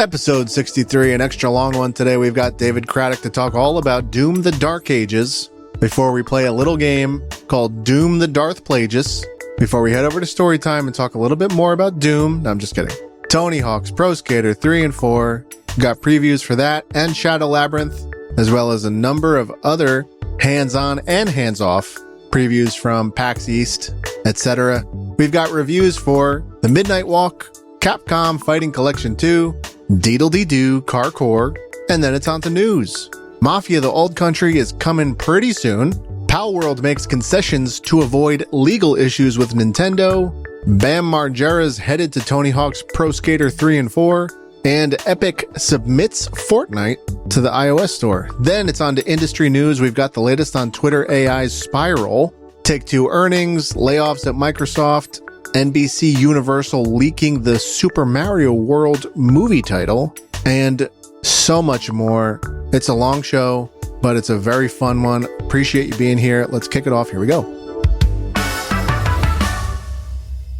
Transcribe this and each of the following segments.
Episode 63, an extra long one today. We've got David Craddock to talk all about Doom the Dark Ages before we play a little game called Doom the Darth Plagueis. Before we head over to story time and talk a little bit more about Doom. No, I'm just kidding. Tony Hawk's Pro Skater 3 and 4. Got previews for that and Shadow Labyrinth, as well as a number of other hands-on and hands-off previews from PAX East, etc. We've got reviews for The Midnight Walk, Capcom Fighting Collection 2, Deedlee, Carkour, and then it's on to news. Mafia the Old Country is coming pretty soon. Palworld makes concessions to avoid legal issues with Nintendo. Bam Margera's headed to Tony Hawk's Pro Skater 3 and 4. And Epic submits Fortnite to the iOS store. Then it's on to industry news. We've got the latest on Twitter AI's Spiral, Take-Two earnings, layoffs at Microsoft, NBC Universal leaking the Super Mario World movie title, and so much more. It's a long show, but it's a very fun one. Appreciate you being here. Let's kick it off. Here we go.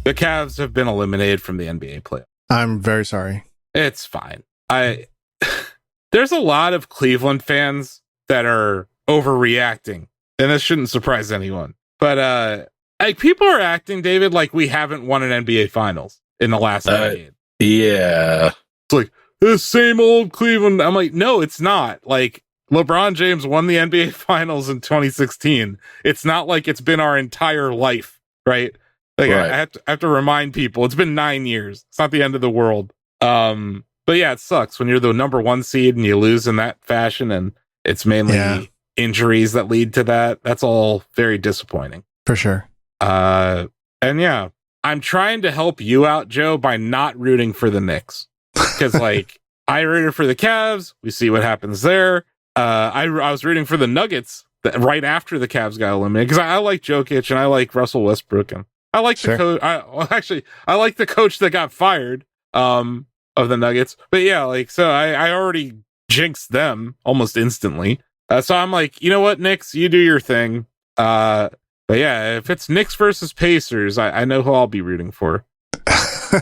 The Cavs have been eliminated from the NBA playoffs. I'm very sorry. It's fine. There's a lot of Cleveland fans that are overreacting, and this shouldn't surprise anyone. But like, people are acting, David, like we haven't won an NBA Finals in the last decade. Yeah. It's like, the same old Cleveland. I'm like, no, it's not. Like, LeBron James won the NBA Finals in 2016. It's not like it's been our entire life, right? Like, right. I have to remind people, it's been 9 years. It's not the end of the world. But yeah, it sucks when you're the number one seed and you lose in that fashion, and it's mainly injuries that lead to that. That's all very disappointing. For sure. And yeah, I'm trying to help you out, Joe, by not rooting for the Knicks. Because, like, I rooted for the Cavs. We see what happens there. I was rooting for the Nuggets right after the Cavs got eliminated, because I like Jokic and I like Russell Westbrook, and I like the coach. I like the coach that got fired of the Nuggets. But yeah, like, so I already jinxed them almost instantly. So I'm like, you know what, Knicks, you do your thing. But yeah, if it's Knicks versus Pacers, I know who I'll be rooting for.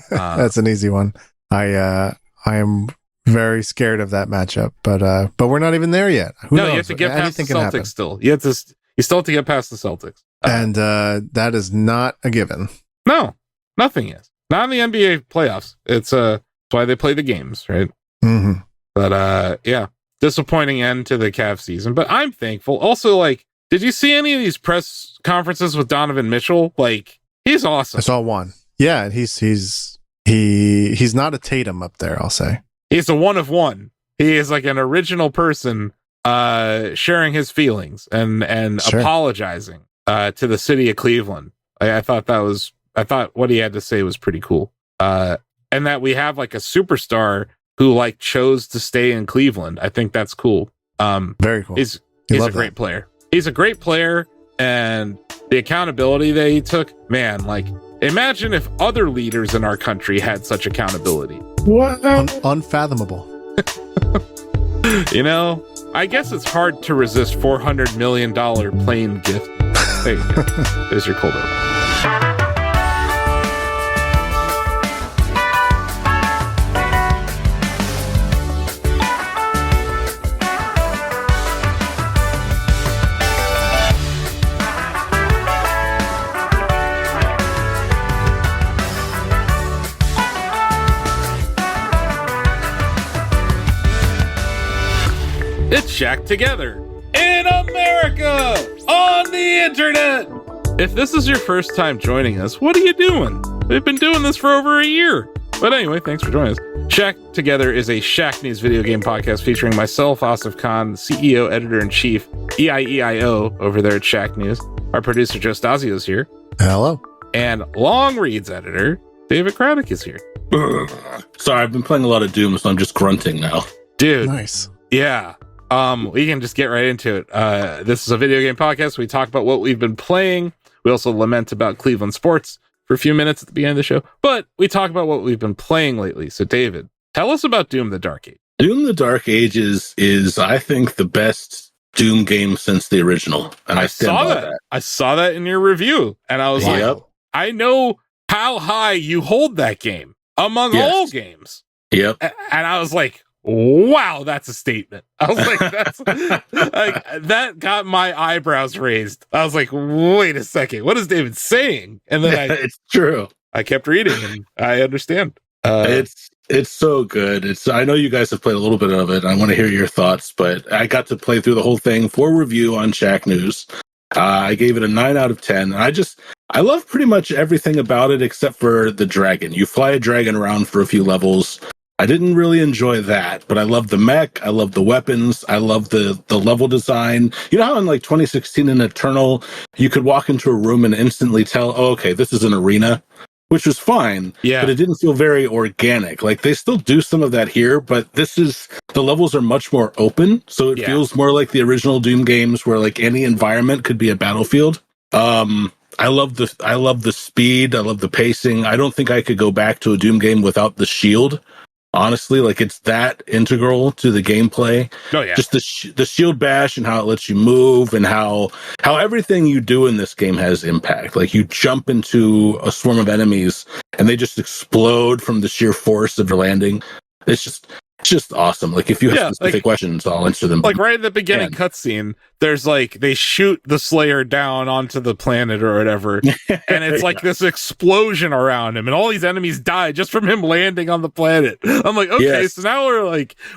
That's an easy one. I am very scared of that matchup, but we're not even there yet. Who knows? You have to get past the Celtics still. You still have to get past the Celtics. And that is not a given. No, nothing is. Not in the NBA playoffs. It's why they play the games, right? Mm-hmm. But yeah, disappointing end to the Cavs season. But I'm thankful. Also, like, did you see any of these press conferences with Donovan Mitchell? Like, he's awesome. I saw one. Yeah, he's not a Tatum up there, I'll say. He's a one of one. He is like an original person sharing his feelings and apologizing to the city of Cleveland. I thought what he had to say was pretty cool. And that we have like a superstar who like chose to stay in Cleveland. I think that's cool. Very cool. He's a great player. He's a great player, and the accountability that he took, man, like, imagine if other leaders in our country had such accountability. What? Unfathomable. You know, I guess it's hard to resist $400 million plane gift. There you go. There's your cold open. It's Shack Together in America on the internet. If this is your first time joining us, what are you doing? We've been doing this for over a year. But anyway, thanks for joining us. Shack Together is a Shack News video game podcast featuring myself, Asif Khan, CEO, editor-in-chief, EIEIO over there at Shack News. Our producer, Joe Stasio, is here. Hello. And Long Reads editor, David Craddock, is here. Sorry, I've been playing a lot of Doom, so I'm just grunting now. Dude. Nice. Yeah. We can just get right into it. This is a video game podcast. We talk about what we've been playing. We also lament about Cleveland sports for a few minutes at the beginning of the show, but we talk about what we've been playing lately. So, David, tell us about Doom the Dark Age. Doom the Dark Ages is, I think, the best Doom game since the original. And I stand by that. I saw that in your review, and I was like, I know how high you hold that game among all games. Yep. And I was like, wow, that's a statement. I was like, that's like, that got my eyebrows raised. I was like, wait a second, what is David saying? And then it's true. I kept reading and I understand. It's so good. I know you guys have played a little bit of it. I want to hear your thoughts, but I got to play through the whole thing for review on Shack News. I gave it a 9 out of 10. I love pretty much everything about it except for the dragon. You fly a dragon around for a few levels. I didn't really enjoy that, but I love the mech. I love the weapons. I love the level design. You know how in like 2016 in Eternal, you could walk into a room and instantly tell, oh, okay, this is an arena, which was fine. Yeah. But it didn't feel very organic. Like they still do some of that here, but the levels are much more open. So it feels more like the original Doom games where like any environment could be a battlefield. I love the speed. I love the pacing. I don't think I could go back to a Doom game without the shield. Honestly, like it's that integral to the gameplay. Oh yeah, just the shield bash and how it lets you move and how everything you do in this game has impact. Like you jump into a swarm of enemies and they just explode from the sheer force of your landing. It's just awesome. Like if you have specific questions, I'll answer them. Like right at the beginning cutscene, there's like they shoot the Slayer down onto the planet or whatever, and it's like this explosion around him, and all these enemies die just from him landing on the planet. I'm like, okay, so now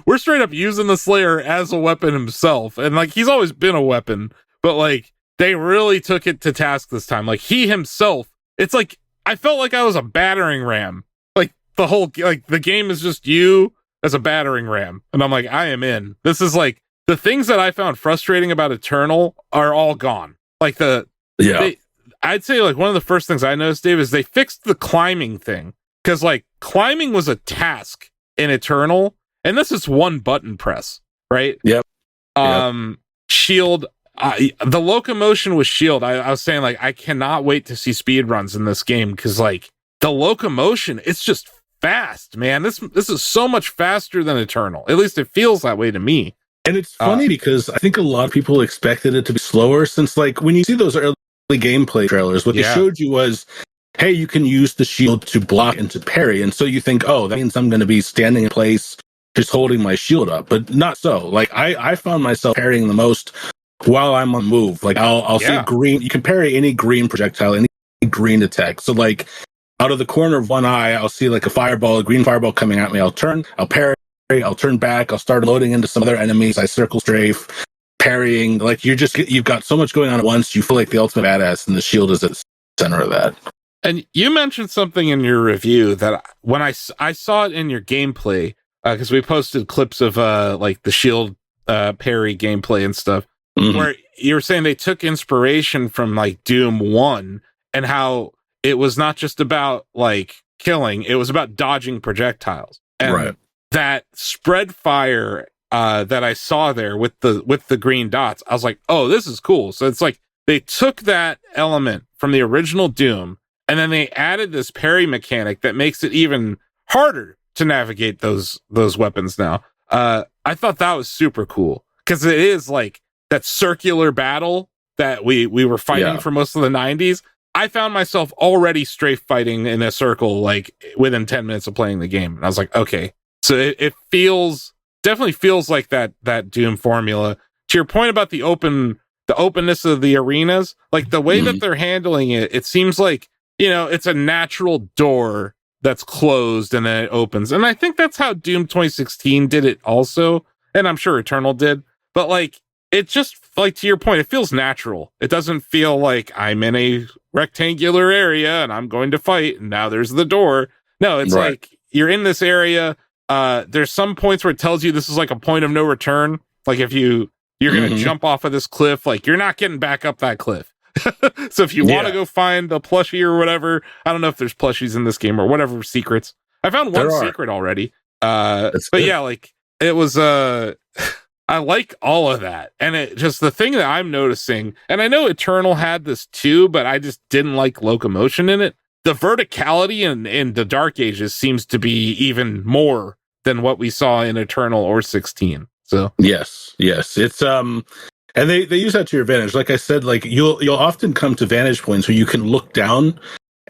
we're straight up using the Slayer as a weapon himself, and like he's always been a weapon, but like they really took it to task this time. Like he himself, it's like I felt like I was a battering ram. Like the whole the game is just you as a battering ram. And I'm like, I am in. This is like the things that I found frustrating about Eternal are all gone. Like I'd say like one of the first things I noticed, Dave, is they fixed the climbing thing. Cause like climbing was a task in Eternal. And this is one button press, right? Yep. Shield. The locomotion with shield. I was saying like, I cannot wait to see speed runs in this game. Cause like the locomotion, it's just fast, man. This is so much faster than Eternal. At least it feels that way to me. And it's funny because I think a lot of people expected it to be slower since like when you see those early gameplay trailers, what they showed you was, hey, you can use the shield to block and to parry. And so you think, oh, that means I'm going to be standing in place just holding my shield up. But not so. Like I found myself parrying the most while I'm on move. Like I'll see green. You can parry any green projectile, any green attack. So like out of the corner of one eye, I'll see like a green fireball coming at me. I'll parry, I'll turn back, I'll start loading into some other enemies. I circle strafe, parrying. Like you've got so much going on at once. You feel like the ultimate badass, and the shield is at the center of that. And you mentioned something in your review that when I saw it in your gameplay, because we posted clips of like the shield parry gameplay and stuff, where you were saying they took inspiration from like Doom 1 and how it was not just about like killing, it was about dodging projectiles. And that spread fire that I saw there with the green dots, I was like, oh, this is cool. So it's like they took that element from the original Doom and then they added this parry mechanic that makes it even harder to navigate those weapons now. I thought that was super cool because it is like that circular battle that we were fighting for most of the 90s. I found myself already strafe fighting in a circle like within 10 minutes of playing the game. And I was like, okay. So it definitely feels like that Doom formula. To your point about the openness of the arenas, like the way that they're handling it, it seems like, you know, it's a natural door that's closed and then it opens. And I think that's how Doom 2016 did it also. And I'm sure Eternal did. But like, it just, like, to your point, it feels natural. It doesn't feel like I'm in a rectangular area and I'm going to fight and now there's the door. No, it's like you're in this area. There's some points where it tells you this is like a point of no return. Like if you're going to jump off of this cliff, like you're not getting back up that cliff. So if you want to go find a plushie or whatever, I don't know if there's plushies in this game or whatever secrets. I found one secret already. But yeah, like it was, I like all of that. And it just the thing that I'm noticing, and I know Eternal had this too, but I just didn't like locomotion in it. The verticality in the Dark Ages seems to be even more than what we saw in Eternal or 16. So yes, it's and they use that to your advantage. Like I said, like you'll often come to vantage points where you can look down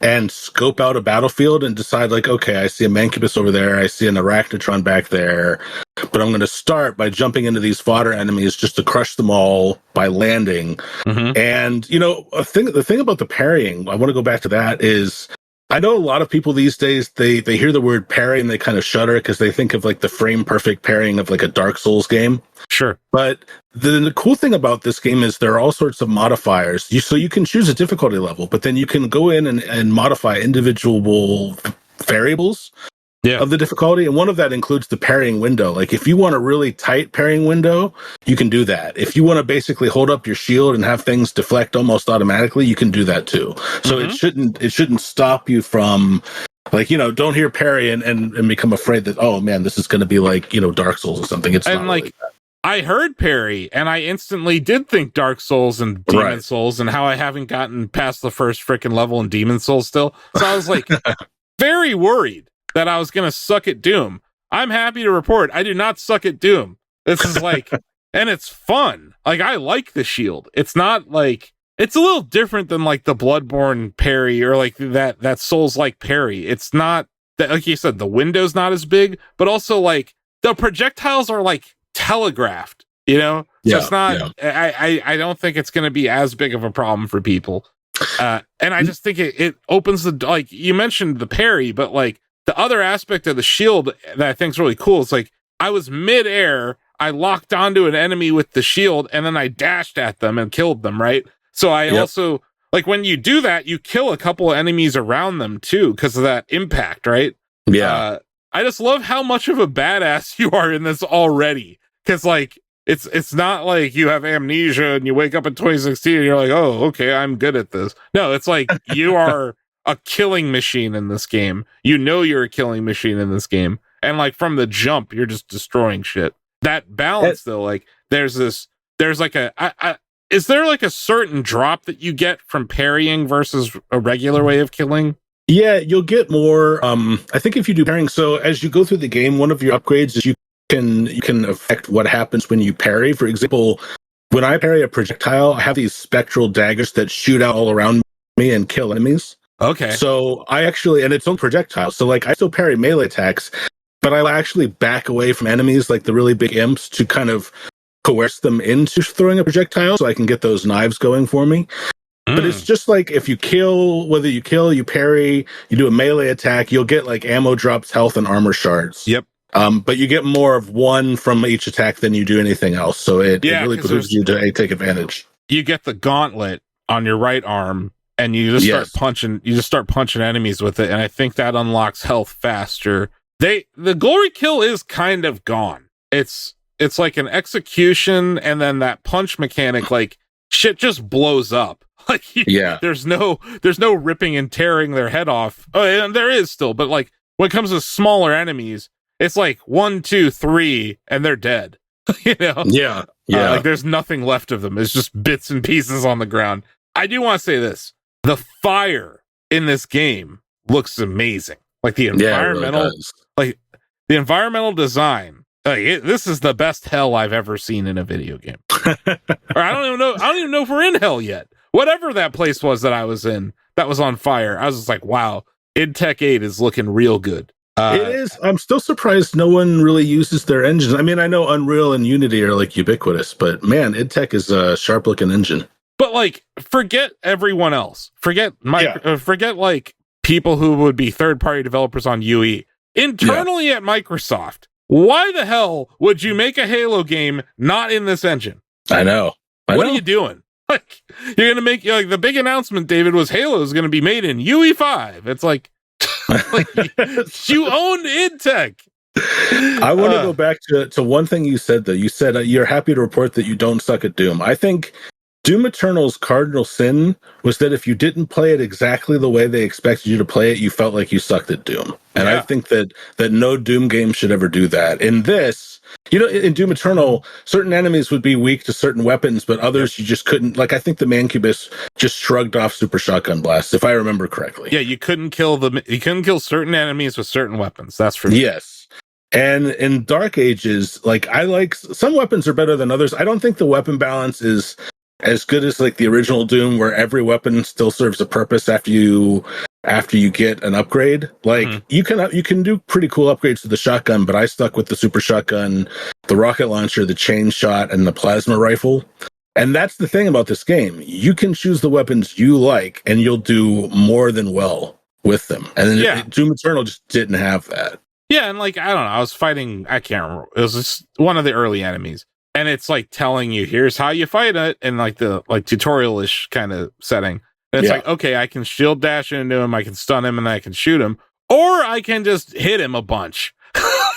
and scope out a battlefield and decide like, okay, I see a Mancubus over there, I see an Arachnotron back there, but I'm going to start by jumping into these fodder enemies just to crush them all by landing. Mm-hmm. And the thing about the parrying, I want to go back to that, is I know a lot of people these days, they hear the word parry and they kind of shudder because they think of like the frame perfect parrying of like a Dark Souls game. Sure. But the cool thing about this game is there are all sorts of modifiers. So you can choose a difficulty level, but then you can go in and modify individual variables of the difficulty. And one of that includes the parrying window. Like if you want a really tight parrying window, you can do that. If you want to basically hold up your shield and have things deflect almost automatically, you can do that too. So it shouldn't stop you from like, don't hear parry and become afraid that, oh man, this is going to be like, Dark Souls or something. It's not like that. I heard parry and I instantly did think Dark Souls and Demon Souls and how I haven't gotten past the first freaking level in Demon Souls still. So I was like very worried that I was going to suck at Doom. I'm happy to report I do not suck at Doom. This is like, and it's fun. Like I like the shield. It's not like, it's a little different than like the Bloodborne parry or like that Souls-like parry. It's not that, like you said, the window's not as big, but also like the projectiles are like telegraphed, so it's not I don't think it's going to be as big of a problem for people, and I just think it opens the, like you mentioned the parry, but like the other aspect of the shield that I think is really cool is like I was mid-air, I locked onto an enemy with the shield and then I dashed at them and killed them, right? So I also like when you do that, you kill a couple of enemies around them too because of that impact, right? I just love how much of a badass you are in this already. Because, like, it's not like you have amnesia and you wake up in 2016 and you're like, oh, okay, I'm good at this. No, it's like you are a killing machine in this game. You're a killing machine in this game. And, like, from the jump, you're just destroying shit. That balance, though, like, is there like a certain drop that you get from parrying versus a regular way of killing? Yeah, you'll get more. I think if you do parrying, so as you go through the game, one of your upgrades is you can affect what happens when you parry. For example, when I parry a projectile, I have these spectral daggers that shoot out all around me and kill enemies. Okay. So I actually, and it's on projectile. So like I still parry melee attacks, but I actually back away from enemies like the really big imps to kind of coerce them into throwing a projectile so I can get those knives going for me. But it's just like if you kill, whether you kill, you parry, you do a melee attack, you'll get like ammo drops, health, and armor shards. Yep. But you get more of one from each attack than you do anything else. So it really behooves you to take advantage. You get the gauntlet on your right arm and you just start punching enemies with it. And I think that unlocks health faster. The glory kill is kind of gone. It's like an execution and then that punch mechanic, like shit just blows up. Like there's no ripping and tearing their head off. Oh, and there is still, but like when it comes to smaller enemies, it's like 1, 2, 3, and they're dead. Yeah. Like there's nothing left of them. It's just bits and pieces on the ground. I do want to say this: the fire in this game looks amazing. Like the environmental, the environmental design. This is the best hell I've ever seen in a video game. Or I don't even know if we're in hell yet. Whatever that place was that I was in that was on fire, I was just like, wow, id Tech 8 is looking real good. It is. I'm still surprised no one really uses their engines. I mean, I know Unreal and Unity are like ubiquitous, but man, id Tech is a sharp looking engine. But like, forget everyone else. Forget like people who would be third party developers on UE. Internally at Microsoft, why the hell would you make a Halo game not in this engine? I know. What are you doing? Like, you're gonna make the big announcement, David, was Halo is gonna be made in UE5. It's like, you own id Tech. I want to go back to one thing you said, though. You said you're happy to report that you don't suck at Doom. I think Doom Eternal's cardinal sin was that if you didn't play it exactly the way they expected you to play it, you felt like you sucked at Doom. And I think that no Doom game should ever do that. In this, in Doom Eternal, certain enemies would be weak to certain weapons, but others you just couldn't. Like, I think the Mancubus just shrugged off Super Shotgun Blasts, if I remember correctly. Yeah, you couldn't kill certain enemies with certain weapons. That's for sure. Yes. And in Dark Ages, like, I like some weapons are better than others. I don't think the weapon balance is as good as like the original Doom, where every weapon still serves a purpose after you get an upgrade. Like you can do pretty cool upgrades to the shotgun, but I stuck with the super shotgun, the rocket launcher, the chain shot, and the plasma rifle. And that's the thing about this game. You can choose the weapons you like, and you'll do more than well with them. And then Doom Eternal just didn't have that. Yeah, and like, I don't know, I was fighting, I can't remember, it was just one of the early enemies, and it's like telling you, here's how you fight it, in like the like tutorial-ish kind of setting. And it's like, okay, I can shield dash into him, I can stun him, and I can shoot him, or I can just hit him a bunch.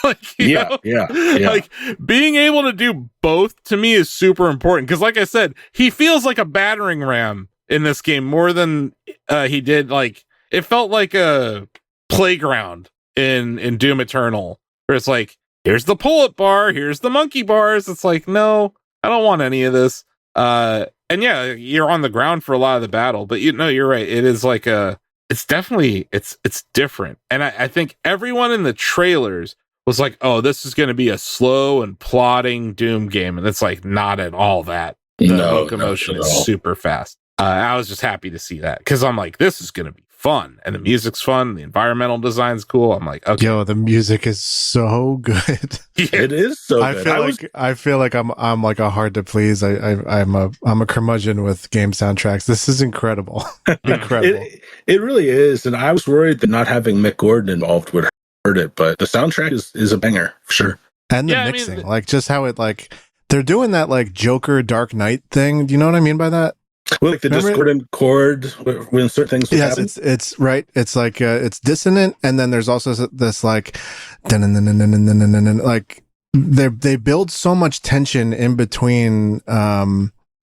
Like, you know? Like, being able to do both to me is super important, because like I said, he feels like a battering ram in this game more than he did, like, it felt like a playground in Doom Eternal, where it's like, here's the pull-up bar, here's the monkey bars. It's like, no, I don't want any of this. And yeah, you're on the ground for a lot of the battle, but you know, you're right. It is like it's definitely, it's different. And I think everyone in the trailers was like, oh, this is going to be a slow and plodding Doom game. And it's like, not at all that. The locomotion is super fast. I was just happy to see that, because I'm like, this is going to be fun, and the music's fun, the environmental design's cool. I'm like, okay, yo, the music is so good. It is so good. I feel like I'm like a hard to please. I'm a curmudgeon with game soundtracks. This is incredible. Incredible. It really is. And I was worried that not having Mick Gordon involved would hurt it, but the soundtrack is a banger for sure. And the mixing, like just how it, like, they're doing that like Joker Dark Knight thing. Do you know what I mean by that? Well, like the discordant chord when certain things happen. It's right. It's like it's dissonant, and then there's also this like like they build so much tension in between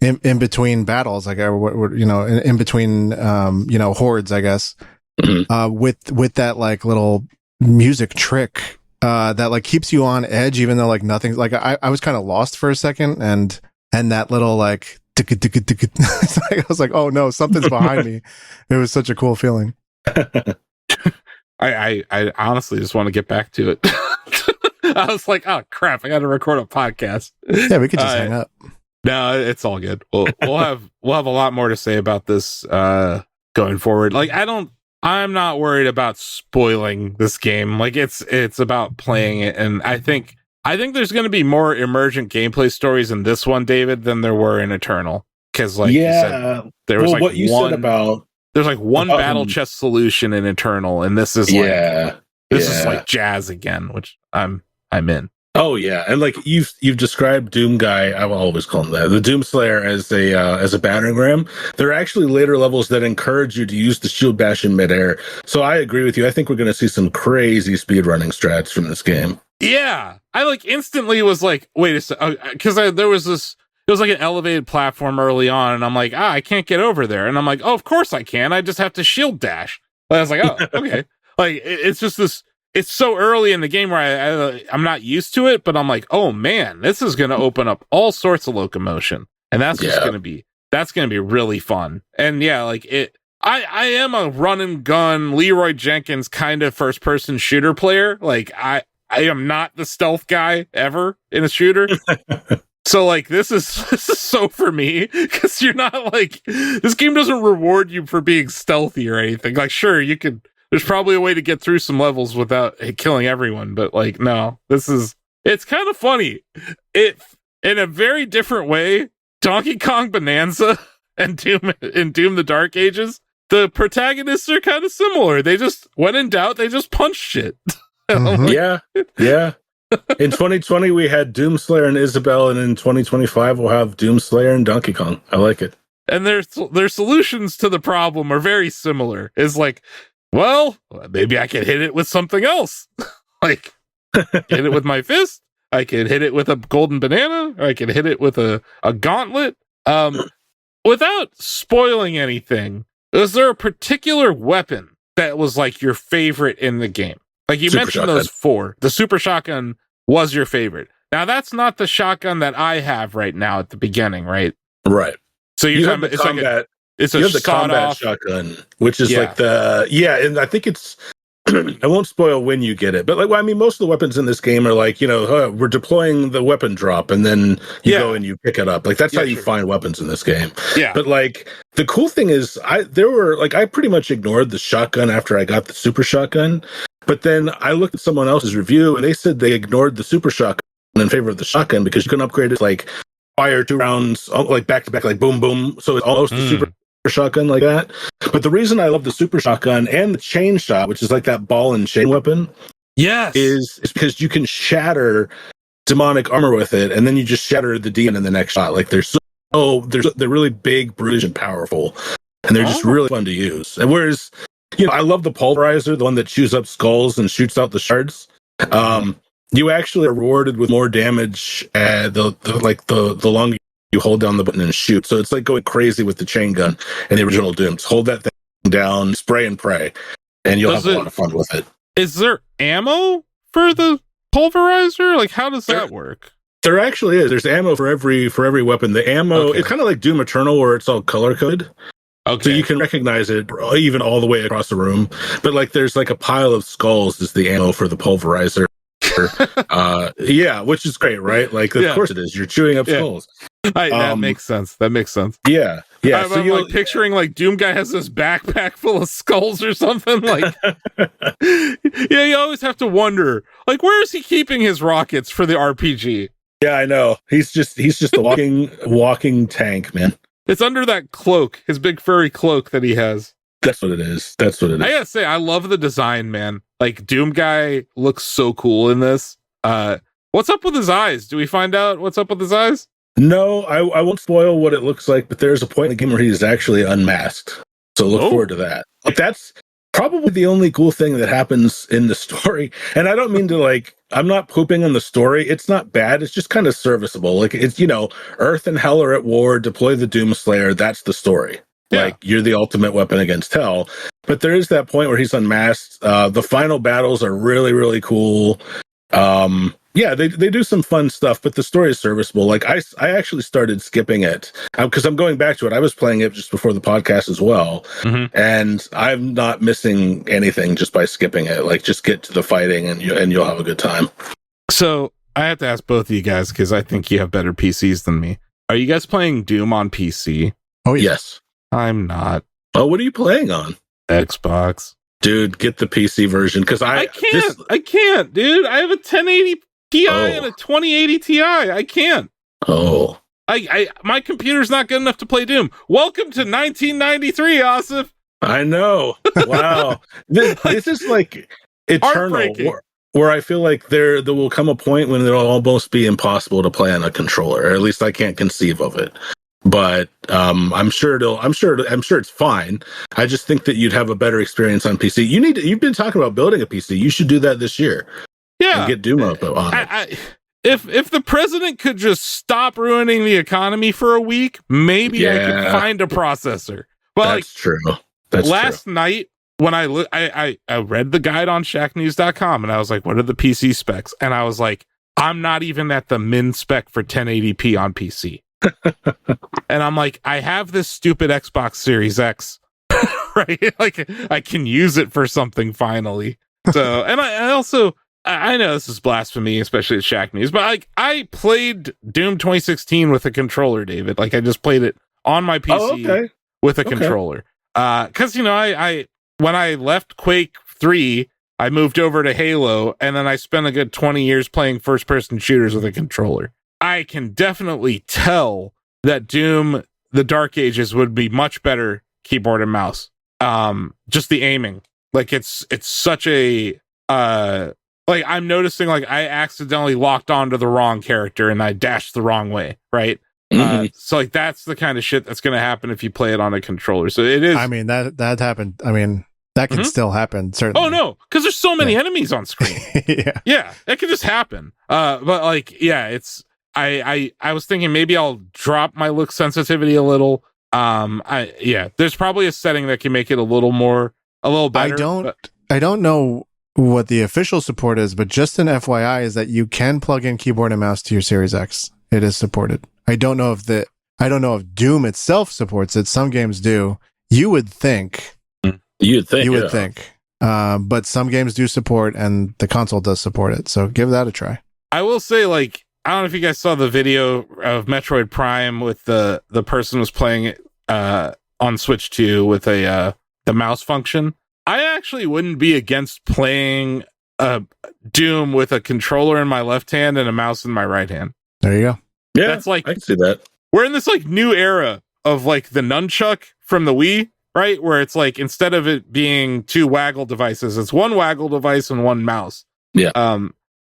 in between battles, like you know, in between you know, hordes, I guess, with that like little music trick that like keeps you on edge, even though like nothing's like I was kind of lost for a second, and that little like I was like, oh no, something's behind me. It was such a cool feeling. I honestly just want to get back to it. I was like, oh crap, I got to record a podcast. Yeah, we could just hang up. No, it's all good. We'll have a lot more to say about this going forward. Like, I'm not worried about spoiling this game. Like, it's about playing it, and I think there's going to be more emergent gameplay stories in this one, David, than there were in Eternal. Because, like you said, there was there's like one battle chest solution in Eternal, and this is is like jazz again, which I'm in. Oh yeah, and like you've described Doom Guy, I will always call him that, the Doom Slayer, as a battering ram. There are actually later levels that encourage you to use the shield bash in midair. So I agree with you. I think we're going to see some crazy speedrunning strats from this game. Yeah, I like instantly was like, wait a second, because there was this. It was like an elevated platform early on, and I'm like, I can't get over there, and I'm like, oh, of course I can. I just have to shield dash. And I was like, oh, okay. Like it's just this. It's so early in the game where I'm not used to it, but I'm like, oh man, this is going to open up all sorts of locomotion, and that's just going to be really fun. And yeah, like it. I am a run and gun Leroy Jenkins kind of first person shooter player. Like I am not the stealth guy ever in a shooter. So like this is so for me, because you're not like, this game doesn't reward you for being stealthy or anything. Like sure, you could, there's probably a way to get through some levels without killing everyone, but like no, it's kind of funny. It, in a very different way, Donkey Kong Bonanza and Doom the Dark Ages, the protagonists are kind of similar. They just, when in doubt, they just punch shit. Yeah. In 2020, we had Doomslayer and Isabelle, and in 2025, we'll have Doomslayer and Donkey Kong. I like it. And their solutions to the problem are very similar. It's like, well, maybe I could hit it with something else. Like, hit it with my fist. I could hit it with a golden banana, or I could hit it with a gauntlet. Without spoiling anything, is there a particular weapon that was like your favorite in the game? Like you mentioned those four. The super shotgun was your favorite. Now that's not the shotgun that I have right now at the beginning, right? Right. So you're talking about, it's combat. Like it's a combat shotgun, which is like and I think it's I won't spoil when you get it, but like, well, I mean, most of the weapons in this game are like, we're deploying the weapon drop, and then you go and you pick it up. Like that's how you find weapons in this game. Yeah. But like the cool thing is, I pretty much ignored the shotgun after I got the super shotgun. But then I looked at someone else's review, and they said they ignored the super shotgun in favor of the shotgun because you can upgrade it like fire 2 rounds like back to back, like boom boom. So it's almost a super shotgun like that. But the reason I love the super shotgun and the chain shot, which is like that ball and chain weapon, is because you can shatter demonic armor with it, and then you just shatter the demon in the next shot. Like they're really big, brutish, and powerful, and they're just really fun to use. And whereas I love the pulverizer, the one that chews up skulls and shoots out the shards. You actually are rewarded with more damage the longer you hold down the button and shoot. So it's like going crazy with the chain gun and the original Dooms. Hold that thing down, spray and pray, and you'll have a lot of fun with it. Is there ammo for the pulverizer? Like, how does that work? There actually is. There's ammo for every weapon. The ammo, it's kind of like Doom Eternal where it's all color coded. Okay. So you can recognize it even all the way across the room. But like there's like a pile of skulls is the ammo for the pulverizer. Which is great, right? Like of course it is. You're chewing up skulls. That makes sense. Yeah. I'm like picturing like Doom Guy has this backpack full of skulls or something. Like, you always have to wonder, like, where is he keeping his rockets for the RPG? Yeah, I know. He's just a walking tank, man. It's under that cloak, his big furry cloak that he has. That's what it is. I gotta say, I love the design, man. Like, Doom Guy looks so cool in this. What's up with his eyes? Do we find out what's up with his eyes? No, I won't spoil what it looks like, but there's a point in the game where he's actually unmasked. So look forward to that. Like, that's probably the only cool thing that happens in the story. And I don't mean to I'm not pooping on the story. It's not bad. It's just kind of serviceable. Like, it's, Earth and Hell are at war. Deploy the Doomslayer. That's the story. Yeah. Like, you're the ultimate weapon against Hell. But there is that point where he's unmasked. The final battles are really, really cool. They do some fun stuff, but the story is serviceable. Like, I actually started skipping it because I'm going back to it. I was playing it just before the podcast as well. And I'm not missing anything just by skipping it. Like, just get to the fighting and you'll have a good time. So I have to ask both of you guys, because I think you have better PCs than me. Are you guys playing Doom on PC? Oh, yes. I'm not. Oh, what are you playing on? Xbox. Dude, get the PC version, because I can't, dude. I have a 1080 Ti and a 2080 Ti. I can't. Oh. My computer's not good enough to play Doom. Welcome to 1993, Asif. I know. Wow. This is like eternal, where I feel like there will come a point when it'll almost be impossible to play on a controller. Or at least I can't conceive of it. But I'm sure it's fine. I just think that you'd have a better experience on PC. You've been talking about building a PC. You should do that this year. Yeah, and get Doom up on it. If the president could just stop ruining the economy for a week, maybe I could find a processor. Well, that's true. Last night when I read the guide on shacknews.com and I was like, what are the PC specs? And I was like, I'm not even at the min spec for 1080p on PC. And I'm like, I have this stupid Xbox Series X, right? Like, I can use it for something finally. So, and I also, I know this is blasphemy, especially at Shack News, but I played Doom 2016 with a controller, David. Like, I just played it on my PC with a controller. Because, I when I left Quake 3, I moved over to Halo, and then I spent a good 20 years playing first-person shooters with a controller. I can definitely tell that Doom, the Dark Ages, would be much better keyboard and mouse. Just the aiming. Like, it's such a... like, I'm noticing, like, I accidentally locked onto the wrong character and I dashed the wrong way, right? So, like, that's the kind of shit that's going to happen if you play it on a controller. So it is... I mean, that happened. I mean, that can still happen, certainly. Oh, no, because there's so many enemies on screen. Yeah, that can just happen. But, like, yeah, it's... I was thinking maybe I'll drop my look sensitivity a little. There's probably a setting that can make it a little better. I don't know what the official support is, but just an FYI is that you can plug in keyboard and mouse to your Series X. It is supported. I don't know if Doom itself supports it. Some games do. You would think. You would think. but some games do support, and the console does support it. So give that a try. I will say, like, I don't know if you guys saw the video of Metroid Prime with the person was playing it on Switch 2 with the mouse function. I actually wouldn't be against playing Doom with a controller in my left hand and a mouse in my right hand. There you go. Yeah, that's like, I can see that. We're in this like new era of like the nunchuck from the Wii, right? Where it's like, instead of it being two waggle devices, it's one waggle device and one mouse. Yeah.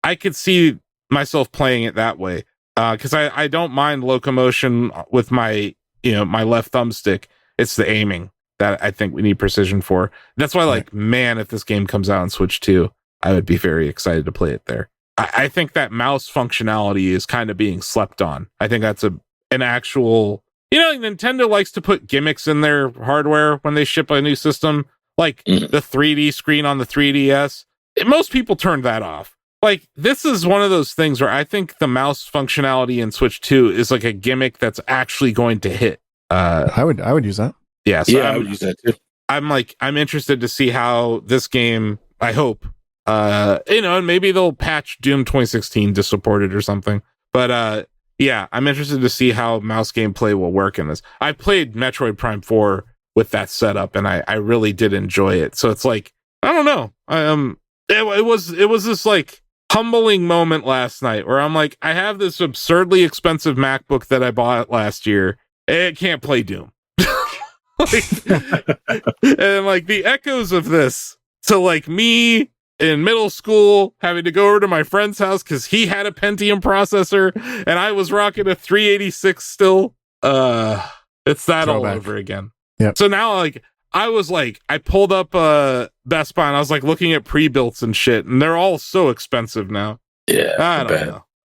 I could see myself playing it that way. Cause I don't mind locomotion with my, my left thumbstick. It's the aiming that I think we need precision for. That's why, like, man, if this game comes out on Switch 2, I would be very excited to play it there. I think that mouse functionality is kind of being slept on. I think that's an actual, Nintendo likes to put gimmicks in their hardware when they ship a new system, like the 3D screen on the 3DS. Most people turn that off. Like, this is one of those things where I think the mouse functionality in Switch 2 is like a gimmick that's actually going to hit. I would use that. Yeah, so I would use that too. I'm interested to see how this game, I hope, and maybe they'll patch Doom 2016 to support it or something. But yeah, I'm interested to see how mouse gameplay will work in this. I played Metroid Prime 4 with that setup, and I really did enjoy it. So it's like, I don't know. It was this like humbling moment last night where I'm like, I have this absurdly expensive MacBook that I bought last year. It can't play Doom. And like the echoes of this to like me in middle school having to go over to my friend's house because he had a Pentium processor and I was rocking a 386 still. It's that all over again. Yep. So now like I pulled up Best Buy and I was like looking at pre-builts and shit, and they're all so expensive now. Yeah,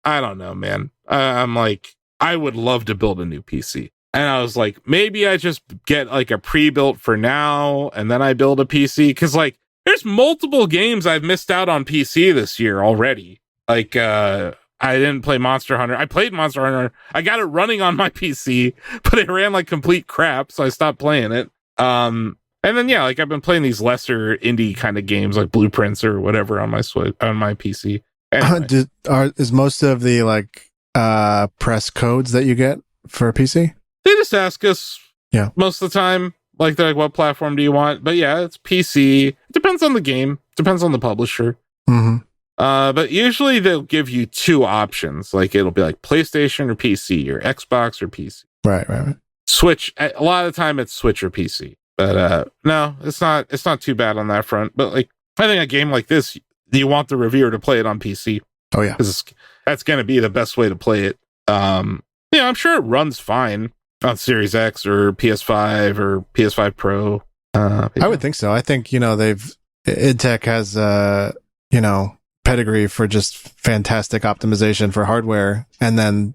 I don't know, man. I'm like, I would love to build a new PC. And I was like, maybe I just get like a pre-built for now, and then I build a PC. Because like, there's multiple games I've missed out on PC this year already. Like, I didn't play Monster Hunter. I played Monster Hunter. I got it running on my PC, but it ran like complete crap, so I stopped playing it. And then yeah, like I've been playing these lesser indie kind of games like Blueprints or whatever on my PC. Anyway. Is most of the like press codes that you get for a PC? They just ask us most of the time, like, they're like, what platform do you want? But yeah, it's PC. It depends on the game. Depends on the publisher. Mm-hmm. But usually they'll give you two options. Like, it'll be like PlayStation or PC, or Xbox or PC. Right. Switch. A lot of the time it's Switch or PC. But no, it's not too bad on that front. But like, I think a game like this, you want the reviewer to play it on PC. Oh yeah. Because that's going to be the best way to play it. I'm sure it runs fine on Series X or PS5 or PS5 Pro. I would think so. I think, IdTech has, pedigree for just fantastic optimization for hardware. And then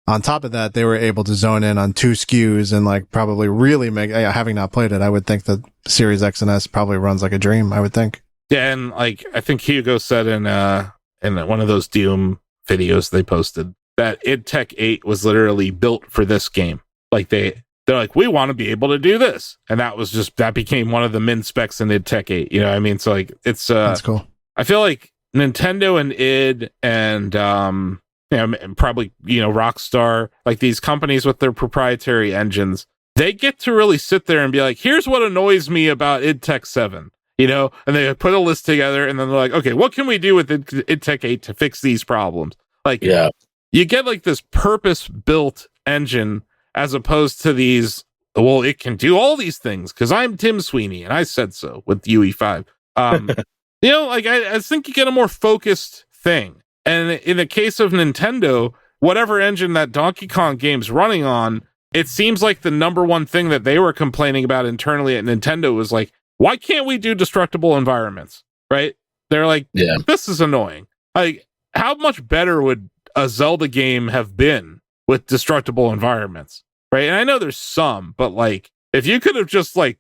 on top of that, they were able to zone in on two SKUs and like probably really make, having not played it, I would think the Series X and S probably runs like a dream, I would think. Yeah. And like, I think Hugo said in one of those Doom videos they posted that IdTech 8 was literally built for this game. Like they're like, we want to be able to do this. And that became one of the min specs in IdTech 8. You know what I mean? So like, it's, that's cool. I feel like Nintendo and id and, and probably, Rockstar, like these companies with their proprietary engines, they get to really sit there and be like, here's what annoys me about IdTech 7, and they put a list together and then they're like, okay, what can we do with IdTech 8 to fix these problems? Like, you get like this purpose built engine as opposed to these, well, it can do all these things because I'm Tim Sweeney and I said so with UE5. Like I think you get a more focused thing. And in the case of Nintendo, whatever engine that Donkey Kong game's running on, it seems like the number one thing that they were complaining about internally at Nintendo was like, why can't we do destructible environments? Right? They're like, this is annoying. Like, how much better would a Zelda game have been with destructible environments? Right. And I know there's some, but like, if you could have just like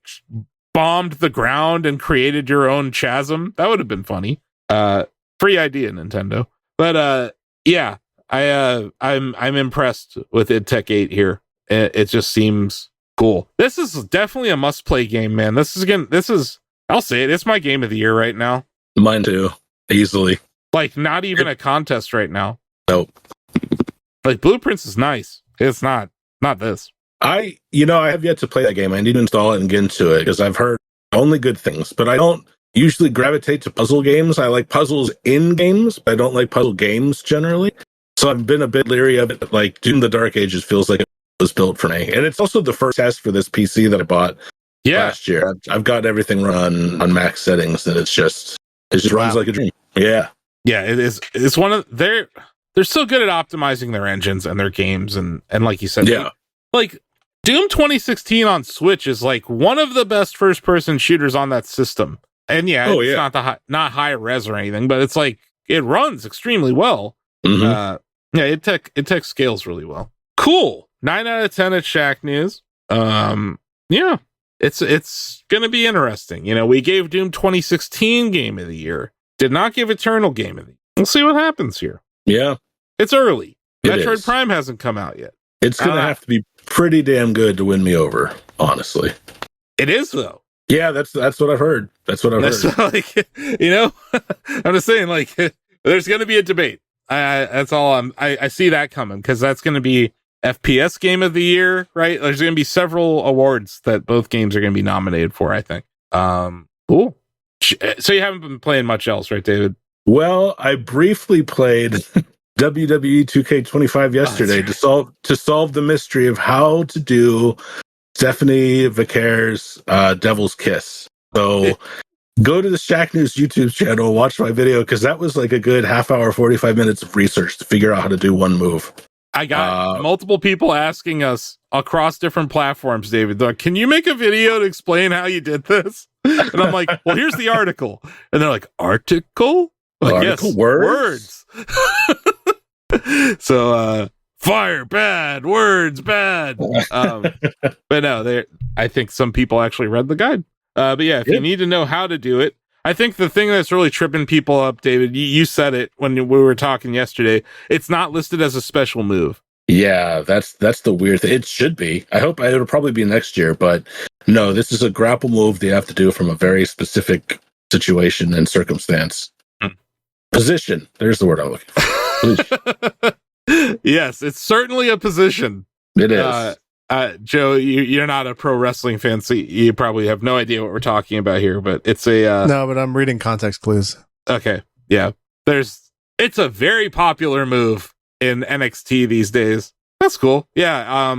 bombed the ground and created your own chasm, that would have been funny. Free idea, Nintendo. But I'm impressed with IdTech 8 here. It just seems cool. This is definitely a must play game, man. This is I'll say it. It's my game of the year right now. Mine too. Easily. Like, not even a contest right now. Nope. Like, Blueprints is nice. It's not this. I have yet to play that game. I need to install it and get into it because I've heard only good things, but I don't usually gravitate to puzzle games. I like puzzles in games, but I don't like puzzle games generally. So I've been a bit leery of it. Like Doom the Dark Ages feels like it was built for me. And it's also the first test for this PC that I bought last year. I've got everything run on max settings, and it just runs like a dream. Yeah. Yeah, it is. It's one of they're so good at optimizing their engines and their games, and like you said, like Doom 2016 on Switch is like one of the best first person shooters on that system. And it's not high res or anything, but it's like it runs extremely well. Mm-hmm. It tech scales really well. Cool. 9 out of 10 at Shack News. It's gonna be interesting. We gave Doom 2016 Game of the Year. Did not give Eternal Game of the Year. We'll see what happens here. Yeah. It's early. Metroid is. Prime hasn't come out yet. It's gonna have to be pretty damn good to win me over, honestly. It is though. Yeah, that's what I've heard. That's what I've heard. Like, I'm just saying, like, there's going to be a debate. That's all I see that coming, because that's going to be FPS Game of the Year, right? There's going to be several awards that both games are going to be nominated for, I think. Cool. So you haven't been playing much else, right, David? Well, I briefly played WWE 2K25 yesterday to solve the mystery of how to do Stephanie Vicare's Devil's Kiss. So go to the Shack News YouTube channel, watch my video, because that was like a good half hour, 45 minutes of research to figure out how to do one move. I got multiple people asking us across different platforms, David, like, can you make a video to explain how you did this? And I'm like, well, here's the article. And they're like, article? Like, article? Yes, words. So, fire bad, words bad. But no, I think some people actually read the guide. But yeah, if you need to know how to do it, I think the thing that's really tripping people up, David, you said it when we were talking yesterday, it's not listed as a special move. Yeah, that's the weird thing. It should be. I hope it'll probably be next year, but no, this is a grapple move that you have to do from a very specific situation and circumstance. Position. There's the word I'm looking for. Yes, it's certainly a position. It is. Joe, you're not a pro wrestling fan, so you probably have no idea what we're talking about here, but it's a... No, but I'm reading context clues. Okay, yeah. It's a very popular move in NXT these days. That's cool. Yeah,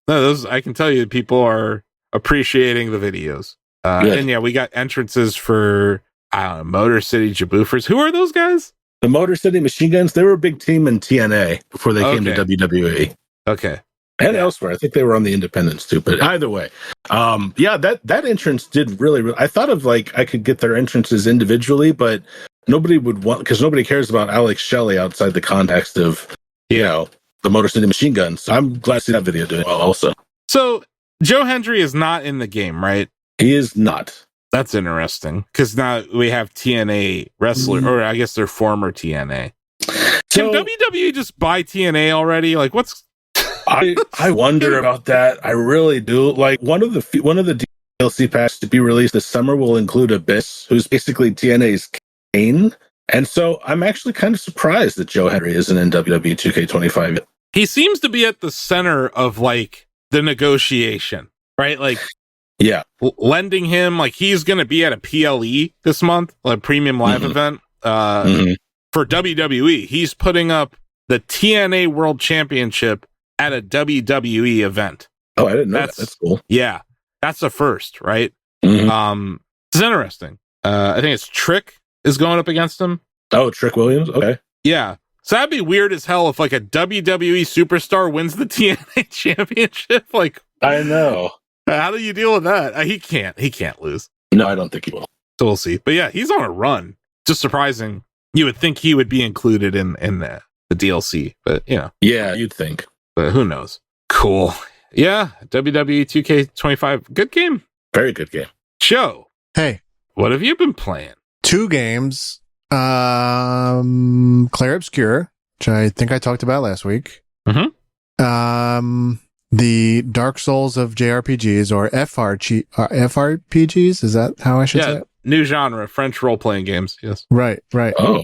no, I can tell you people are appreciating the videos. And yeah, we got entrances for, Motor City Jaboofers. Who are those guys? The Motor City Machine Guns, they were a big team in TNA before they came to WWE. Okay. And elsewhere. I think they were on the independents too, but either way. That entrance did really, I thought of like, I could get their entrances individually, but nobody would want, because nobody cares about Alex Shelley outside the context of, the Motor City Machine Guns. So I'm glad to see that video doing well also. So Joe Hendry is not in the game, right? He is not. That's interesting, because now we have TNA wrestler, or I guess they're former TNA. Can WWE just buy TNA already? Like, what's... I wonder about that. I really do. Like one of the DLC packs to be released this summer will include Abyss, who's basically TNA's Kane. And so I'm actually kind of surprised that Joe Hendry isn't in WWE 2K25 yet. He seems to be at the center of like the negotiation, right? Like, yeah, lending him, like he's going to be at a PLE this month, like premium live event for WWE. He's putting up the TNA World Championship at a WWE event. Oh, I didn't know that. That's cool. Yeah, that's the first, right? It's interesting. I think it's Trick is going up against him. Oh, Trick Williams? Okay. Yeah. So that'd be weird as hell if like a WWE superstar wins the TNA championship. Like, I know. How do you deal with that? He can't lose. No, I don't think he will. So we'll see. But yeah, he's on a run. Just surprising. You would think he would be included in the DLC, but Yeah, you'd think. But who knows? Cool. Yeah, WWE 2K25. Good game. Very good game. Joe. Hey. What have you been playing? 2 games. Clair Obscur, which I think I talked about last week. The Dark Souls of JRPGs, or FRPGs. Is that how I should say it? new genre, French role-playing games. Yes. Right. Oh,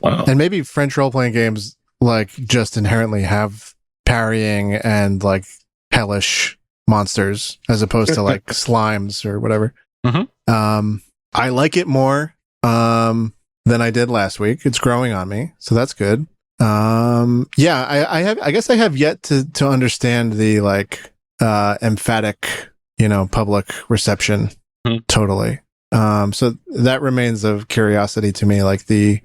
wow. And maybe French role-playing games like just inherently have parrying and like hellish monsters as opposed to like slimes or whatever. I like it more than I did last week. It's growing on me, so that's good. I guess I have yet to understand the like emphatic, public reception totally. So that remains of curiosity to me, like the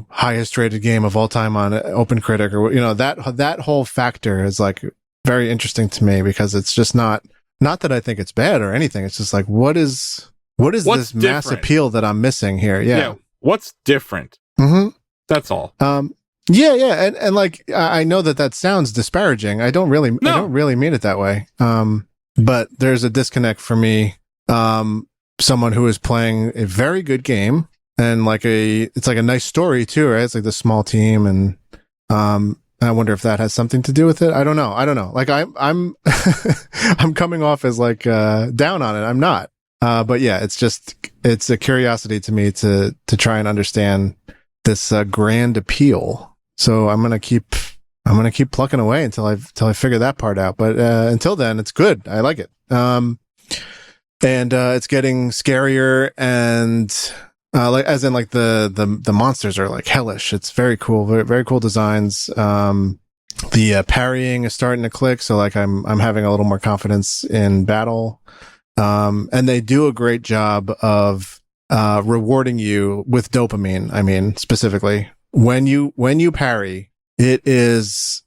highest rated game of all time on OpenCritic, or that whole factor is like very interesting to me, because it's just not that I think it's bad or anything. It's just like, what is What's this different? mass appeal that I'm missing here? Yeah. What's different? That's all. Yeah. And like, I know that sounds disparaging. I don't really mean it that way. But there's a disconnect for me. Someone who is playing a very good game, and like it's like a nice story too, right? It's like the small team, and I wonder if that has something to do with it. I don't know. Like I'm I'm coming off as like down on it. I'm not. But yeah, it's a curiosity to me to try and understand this grand appeal. So I'm gonna keep plucking away until I figure that part out. But until then, it's good. I like it. And it's getting scarier, and like as in like the monsters are like hellish. It's very cool, very, very cool designs. The parrying is starting to click, so like I'm having a little more confidence in battle. And they do a great job of rewarding you with dopamine. I mean, specifically when you parry, it is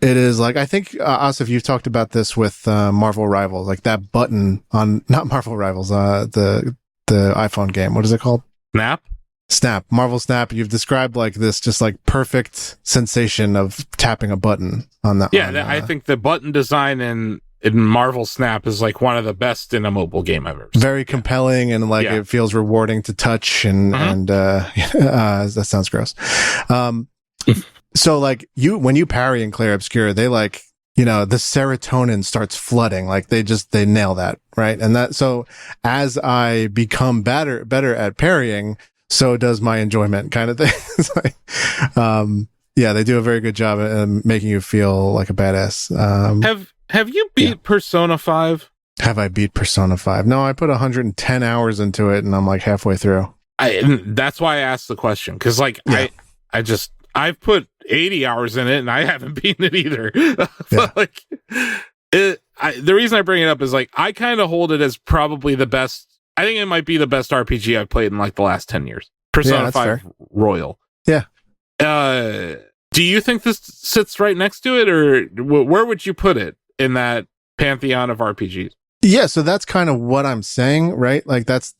like, I think Asif, you've talked about this with Marvel Rivals, like that button on, not Marvel Rivals, the iPhone game. What is it called? Snap, Marvel Snap. You've described like this just like perfect sensation of tapping a button on that. Yeah, I think the button design in Marvel Snap is like one of the best in a mobile game I've ever seen. Very compelling, and like it feels rewarding to touch, and that sounds gross. So like when you parry in Clair Obscur, they like, the serotonin starts flooding. Like they nail that, right? And that, so as I become better at parrying, so does my enjoyment, kind of thing. It's like, they do a very good job at making you feel like a badass. Have you beat Persona 5? Have I beat Persona 5? No, I put 110 hours into it, and I'm like halfway through. That's why I asked the question, because like I've put 80 hours in it, and I haven't beaten it either. But like, the reason I bring it up is like I kind of hold it as probably the best. I think it might be the best RPG I've played in like the last 10 years. Persona 5 fair. Royal. Yeah. Do you think this sits right next to it, or where would you put it in that pantheon of RPGs? Yeah, so that's kind of what I'm saying, right? Like that's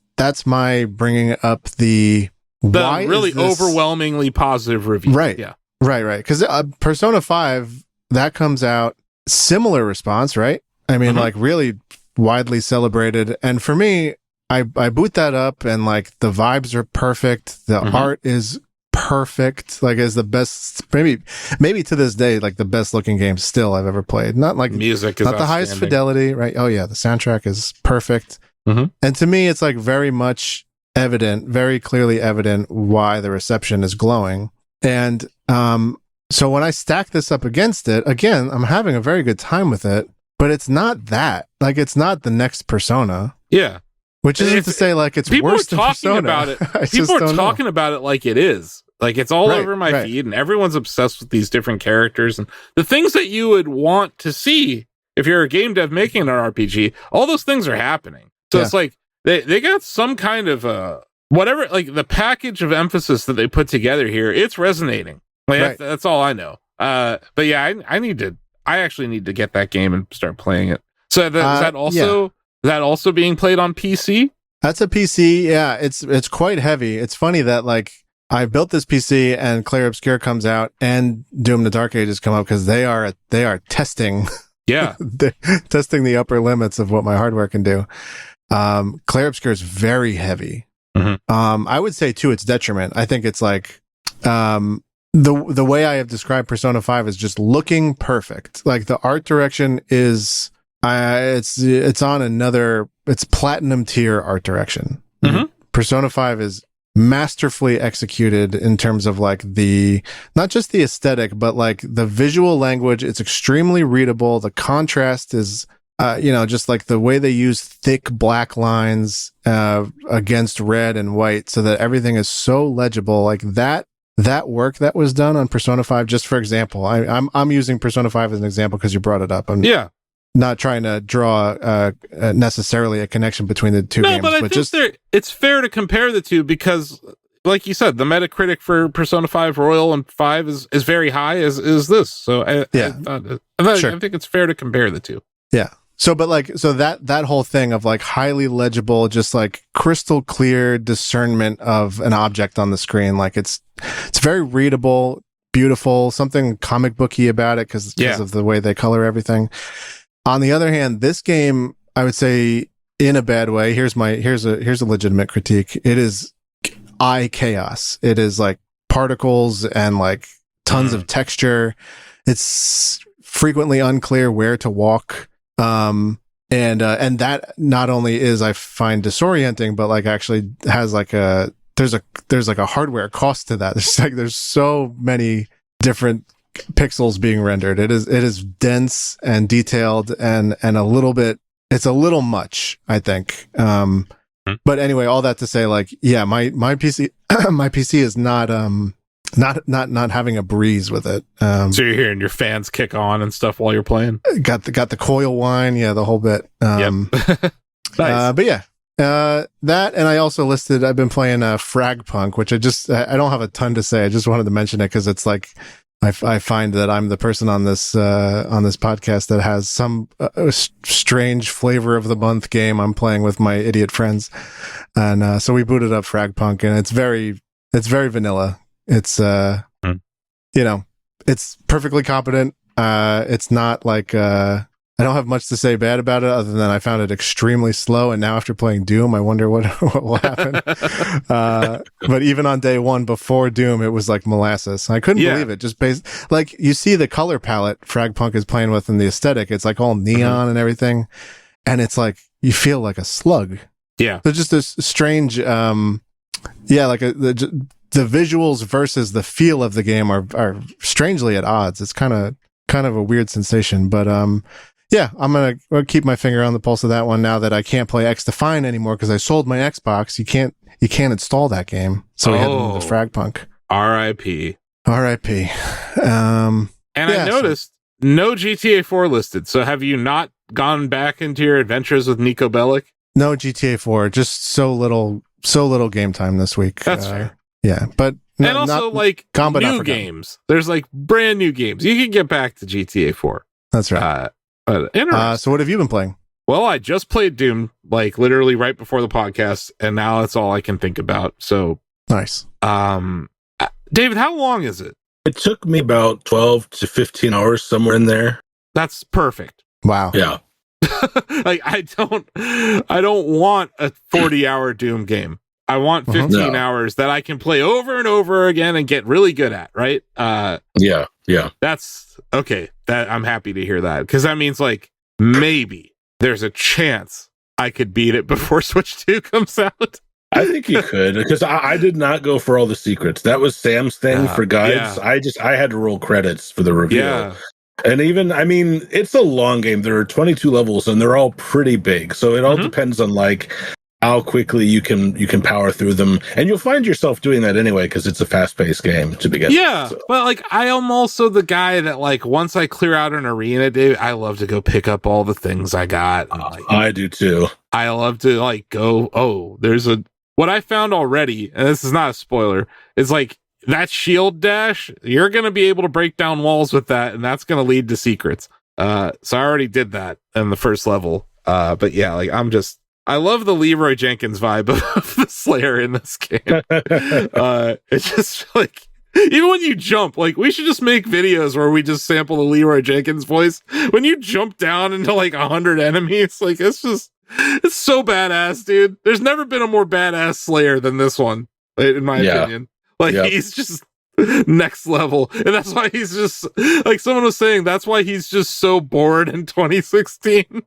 my bringing up the really overwhelmingly positive review. Right. Yeah. Right. Because Persona 5, that comes out similar response, right? I mean, like really widely celebrated. And for me, I boot that up, and like the vibes are perfect. The art is perfect. Like is the best, maybe to this day, like the best looking game still I've ever played. Not like music is not the highest fidelity, right? Oh yeah, the soundtrack is perfect. And to me, it's like very much evident, very clearly evident why the reception is glowing. And so when I stack this up against it, again, I'm having a very good time with it, but it's not that. Like it's not the next Persona. Yeah. Which isn't to say like it's worse than Persona. About it. People are talking about it like it is. Like it's all over my feed, and everyone's obsessed with these different characters and the things that you would want to see if you're a game dev making an RPG. All those things are happening. So it's like they got some kind of whatever, like the package of emphasis that they put together here. It's resonating. Like that's all I know. But yeah, I actually need to get that game and start playing it. So is that also being played on PC? That's a PC. Yeah, it's quite heavy. It's funny that like I built this PC and Clair Obscur comes out and Doom the Dark Ages come up, because they are testing. Yeah. Testing the upper limits of what my hardware can do. Clair Obscur is very heavy. I would say to its detriment. I think it's like the way I have described Persona 5 is just looking perfect. Like the art direction is it's on another, it's platinum tier art direction. Persona 5 is masterfully executed in terms of like not just the aesthetic, but like the visual language. It's extremely readable. The contrast is, just like the way they use thick black lines against red and white so that everything is so legible. Like that work that was done on Persona 5, just for example, I'm using Persona 5 as an example because you brought it up. I'm not trying to draw necessarily a connection between the two games, but I think it's fair to compare the two because, like you said, the Metacritic for Persona 5 Royal and 5 is very high as this. So I think it's fair to compare the two. Yeah. So that whole thing of like highly legible, just like crystal clear discernment of an object on the screen, like it's very readable, beautiful, something comic booky about it because of the way they color everything. On the other hand, this game, I would say in a bad way, here's a legitimate critique. It is eye chaos. It is like particles and like tons of texture. It's frequently unclear where to walk. And that not only is, I find, disorienting, but like actually has like there's like a hardware cost to that. There's so many different pixels being rendered. It is dense and detailed and a little bit, it's a little much, I think. But anyway, all that to say, like, yeah, my PC, my PC is not having a breeze with it. So you're hearing your fans kick on and stuff while you're playing. Got the coil whine. Yeah. The whole bit. Yep. Nice. But yeah, that, and I also listed, I've been playing Fragpunk, which I don't have a ton to say. I just wanted to mention it because it's like, I find that I'm the person on this podcast that has some strange flavor of the month game I'm playing with my idiot friends. And, so we booted up Fragpunk and it's very vanilla. It's, it's perfectly competent. It's not like, I don't have much to say bad about it other than I found it extremely slow. And now after playing Doom, I wonder what will happen. But even on day one before Doom, it was like molasses. I couldn't believe it. Just based, like, you see the color palette Fragpunk is playing with and the aesthetic. It's like all neon and everything. And it's like, you feel like a slug. Yeah. So just this strange, like the visuals versus the feel of the game are strangely at odds. It's kind of a weird sensation, but, yeah, I'm gonna keep my finger on the pulse of that one now that I can't play X Define anymore because I sold my Xbox. You can't install that game, so we had to move to Fragpunk. R.I.P. R.I.P. And I noticed no GTA 4 listed. So have you not gone back into your adventures with Nico Bellic? No GTA 4. Just so little game time this week. That's fair. Yeah, but and also like new games. There's like brand new games. You can get back to GTA 4. That's right. So what have you been playing? Well, I just played Doom, like literally right before the podcast, and now that's all I can think about. So nice. David, how long is it? It took me about 12 to 15 hours, somewhere in there. That's perfect. Wow. Yeah. Like I don't want a 40-hour Doom game. I want 15 hours that I can play over and over again and get really good at, right? Yeah. That's okay. That I'm happy to hear that because that means like maybe there's a chance I could beat it before Switch 2 comes out. I think you could because I did not go for all the secrets. That was Sam's thing for guides. Yeah. I had to roll credits for the reveal. Yeah. And even, I mean, it's a long game. There are 22 levels and they're all pretty big. So it all depends on like how quickly you can power through them, and you'll find yourself doing that anyway because it's a fast-paced game to begin with. So. But like I am also the guy that like once I clear out an arena, Dave, I love to go pick up all the things I got. I do too. I love to like go. What I found already, and this is not a spoiler, is like that shield dash. You're gonna be able to break down walls with that, and that's gonna lead to secrets. So I already did that in the first level. But yeah, like I love the Leroy Jenkins vibe of the Slayer in this game. It's just like, even when you jump, like we should just make videos where we just sample the Leroy Jenkins voice. When you jump down into like 100 enemies, like it's so badass, dude. There's never been a more badass Slayer than this one, in my opinion. Like he's just next level. And that's why he's just, like someone was saying, that's why he's just so bored in 2016.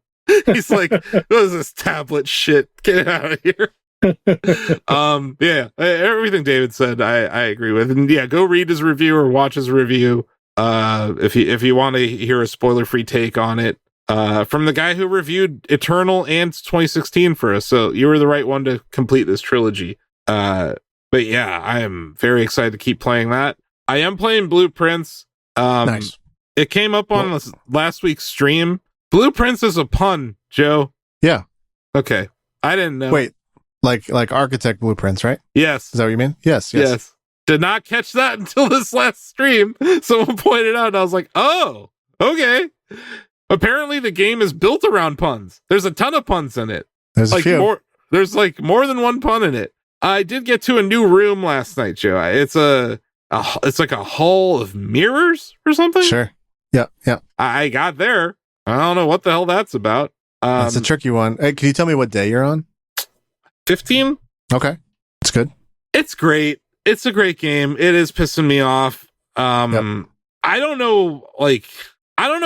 He's like, what is this tablet shit? Get it out of here. Yeah, everything David said, I agree with. And yeah, go read his review or watch his review. If you want to hear a spoiler-free take on it, from the guy who reviewed Eternal and 2016 for us. So you were the right one to complete this trilogy. But yeah, I am very excited to keep playing that. I am playing Blueprints. Nice. It came up on last week's stream. Blueprints is a pun, Joe. Yeah. Okay. I didn't know. Wait, like architect blueprints, right? Yes. Is that what you mean? Yes. Did not catch that until this last stream. Someone pointed out, and I was like, oh, okay. Apparently the game is built around puns. There's a ton of puns in it. There's a few. There's like more than one pun in it. I did get to a new room last night, Joe. It's like a hall of mirrors or something. Sure. Yeah. I got there. I don't know what the hell that's about. That's a tricky one. Hey, can you tell me what day you're on? 15. Okay. It's good. It's great. It's a great game. It is pissing me off. Yep. I don't know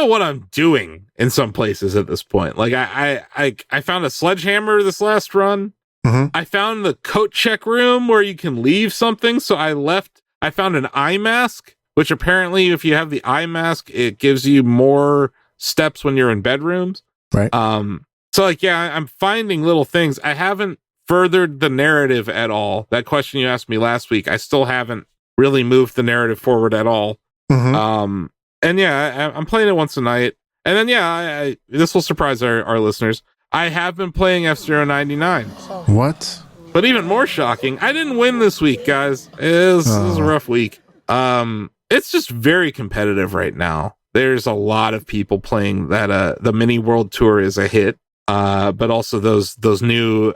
what I'm doing in some places at this point. Like I found a sledgehammer this last run. Mm-hmm. I found the coat check room where you can leave something. So I found an eye mask, which apparently if you have the eye mask, it gives you more steps when you're in bedrooms. Right. So like, yeah, I'm finding little things. I haven't furthered the narrative at all. That question you asked me last week, I still haven't really moved the narrative forward at all. Mm-hmm. And yeah, I'm playing it once a night. And then yeah, this will surprise our listeners. I have been playing F-Zero 99. What? But even more shocking, I didn't win this week, guys. It was a rough week. It's just very competitive right now. There's a lot of people playing that. The mini world tour is a hit. But also those new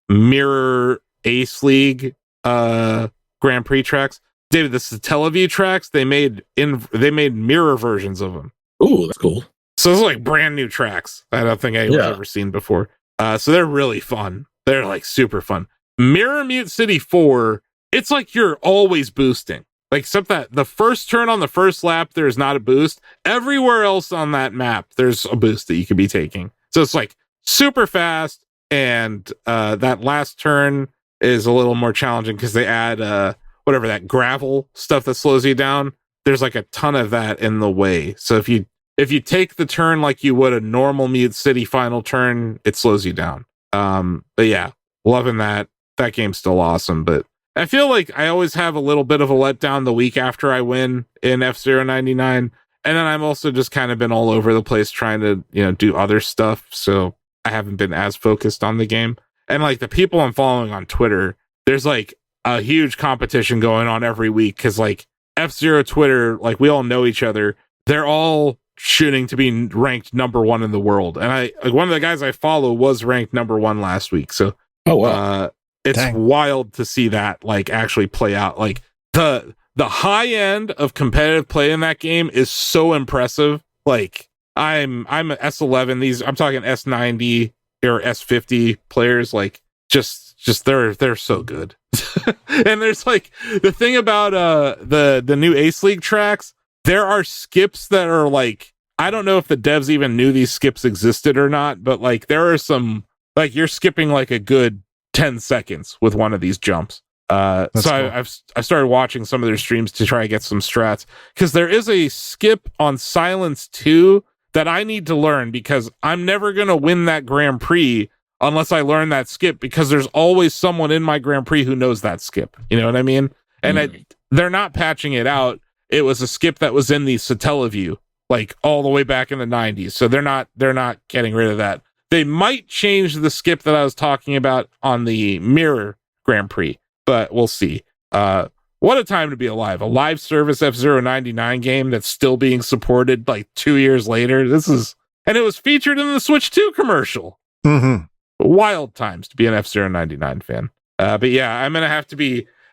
Mirror Ace League Grand Prix tracks. David, this is Teleview tracks. They made mirror versions of them. Ooh, that's cool. So it's like brand new tracks. I don't think anyone's ever seen before. So they're really fun. They're like super fun. Mirror Mute City 4, it's like you're always boosting. Like, except that the first turn on the first lap, there's not a boost. Everywhere else on that map, there's a boost that you could be taking. So it's like super fast. And that last turn is a little more challenging because they add whatever that gravel stuff that slows you down. There's like a ton of that in the way. So if you take the turn like you would a normal Mute City final turn, it slows you down. But yeah, loving that. That game's still awesome. But I feel like I always have a little bit of a letdown the week after I win in F-Zero 99. And then I've also just kind of been all over the place trying to, do other stuff. So I haven't been as focused on the game. And like the people I'm following on Twitter, there's like a huge competition going on every week. Cause like F-Zero Twitter, like we all know each other. They're all shooting to be ranked number 1 in the world. And one of the guys I follow was ranked number 1 last week. So, it's wild to see that like actually play out. Like the high end of competitive play in that game is so impressive. Like I'm an S11. I'm talking S90 or S50 players. Like just they're so good. And there's like the thing about the new Ace League tracks. There are skips that are like, I don't know if the devs even knew these skips existed or not, but like there are some, like you're skipping like a good 10 seconds with one of these jumps. So cool. I started watching some of their streams to try to get some strats, because there is a skip on Silence 2 that I need to learn, because I'm never going to win that Grand Prix unless I learn that skip, because there's always someone in my Grand Prix who knows that skip. You know what I mean? And they're not patching it out. It was a skip that was in the Satellaview, like all the way back in the 90s. So they're not getting rid of that. They might change the skip that I was talking about on the Mirror Grand Prix, but we'll see. What a time to be alive. A live service F-Zero 99 game that's still being supported like 2 years later. And it was featured in the Switch 2 commercial. Mm-hmm. Wild times to be an F-Zero 99 fan. But yeah,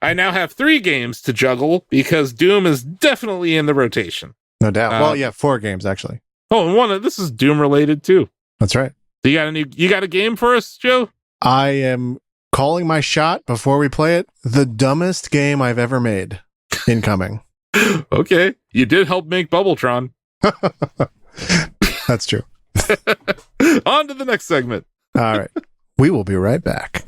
I now have 3 games to juggle, because Doom is definitely in the rotation. No doubt. 4 games actually. Oh, and this is Doom related too. That's right. So you got a game for us, Joe? I am calling my shot before we play it. The dumbest game I've ever made. Incoming. Okay. You did help make Bubbletron. That's true. On to the next segment. All right. We will be right back.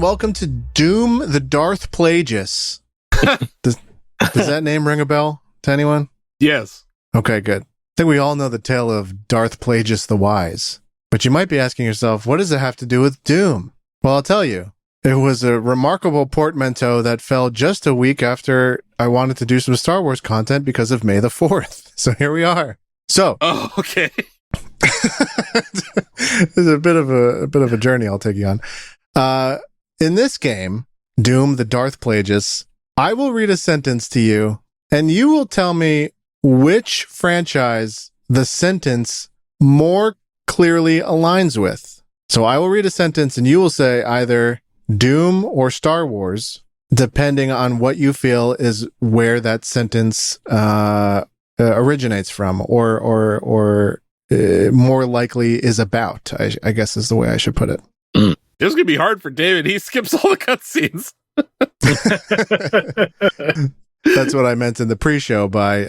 and welcome to Doom the Darth Plagueis. Does that name ring a bell to anyone? Yes. Okay, good. I think we all know the tale of Darth Plagueis the Wise. But you might be asking yourself, what does it have to do with Doom? Well, I'll tell you. It was a remarkable portmanteau that fell just a week after I wanted to do some Star Wars content because of May the 4th. So here we are. So, Oh, okay. it's a bit of a journey I'll take you on. In this game, Doom the Darth Plagueis, I will read a sentence to you, and you will tell me which franchise the sentence more clearly aligns with. So I will read a sentence, and you will say either Doom or Star Wars, depending on what you feel is where that sentence originates from, or more likely is about, I guess is the way I should put it. This is going to be hard for David. He skips all the cutscenes. That's what I meant in the pre-show by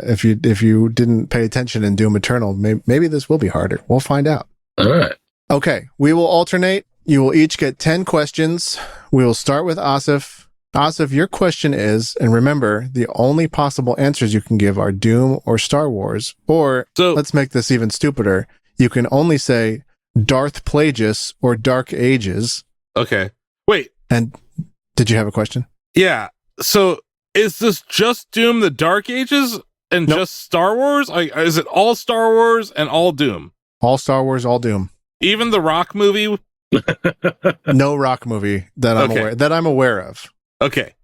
if you didn't pay attention in Doom Eternal, maybe this will be harder. We'll find out. All right. Okay, we will alternate. You will each get 10 questions. We will start with Asif. Asif, your question is, and remember, the only possible answers you can give are Doom or Star Wars, or let's make this even stupider. You can only say Darth Plagueis or Dark Ages. Okay. Wait. And did you have a question? Yeah. So is this just Doom the Dark Ages and just Star Wars? Like, is it all Star Wars and all Doom? All Star Wars, all Doom. Even the Rock movie? No Rock movie that I'm aware of. Okay.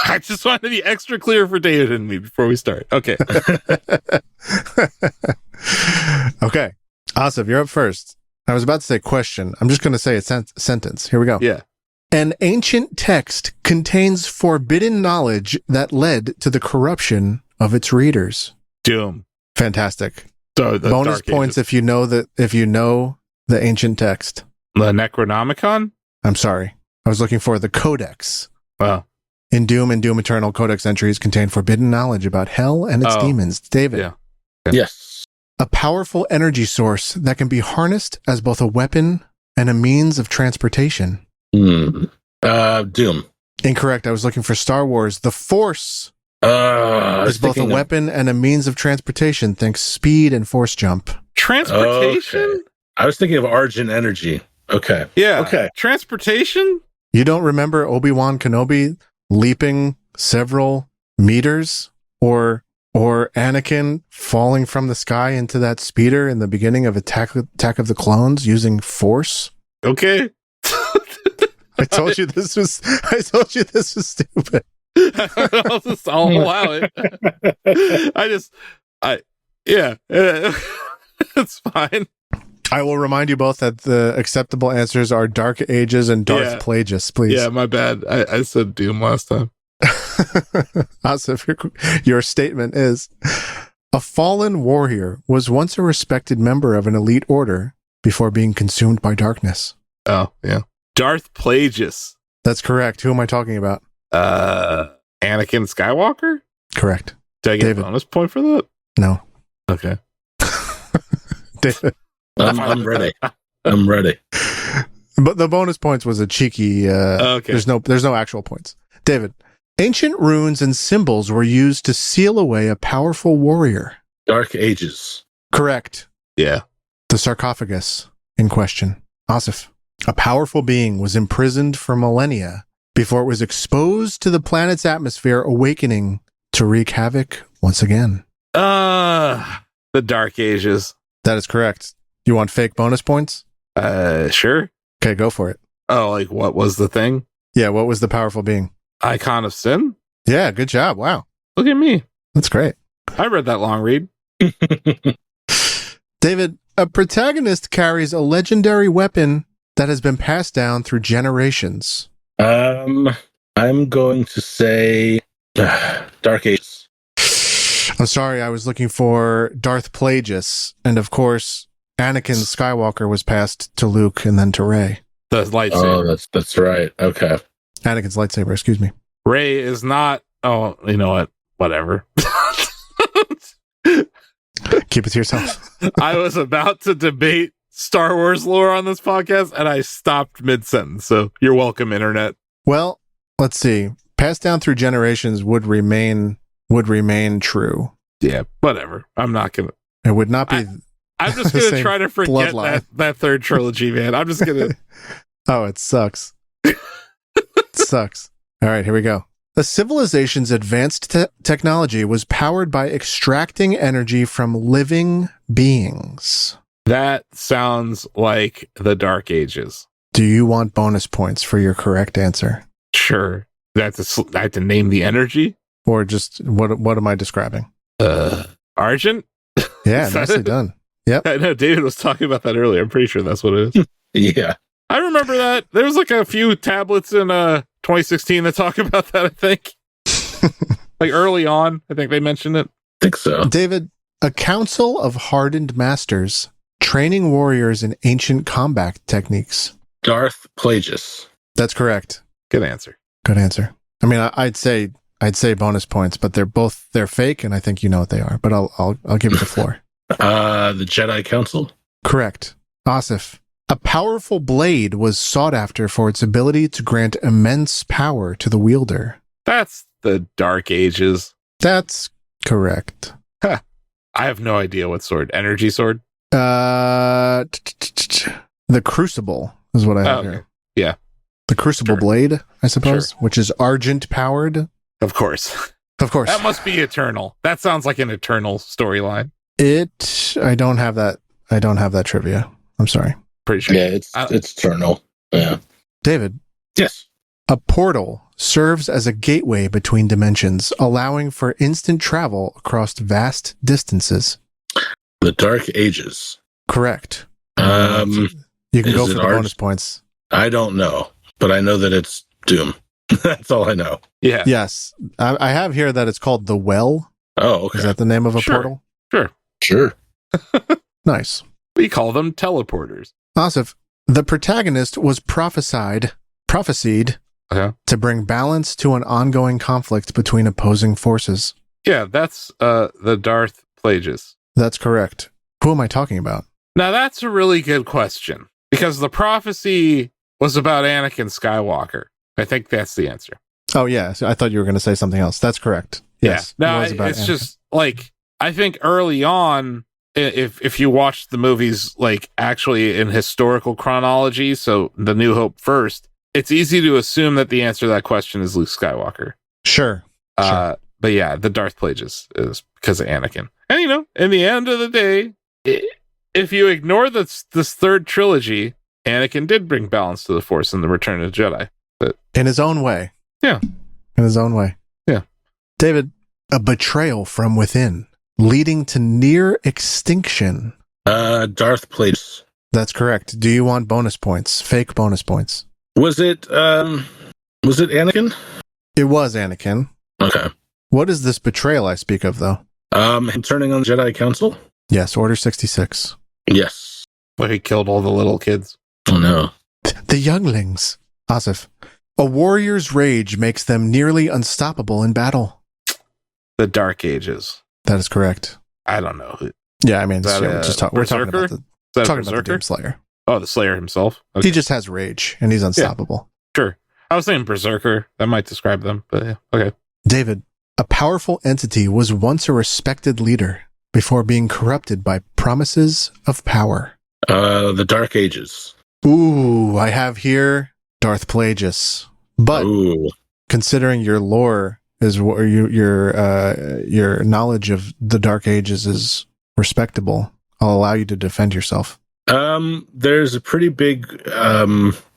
I just wanted to be extra clear for David and me before we start. Okay. Okay. Asif, you're up first. I was about to say question. I'm just going to say a sentence. Here we go. Yeah. An ancient text contains forbidden knowledge that led to the corruption of its readers. Doom. Fantastic. So bonus points if you know the ancient text. The Necronomicon? I'm sorry. I was looking for the Codex. Wow. In Doom and Doom Eternal, Codex entries contain forbidden knowledge about hell and its demons. David. Yeah. Yes. A powerful energy source that can be harnessed as both a weapon and a means of transportation. Doom. Incorrect. I was looking for Star Wars. The Force is both a weapon and a means of transportation. Think speed and force jump. Transportation? Okay. I was thinking of Argent Energy. Okay. Yeah. Okay. Transportation? You don't remember Obi-Wan Kenobi leaping several meters, or Anakin falling from the sky into that speeder in the beginning of Attack of the Clones using force? Okay. I told you this was stupid. I'll allow it. Yeah. It's fine. I will remind you both that the acceptable answers are Dark Ages and Darth Plagueis, please. Yeah, my bad. I said Doom last time. Asif, your statement is, a fallen warrior was once a respected member of an elite order before being consumed by darkness. Oh, yeah. Darth Plagueis. That's correct. Who am I talking about? Anakin Skywalker? Correct. Did I get David. a bonus point for that? No. Okay. David. I'm ready. I'm ready. But the bonus points was a cheeky. Okay. There's no actual points. David, ancient runes and symbols were used to seal away a powerful warrior. Dark Ages. Correct. Yeah. The sarcophagus in question. Asif, a powerful being was imprisoned for millennia before it was exposed to the planet's atmosphere, awakening to wreak havoc once again. The Dark Ages. That is correct. You want fake bonus points? Sure. Okay, go for it. Oh, like what was the thing? Yeah, what was the powerful being? Icon of Sin? Yeah, good job. Wow. Look at me. That's great. I read that long read. David, a protagonist carries a legendary weapon that has been passed down through generations. I'm going to say Dark Ages. I'm sorry, I was looking for Darth Plagueis, and of course, Anakin Skywalker was passed to Luke and then to Rey. The lightsaber. Oh, that's right. Okay. Anakin's lightsaber, excuse me. Rey is not. Oh, you know what? Whatever. Keep it to yourself. I was about to debate Star Wars lore on this podcast, and I stopped mid-sentence. So you're welcome, internet. Well, let's see. Passed down through generations would remain true. Yeah, whatever. I'm not gonna. It would not be. I'm just gonna try to forget that third trilogy, man. I'm just gonna. Oh, it sucks. It sucks. All right, here we go. The civilization's advanced technology was powered by extracting energy from living beings. That sounds like the Dark Ages. Do you want bonus points for your correct answer? Sure. I have to name the energy? Or just, what am I describing? Argent? Yeah, nicely done. Yep. I know David was talking about that earlier. I'm pretty sure that's what it is. Yeah. I remember that. There was like a few tablets in 2016 that talk about that, I think. Like early on, I think they mentioned it. I think so. David, a council of hardened masters training warriors in ancient combat techniques. Darth Plagueis. That's correct. Good answer. Good answer. I mean, I'd say bonus points, but they're fake, and I think you know what they are. But I'll give it the floor. The Jedi Council. Correct. Asif. A powerful blade was sought after for its ability to grant immense power to the wielder. That's the Dark Ages. That's correct. Huh. I have no idea what sword. Energy sword? The Crucible is what I have here. Yeah. The Crucible Blade, I suppose, which is Argent powered. Of course. Of course. That must be eternal. That sounds like an eternal storyline. I don't have that. I don't have that trivia. I'm sorry. Pretty sure. Yeah, it's eternal. Yeah. David. Yes. A portal serves as a gateway between dimensions, allowing for instant travel across vast distances. The Dark Ages. Correct. You can go for the bonus points. I don't know, but I know that it's Doom. That's all I know. Yeah. Yes. I have here that it's called The Well. Oh, okay. Is that the name of a portal? Sure. Nice. We call them teleporters. Asif, the protagonist was prophesied to bring balance to an ongoing conflict between opposing forces. Yeah, that's the Darth Plagueis. That's correct. Who am I talking about? Now, that's a really good question, because the prophecy was about Anakin Skywalker. I think that's the answer. Oh, yeah. So I thought you were going to say something else. That's correct. Yes. Yeah. No, it's Anakin. Just like, I think early on, if you watch the movies like actually in historical chronology, so The New Hope first, it's easy to assume that the answer to that question is Luke Skywalker. Sure. But yeah, the Darth Plagueis is because of Anakin. And in the end of the day, if you ignore this third trilogy, Anakin did bring balance to the Force in the Return of the Jedi. But in his own way. Yeah. In his own way. Yeah. David, a betrayal from within, leading to near extinction. Darth Plagueis. That's correct. Do you want bonus points? Fake bonus points. Was it Anakin? It was Anakin. Okay. What is this betrayal I speak of, though? Him turning on the Jedi Council? Yes, Order 66. Yes. Where he killed all the little kids. Oh, no. The younglings. Asif. A warrior's rage makes them nearly unstoppable in battle. The Dark Ages. That is correct. I don't know. Yeah, I mean, we're talking about the Doom Slayer. Oh, the Slayer himself? Okay. He just has rage, and he's unstoppable. Yeah, sure. I was saying Berserker. That might describe them, but yeah, okay. David, a powerful entity was once a respected leader before being corrupted by promises of power. The Dark Ages. Ooh, I have here Darth Plagueis. But considering your lore is your knowledge of the Dark Ages is respectable, I'll allow you to defend yourself. There's a pretty big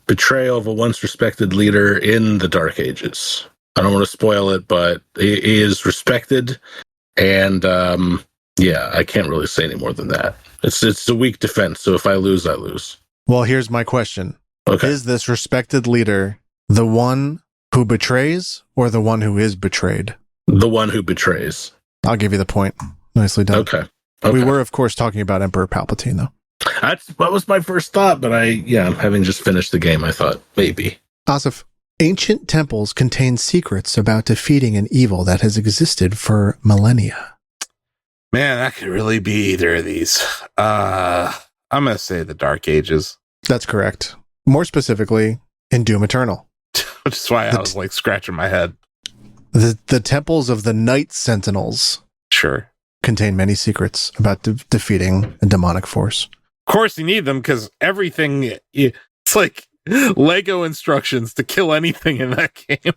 betrayal of a once respected leader in the Dark Ages. I don't want to spoil it, but he is respected, and I can't really say any more than that. It's a weak defense, so if I lose, I lose. Well, here's my question. Okay. Is this respected leader the one who betrays or the one who is betrayed? The one who betrays. I'll give you the point. Nicely done. Okay. We were, of course, talking about Emperor Palpatine, though. That was my first thought, but having just finished the game, I thought maybe. Asif, ancient temples contain secrets about defeating an evil that has existed for millennia. Man, that could really be either of these. I'm I'm gonna say the Dark Ages. That's correct. More specifically, in Doom Eternal. Which is why I was like scratching my head. The temples of the Night Sentinels Sure. contain many secrets about defeating a demonic force. Of course you need them because everything, it's like Lego instructions to kill anything in that game.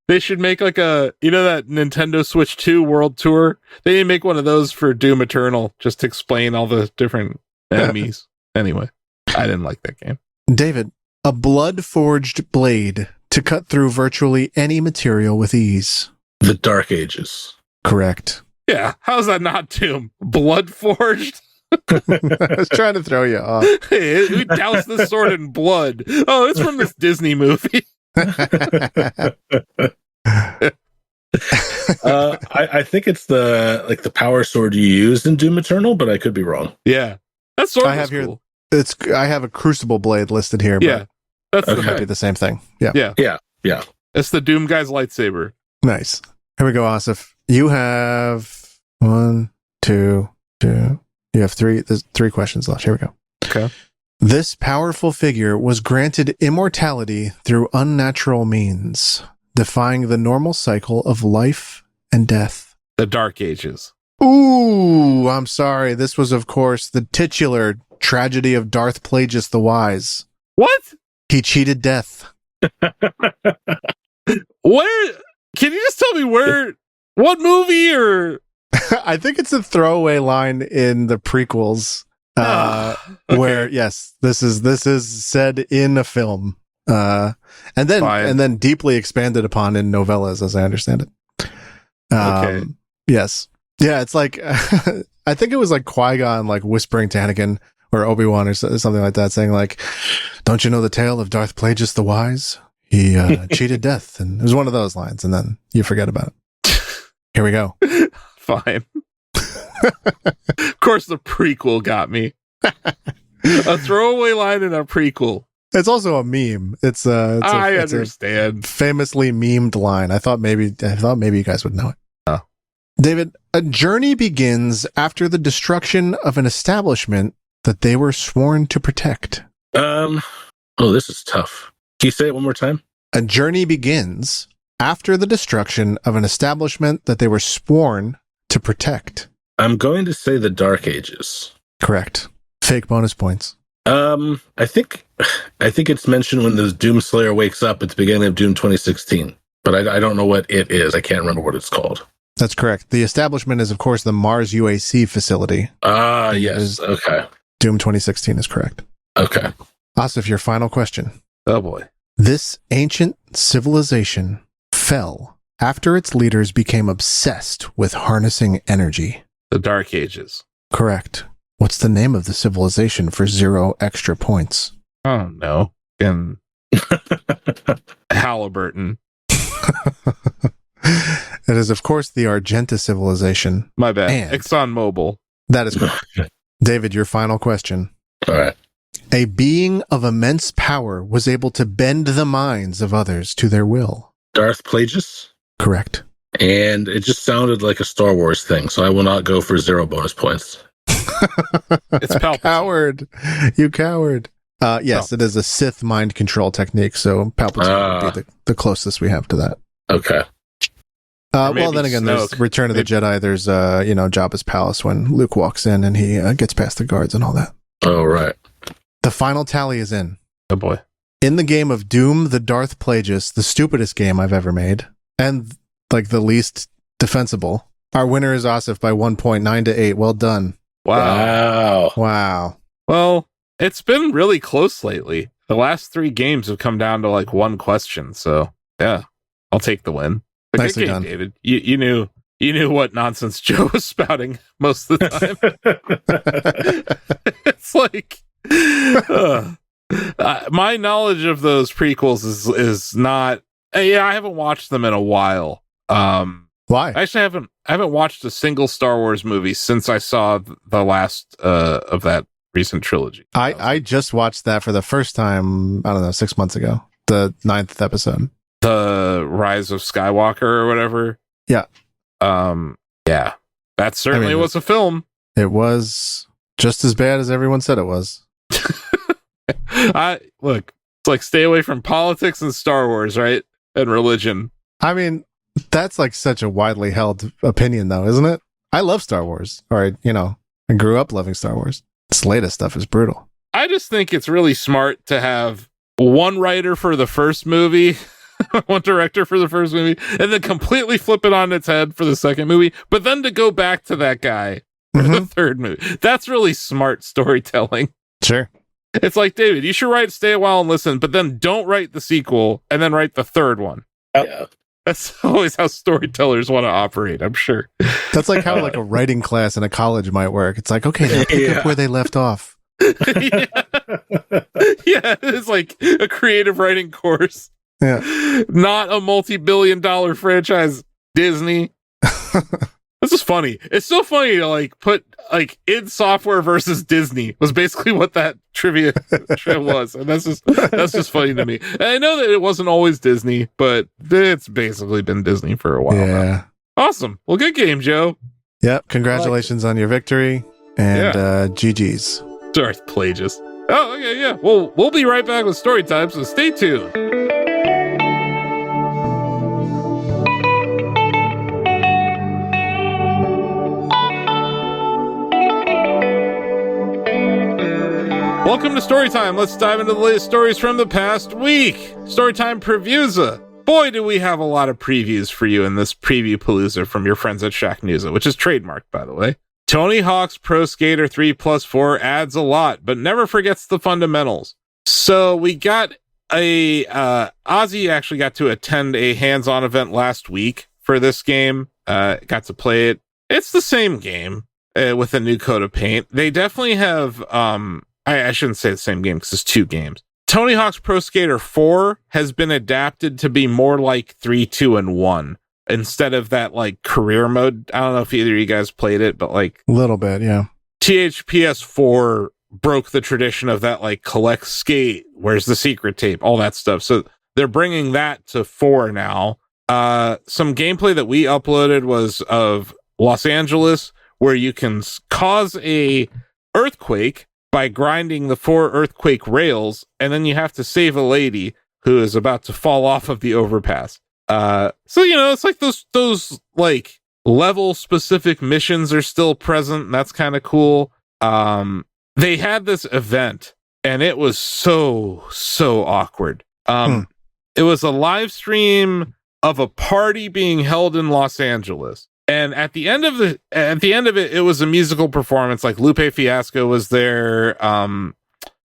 They should make like that Nintendo Switch 2 World Tour? They need to make one of those for Doom Eternal just to explain all the different enemies. Anyway, I didn't like that game. David, a blood-forged blade to cut through virtually any material with ease. The Dark Ages. Correct. Yeah, how's that not Doom? Blood forged? I was trying to throw you off. Hey, we doused this sword in blood. Oh, it's from this Disney movie. I think it's the power sword you use in Doom Eternal, but I could be wrong. Yeah, that sword I have cool. I have a Crucible blade listed here. Yeah, but it might be the same thing. Yeah. It's the Doom guy's lightsaber. Nice. Here we go, Asif. You have 1, 2, 2. You have 3. There's 3 questions left. Here we go. Okay. This powerful figure was granted immortality through unnatural means, defying the normal cycle of life and death. The Dark Ages. Ooh, I'm sorry. This was, of course, the titular tragedy of Darth Plagueis the Wise. What? He cheated death. Where? Can you just tell me where? What movie or? I think it's a throwaway line in the prequels. Where yes, this is said in a film, and then deeply expanded upon in novellas, as I understand it. Okay. Yes, yeah, it's like I think it was like Qui-Gon like whispering to Anakin or Obi-Wan or something like that, saying like, "Don't you know the tale of Darth Plagueis the Wise? He cheated death," and it was one of those lines, and then you forget about it. Here we go. Fine. Of course, the prequel got me. A throwaway line in a prequel. It's also a meme. I understand. A famously memed line. I thought maybe you guys would know it. Oh. David, a journey begins after the destruction of an establishment that they were sworn to protect. Oh, this is tough. Can you say it one more time? A journey begins after the destruction of an establishment that they were sworn to protect. I'm going to say the Dark Ages. Correct. Fake bonus points. I think it's mentioned when the Doomslayer wakes up at the beginning of Doom 2016, but I don't know what it is. I can't remember what it's called. That's correct. The establishment is, of course, the Mars UAC facility. Yes. Okay. Doom 2016 is correct. Okay. Asif, your final question. Oh boy. This ancient civilization fell after its leaders became obsessed with harnessing energy. The Dark Ages. Correct. What's the name of the civilization for 0 extra points? Oh no. In Halliburton. It is, of course, the Argenta civilization. My bad. And ExxonMobil. that is correct. David, your final question. All right. A being of immense power was able to bend the minds of others to their will. Darth Plagueis? Correct. And it just sounded like a Star Wars thing, so I will not go for 0 bonus points. It's Palpatine. Coward. You coward. Yes, It is a Sith mind control technique, so Palpatine would be the closest we have to that. Okay. Well, then again, Snoke. there's Return of the Jedi. There's, Jabba's palace when Luke walks in and he gets past the guards and all that. Oh, right. The final tally is in. Oh boy. In the game of Doom, the Darth Plagueis, the stupidest game I've ever made, and like the least defensible, our winner is Asif by 1 point, 9-8. Well done. Wow. Well, it's been really close lately. The last 3 games have come down to like 1 question, so yeah, I'll take the win. But Nicely good game, done. David. You knew what nonsense Joe was spouting most of the time. It's like my knowledge of those prequels is not. Yeah, I haven't watched them in a while. Why? Actually, I haven't watched a single Star Wars movie since I saw the last of that recent trilogy. I just watched that for the first time, I don't know, 6 months ago. The 9th episode. The Rise of Skywalker or whatever. Yeah. Yeah. That certainly was a film. It was Just as bad as everyone said it was. Look, it's like stay away from politics and Star Wars, right? And religion. I mean, that's like such a widely held opinion, though, isn't it? I love Star Wars. Or, I grew up loving Star Wars. This latest stuff is brutal. I just think it's really smart to have one writer for the first movie, one director for the first movie, and then completely flip it on its head for the second movie, but then to go back to that guy for the third movie. That's really smart storytelling. Sure. It's like, David, you should write Stay a While and Listen, but then don't write the sequel and then write the third one. Yeah. That's always how storytellers want to operate, I'm sure. That's like how like a writing class in a college might work. It's like, okay, now pick up where they left off. Yeah, it's like a creative writing course. Yeah. Not a multi-billion-dollar franchise, Disney. This is funny. It's so funny to like put like id Software versus Disney was basically what that trivia was, and that's just funny to me. And I know that it wasn't always Disney, but it's basically been Disney for a while. Yeah. Now. Awesome. Well, good game, Joe. Yep. Congratulations on your victory, and GG's. Darth Plagueis. Oh, okay, yeah. Well, we'll be right back with story time, so stay tuned. Welcome to Storytime. Let's dive into the latest stories from the past week. Storytime Previewza. Boy, do we have a lot of previews for you in this preview palooza from your friends at Shacknewza, which is trademarked, by the way. Tony Hawk's Pro Skater 3+4 adds a lot, but never forgets the fundamentals. So we got Ozzy actually got to attend a hands-on event last week for this game. Got to play it. It's the same game with a new coat of paint. They definitely have... I shouldn't say the same game because it's two games. Tony Hawk's Pro Skater 4 has been adapted to be more like 3, 2, and 1 instead of that like career mode. I don't know if either of you guys played it, but like a little bit, yeah. THPS 4 broke the tradition of that like collect skate, where's the secret tape, all that stuff. So they're bringing that to 4 now. Some gameplay that we uploaded was of Los Angeles, where you can cause a earthquake by grinding the 4 earthquake rails, and then you have to save a lady who is about to fall off of the overpass. So it's like those like level specific missions are still present, and that's kind of cool. They had this event, and it was so awkward. It was a live stream of a party being held in Los Angeles. And at the end of it, it was a musical performance. Like Lupe Fiasco was there.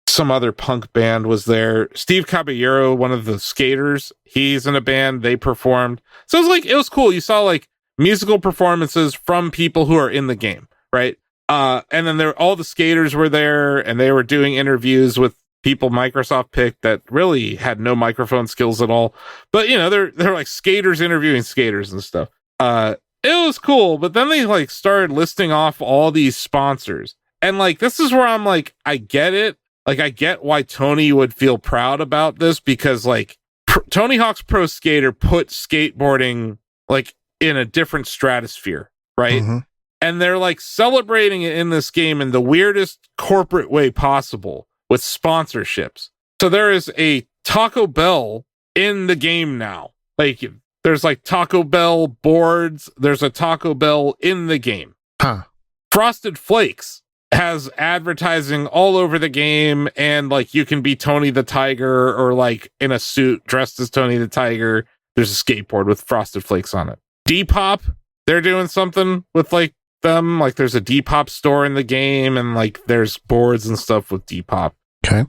Some other punk band was there. Steve Caballero, one of the skaters, he's in a band. They performed. So it was cool. You saw like musical performances from people who are in the game, right? And then all the skaters were there, and they were doing interviews with people Microsoft picked that really had no microphone skills at all. But they're like skaters interviewing skaters and stuff. It was cool, but then they like started listing off all these sponsors. And like, this is where I'm like, I get it. Like, I get why Tony would feel proud about this, because like Tony Hawk's Pro Skater put skateboarding like in a different stratosphere, right? Mm-hmm. And they're like celebrating it in this game in the weirdest corporate way possible with sponsorships. So there is a Taco Bell in the game now. Like, there's like Taco Bell boards. There's a Taco Bell in the game. Huh. Frosted Flakes has advertising all over the game, and like you can be Tony the Tiger or like in a suit dressed as Tony the Tiger. There's a skateboard with Frosted Flakes on it. Depop, they're doing something with like them. Like there's a Depop store in the game, and like there's boards and stuff with Depop. Okay.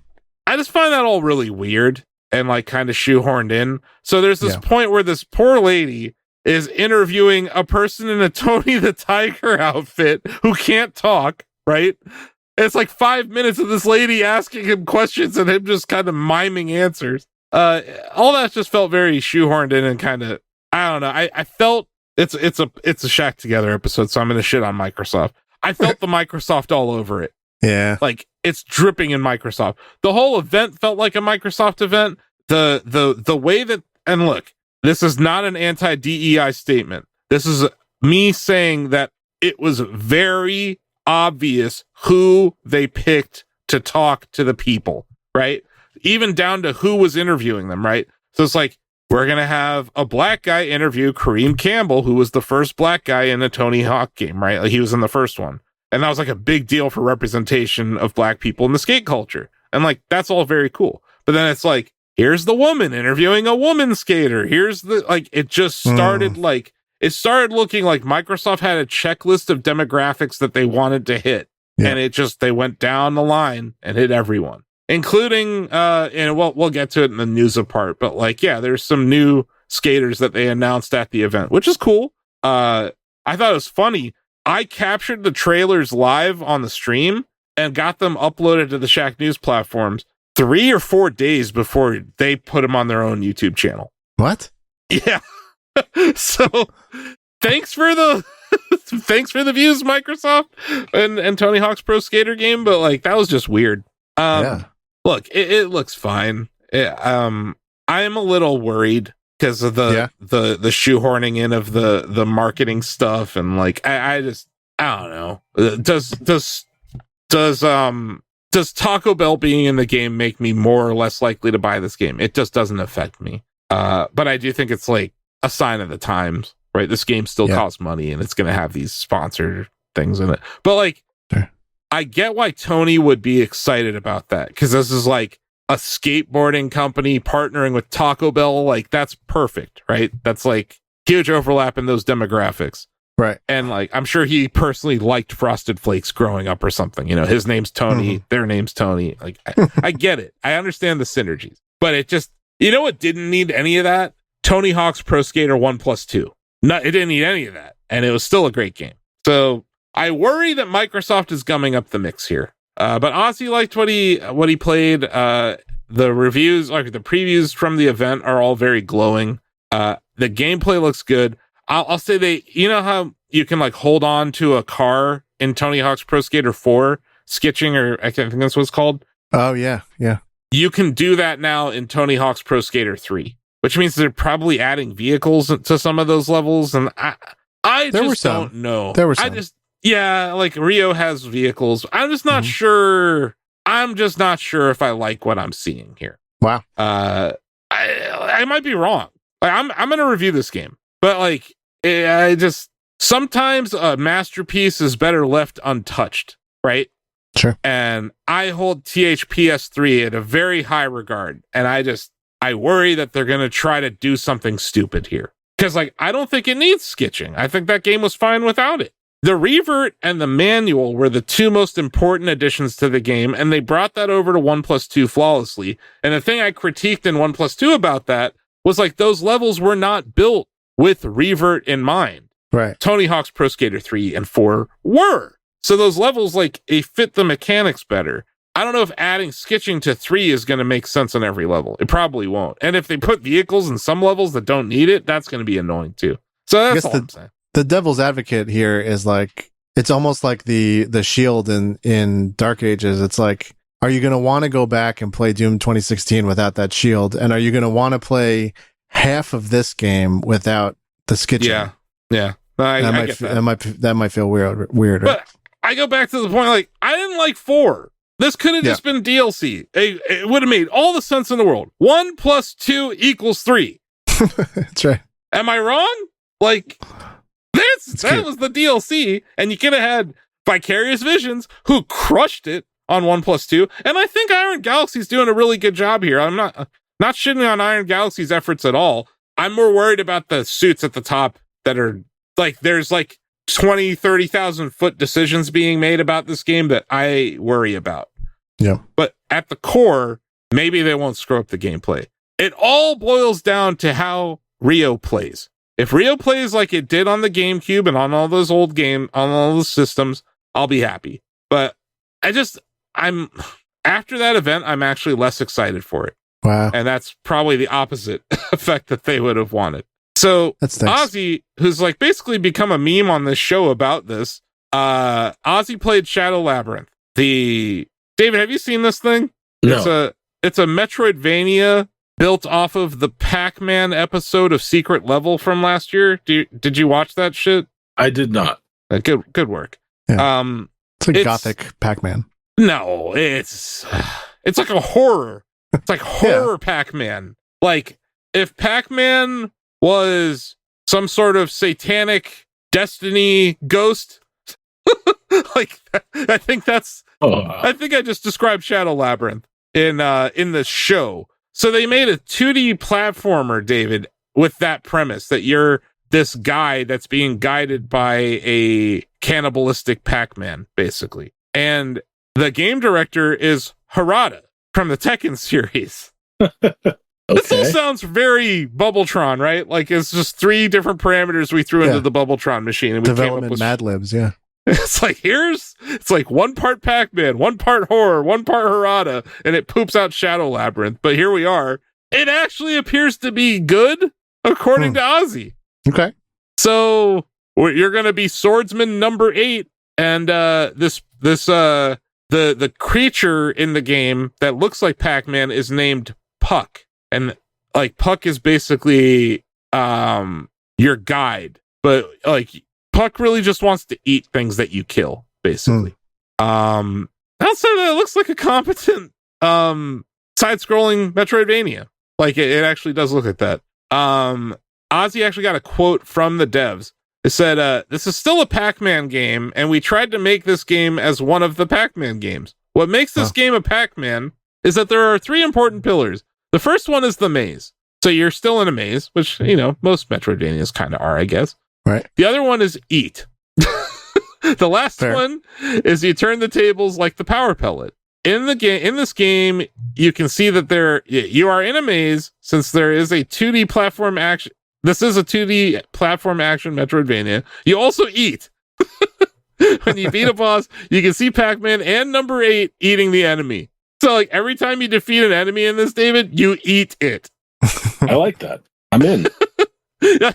I just find that all really weird and like kind of shoehorned in. So there's this point where this poor lady is interviewing a person in a Tony the Tiger outfit who can't talk, right? And it's like 5 minutes of this lady asking him questions and him just kind of miming answers. All that just felt very shoehorned in and kind of, I don't know. I felt it's a Shack Together episode, so I'm going to shit on Microsoft. I felt the Microsoft all over it. Yeah. Like it's dripping in Microsoft. The whole event felt like a Microsoft event. The way that, and look, this is not an anti-DEI statement. This is me saying that it was very obvious who they picked to talk to the people, right? Even down to who was interviewing them, right? So it's like, we're going to have a black guy interview Kareem Campbell, who was the first black guy in a Tony Hawk game, right? Like, he was in the first one. And that was like a big deal for representation of black people in the skate culture. And like, that's all very cool. But then it's like, here's the woman interviewing a woman skater. Here's the, like, it just started like, it started looking like Microsoft had a checklist of demographics that they wanted to hit. Yeah. And it just, they went down the line and hit everyone, including, and we'll get to it in the news part, but like, yeah, there's some new skaters that they announced at the event, which is cool. I thought it was funny. I captured the trailers live on the stream and got them uploaded to the Shack News platforms 3 or 4 days before they put them on their own YouTube channel. What? Yeah. So thanks for the views, Microsoft and Tony Hawk's Pro Skater game, but like, that was just weird. Yeah. Look, it looks fine. I am a little worried because of the shoehorning in of the marketing stuff, and like, I don't know. Does Taco Bell being in the game make me more or less likely to buy this game? It just doesn't affect me. But I do think it's like a sign of the times, right? This game still costs money, and it's going to have these sponsored things in it. But like, sure, I get why Tony would be excited about that, because this is like a skateboarding company partnering with Taco Bell. Like, that's perfect, right? That's like huge overlap in those demographics. Right. And like, I'm sure he personally liked Frosted Flakes growing up or something. You know, his name's Tony, their name's Tony. Like, I get it. I understand the synergies, but it just, you know what didn't need any of that? Tony Hawk's Pro Skater 1+2. No, it didn't need any of that. And it was still a great game. So I worry that Microsoft is gumming up the mix here. But Ozzy liked what he played. The reviews, like the previews from the event, are all very glowing. The gameplay looks good. I'll say you know how you can like hold on to a car in Tony Hawk's Pro Skater 4, skitching, or I think that's what it's called. Oh yeah. Yeah. You can do that now in Tony Hawk's Pro Skater 3, which means they're probably adding vehicles to some of those levels. And I just don't know. There were some. Like Rio has vehicles. I'm just not sure. I'm just not sure if I like what I'm seeing here. Wow. I might be wrong. Like, I'm going to review this game, but like, I just, sometimes a masterpiece is better left untouched, right? Sure. And I hold THPS 3 in a very high regard, and I worry that they're going to try to do something stupid here. Because like, I don't think it needs skitching. I think that game was fine without it. The revert and the manual were the two most important additions to the game, and they brought that over to 1+2 flawlessly. And the thing I critiqued in 1+2 about that was like, those levels were not built with revert in mind. Right. Tony Hawk's Pro Skater 3 and 4 were. So those levels, like, they fit the mechanics better. I don't know if adding skitching to 3 is going to make sense on every level. It probably won't. And if they put vehicles in some levels that don't need it, that's going to be annoying too. So that's all I'm saying. The devil's advocate here is like, it's almost like the shield in Dark Ages. It's like, are you going to want to go back and play Doom 2016 without that shield? And are you going to want to play half of this game without the skitching? Yeah. Yeah. I get that. That might feel weird. But I go back to the point, like, I didn't like 4. This could have just been DLC. It would have made all the sense in the world. 1 + 2 = 3. That's right. Am I wrong? Like, that was the DLC, and you could have had Vicarious Visions, who crushed it on 1 + 2, and I think Iron Galaxy's doing a really good job here. I'm not shitting on Iron Galaxy's efforts at all. I'm more worried about the suits at the top that are, like, there's like 20, 30,000 foot decisions being made about this game that I worry about. Yeah. But at the core, maybe they won't screw up the gameplay. It all boils down to how Rio plays. If Rio plays like it did on the GameCube and on all those on all those systems, I'll be happy. But after that event, I'm actually less excited for it. Wow. And that's probably the opposite effect that they would have wanted. So Ozzy, who's like basically become a meme on this show about this, Ozzy played Shadow Labyrinth. David, have you seen this thing? No. It's a Metroidvania built off of the Pac-Man episode of Secret Level from last year. Did you watch that shit? I did not. Good work. Yeah. It's like gothic Pac-Man. No, it's like a horror. It's like horror Pac-Man. Like if Pac-Man was some sort of satanic destiny ghost, like I think I just described Shadow Labyrinth in the show. So they made a 2D platformer, David, with that premise that you're this guy that's being guided by a cannibalistic Pac-Man, basically. And the game director is Harada from the Tekken series. This all sounds very Bubbletron, right? Like it's just 3 different parameters we threw into the Bubbletron machine. And we came up with Mad Libs, yeah. It's like 1 part Pac-Man, 1 part horror, 1 part Harada, and it poops out Shadow Labyrinth. But here we are. It actually appears to be good, according to Ozzy. Okay. So you're going to be swordsman number 8, and the creature in the game that looks like Pac-Man is named Puck, and like Puck is basically your guide, but like Puck really just wants to eat things that you kill, basically. Outside of that, it looks like a competent side-scrolling Metroidvania. Like it actually does look like that. Ozzy actually got a quote from the devs. It said, this is still a Pac-Man game, and we tried to make this game as one of the Pac-Man games. What makes this game a Pac-Man is that there are 3 important pillars. The first one is the maze. So you're still in a maze, which, most Metroidvanias kind of are, I guess. Right. The other one is eat. The last one is you turn the tables like the power pellet. In this game, you can see that you are in a maze, since there is a 2D platform action. This is a 2D platform action Metroidvania. You also eat. When you beat a boss, you can see Pac-Man and number 8 eating the enemy. So like every time you defeat an enemy in this, David, you eat it. I like that. I'm in. I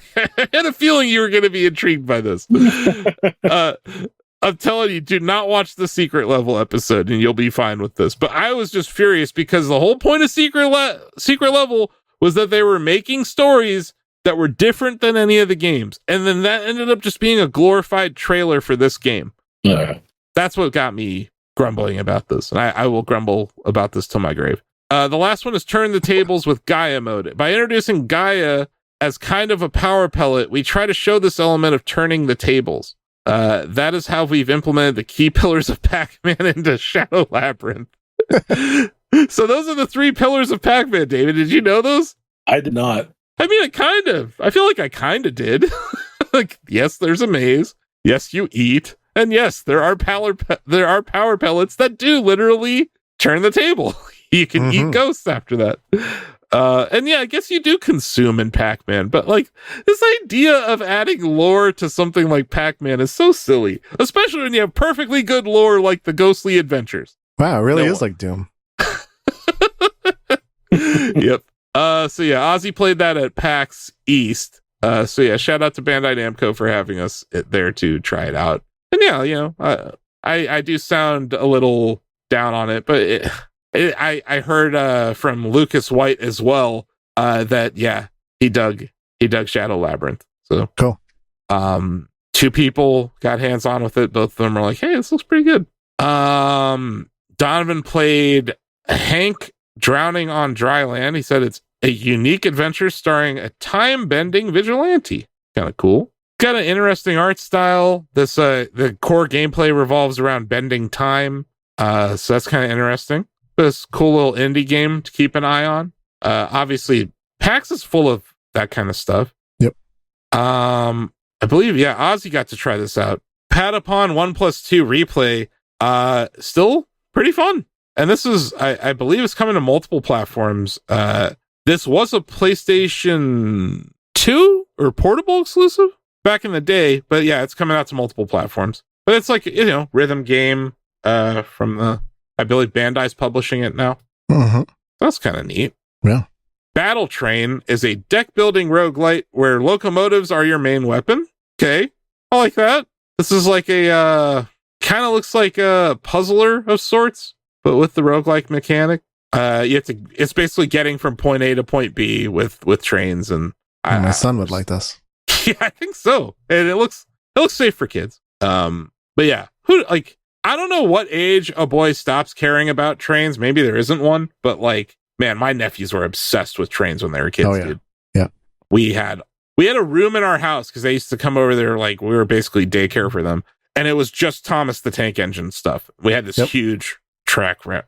had a feeling you were going to be intrigued by this. I'm telling you, do not watch the secret level episode and you'll be fine with this. But I was just furious because the whole point of secret level was that they were making stories that were different than any of the games. And then that ended up just being a glorified trailer for this game. That's what got me grumbling about this. And I will grumble about this till my grave. The last one is turn the tables with Gaia mode. By introducing Gaia as kind of a power pellet, we try to show this element of turning the tables. That is how we've implemented the key pillars of Pac-Man into Shadow Labyrinth. So those are the 3 pillars of Pac-Man, David. Did you know those? I did not. I mean, I feel like I kind of did. Like, yes, there's a maze. Yes, you eat. And yes, there are power pellets that do literally turn the table. You can eat ghosts after that. And yeah, I guess you do consume in Pac-Man, but like this idea of adding lore to something like Pac-Man is so silly, especially when you have perfectly good lore like the Ghostly Adventures. Wow, it really is like Doom. Yep. So yeah, Ozzy played that at PAX East. So yeah, shout out to Bandai Namco for having us there to try it out. And yeah, I do sound a little down on it, but I heard from Lucas White as well that he dug Shadow Labyrinth. So cool. 2 people got hands on with it. Both of them are like, hey, this looks pretty good. Donovan played Hank Drowning on Dry Land. He said it's a unique adventure starring a time-bending vigilante. Kind of cool. Got an interesting art style. This the core gameplay revolves around bending time. So that's kind of interesting. This cool little indie game to keep an eye on. Obviously, PAX is full of that kind of stuff. Yep. I believe, Ozzy got to try this out. Patapon 1+2 replay. Still pretty fun. And this is, I believe it's coming to multiple platforms. This was a PlayStation 2 or portable exclusive back in the day, but yeah, it's coming out to multiple platforms. But it's like, rhythm game from the, I believe Bandai's publishing it now. That's kind of neat. Yeah. Battle Train is a deck building roguelite where locomotives are your main weapon. Okay. I like that. This is like a, kind of looks like a puzzler of sorts, but with the roguelike mechanic. It's basically getting from point A to point B with trains, and my son would like this. Yeah, I think so. And it looks safe for kids. But yeah, I don't know what age a boy stops caring about trains. Maybe there isn't one, but like, man, my nephews were obsessed with trains when they were kids, dude. Yeah. We had a room in our house because they used to come over there, like we were basically daycare for them. And it was just Thomas the Tank Engine stuff. We had this huge track for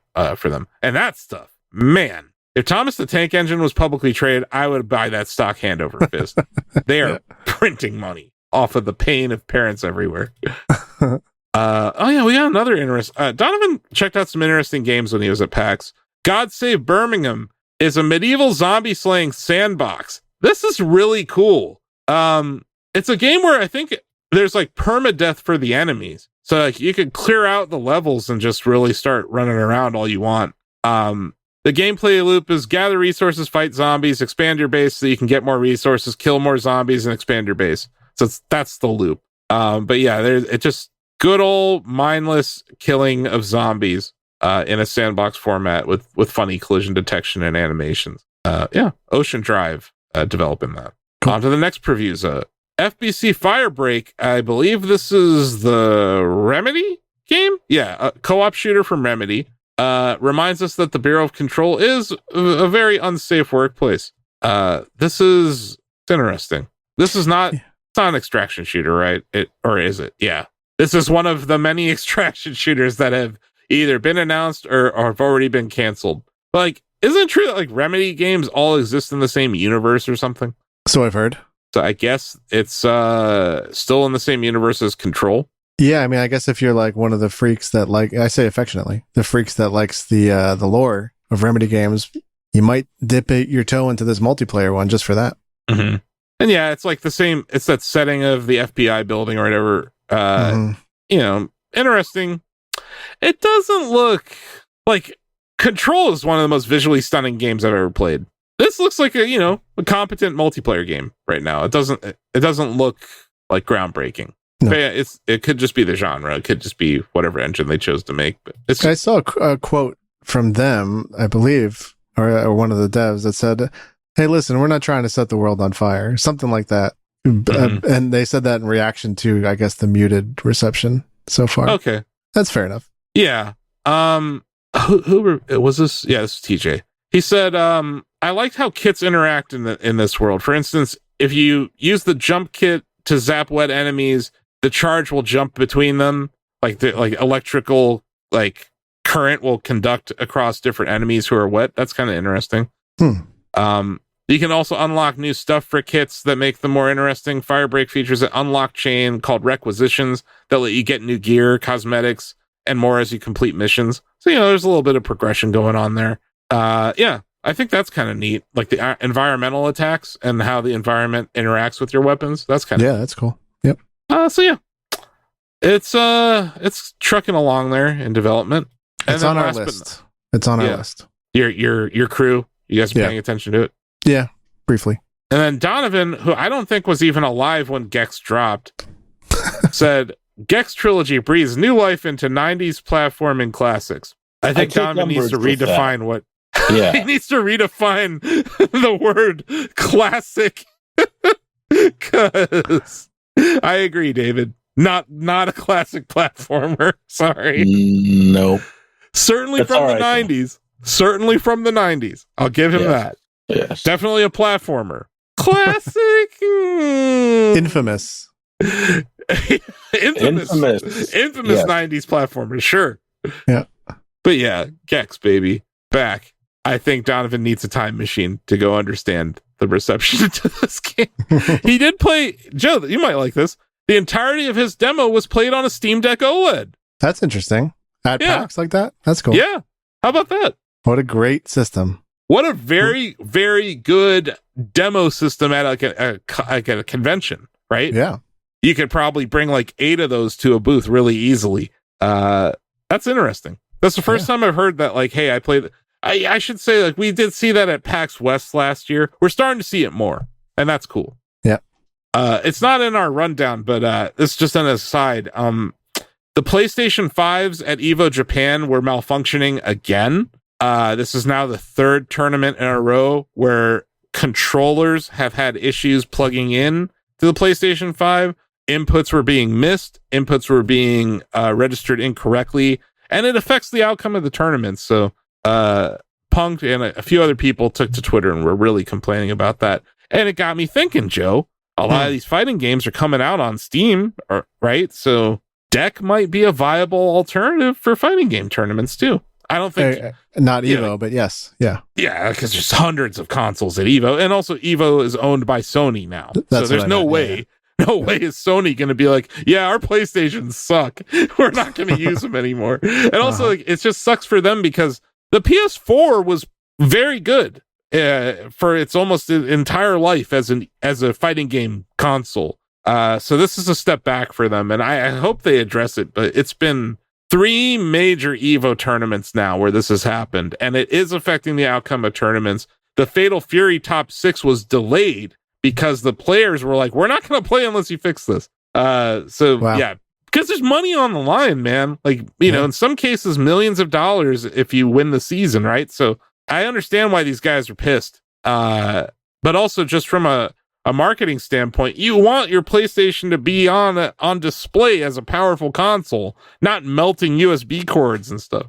them. And that stuff, man, if Thomas the Tank Engine was publicly traded, I would buy that stock hand over fist. They are printing money off of the pain of parents everywhere. We got another interesting. Donovan checked out some interesting games when he was at PAX. God Save Birmingham is a medieval zombie slaying sandbox. This is really cool. It's a game where I think there's like permadeath for the enemies. So like you could clear out the levels and just really start running around all you want. The gameplay loop is gather resources, fight zombies, expand your base so you can get more resources, kill more zombies, and expand your base. So that's the loop. But yeah, it's just good old mindless killing of zombies in a sandbox format with funny collision detection and animations. Ocean Drive developing that. Cool. On to the next previews. FBC Firebreak, I believe this is the Remedy game? Yeah, a co-op shooter from Remedy. Reminds us that the Bureau of Control is a very unsafe workplace. This is interesting. This is not, it's not an extraction shooter, right? Or is it? Yeah. This is one of the many extraction shooters that have either been announced or have already been canceled. Like, isn't it true that like Remedy games all exist in the same universe or something? So I've heard. So I guess it's still in the same universe as Control. Yeah, I mean, I guess if you're like one of the freaks that like, I say affectionately, the freaks that likes the lore of Remedy games, you might dip your toe into this multiplayer one just for that. Mm-hmm. And yeah, it's like the same. It's that setting of the FBI building or whatever. You know, interesting. It doesn't look like Control is one of the most visually stunning games I've ever played. This looks like a competent multiplayer game right now. It doesn't look like groundbreaking. No. But yeah, it could just be the genre. It could just be whatever engine they chose to make. But I saw a quote from them, I believe, or one of the devs that said, "Hey, listen, we're not trying to set the world on fire," something like that. Mm-hmm. And they said that in reaction to, I guess, the muted reception so far. Okay, that's fair enough. Yeah. Who was this? Yeah, this is TJ. He said, "I liked how kits interact in this world. For instance, if you use the jump kit to zap wet enemies, the charge will jump between them, like electrical current will conduct across different enemies who are wet. That's kind of interesting. You can also unlock new stuff for kits that make them more interesting. Firebreak features an unlock chain called requisitions that let you get new gear, cosmetics, and more as you complete missions. So there's a little bit of progression going on there. I think that's kind of neat, like the environmental attacks and how the environment interacts with your weapons. That's kind of that's cool. Yep. It's trucking along there in development. It's on our list. It's on our list. Your crew, you guys are paying attention to it? Yeah, briefly. And then Donovan, who I don't think was even alive when Gex dropped, said Gex Trilogy breathes new life into 90s platforming classics. I think Donovan needs to redefine what. Yeah, he needs to redefine the word classic. Because I agree, David. Not a classic platformer. Sorry. Nope. Certainly from the 90s. Certainly from the 90s. I'll give him that. Yes. Definitely a platformer. Classic. Infamous. Infamous 90s platformer. Sure. Yeah. But yeah, Gex, baby. Back. I think Donovan needs a time machine to go understand the reception to this game. He did play, Joe, you might like this. The entirety of his demo was played on a Steam Deck OLED. That's interesting. At PAX like that? That's cool. Yeah. How about that? What a great system. What a very, very good demo system at a convention, right? Yeah. You could probably bring 8 of those to a booth really easily. That's interesting. That's the first time I've heard that, hey, I played... I should say, we did see that at PAX West last year. We're starting to see it more, and that's cool. Yeah. It's not in our rundown, but it's just an aside. The PlayStation 5s at EVO Japan were malfunctioning again. This is now the 3rd tournament in a row where controllers have had issues plugging in to the PlayStation 5. inputs were being missed, inputs were being registered incorrectly, and it affects the outcome of the tournament. So Punk and a few other people took to Twitter and were really complaining about that. And it got me thinking, Joe, a lot of these fighting games are coming out on Steam, right? So Deck might be a viable alternative for fighting game tournaments too. I don't think not Evo, but yes, yeah, because there's hundreds of consoles at Evo, and also Evo is owned by Sony now, so there's no way is Sony going to be like, yeah, our PlayStations suck, we're not going to use them anymore. And also, like, it just sucks for them because the PS4 was very good for its almost entire life as a fighting game console. So this is a step back for them, and I hope they address it. But it's been 3 major Evo tournaments now where this has happened, and it is affecting the outcome of tournaments. The Fatal Fury top 6 was delayed because the players were like, we're not going to play unless you fix this. Yeah, because there's money on the line, man. Like, you know, in some cases, millions of dollars if you win the season, right? So I understand why these guys are pissed. But also just from a marketing standpoint, you want your PlayStation to be on display as a powerful console, not melting USB cords and stuff.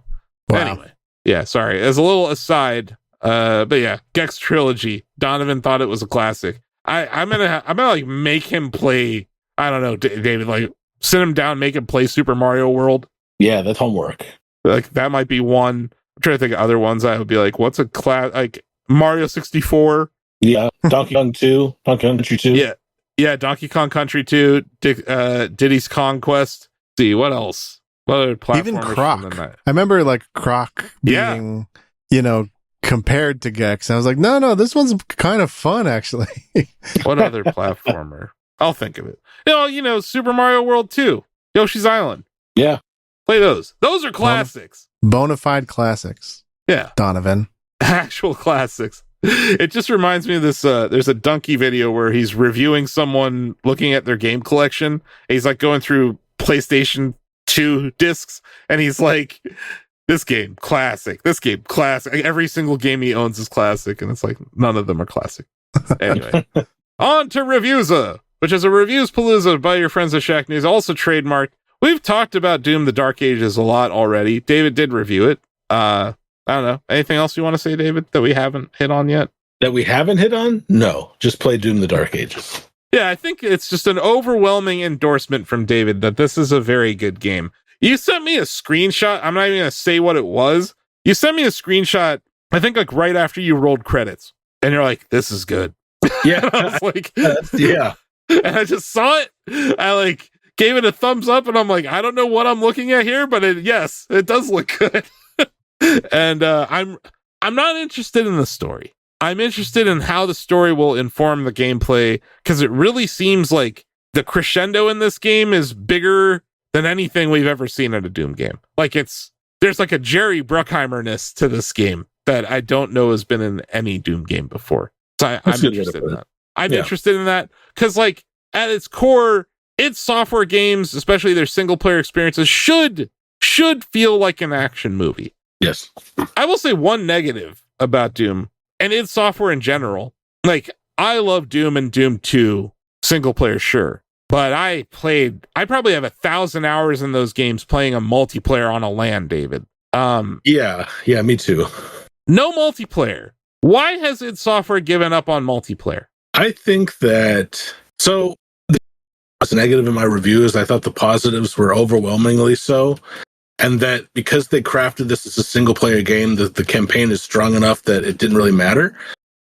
Wow. Anyway, yeah, sorry. As a little aside, but yeah, Gex Trilogy. Donovan thought it was a classic. I'm gonna like make him play. I don't know, David. Like, sit him down, make him play Super Mario World. Yeah, that's homework. Like, that might be one. I'm trying to think of other ones. I would be like, what's a class? Like Mario 64. Yeah, Donkey Kong 2, Donkey Kong Country 2. Yeah, Donkey Kong Country 2, Diddy's Conquest. Let's see, what else? What other platformers? Even Croc. I remember like Croc being, compared to Gex. I was like, no, this one's kind of fun, actually. What other platformer? I'll think of it. Super Mario World 2, Yoshi's Island. Yeah. Play those. Those are classics. Bonafide classics. Yeah. Donovan. Actual classics. It just reminds me of this. There's a Donkey video where he's reviewing someone looking at their game collection. He's like going through PlayStation 2 discs, and he's like, this game, classic. This game, classic. Every single game he owns is classic, and it's like, none of them are classic. Anyway, on to Reviewza, which is a reviews palooza by your friends at Shack News, also trademarked. We've talked about Doom the Dark Ages a lot already. David did review it. I don't know. Anything else you want to say, David, that we haven't hit on yet? That we haven't hit on? No. Just play Doom the Dark Ages. Yeah, I think it's just an overwhelming endorsement from David that this is a very good game. You sent me a screenshot. I'm not even going to say what it was. You sent me a screenshot, I think like right after you rolled credits. And you're like, this is good. Yeah. I was like, yeah. And I just saw it. I like gave it a thumbs up, and I'm like, I don't know what I'm looking at here, but it does look good. And I'm not interested in the story. I'm interested in how the story will inform the gameplay, because it really seems like the crescendo in this game is bigger than anything we've ever seen in a Doom game. Like, there's like a Jerry Bruckheimer-ness to this game that I don't know has been in any Doom game before. So I'm interested in that. I'm interested in that because, like, at its core, its software games, especially their single player experiences, should feel like an action movie. Yes. I will say one negative about Doom and its software in general. Like, I love Doom and Doom 2 single player, sure. But I probably have 1,000 hours in those games playing a multiplayer on a LAN, David. Yeah, me too. No multiplayer. Why has id Software given up on multiplayer? I think that was negative in my reviews. I thought the positives were overwhelmingly so. And that because they crafted this as a single player game, that the campaign is strong enough that it didn't really matter.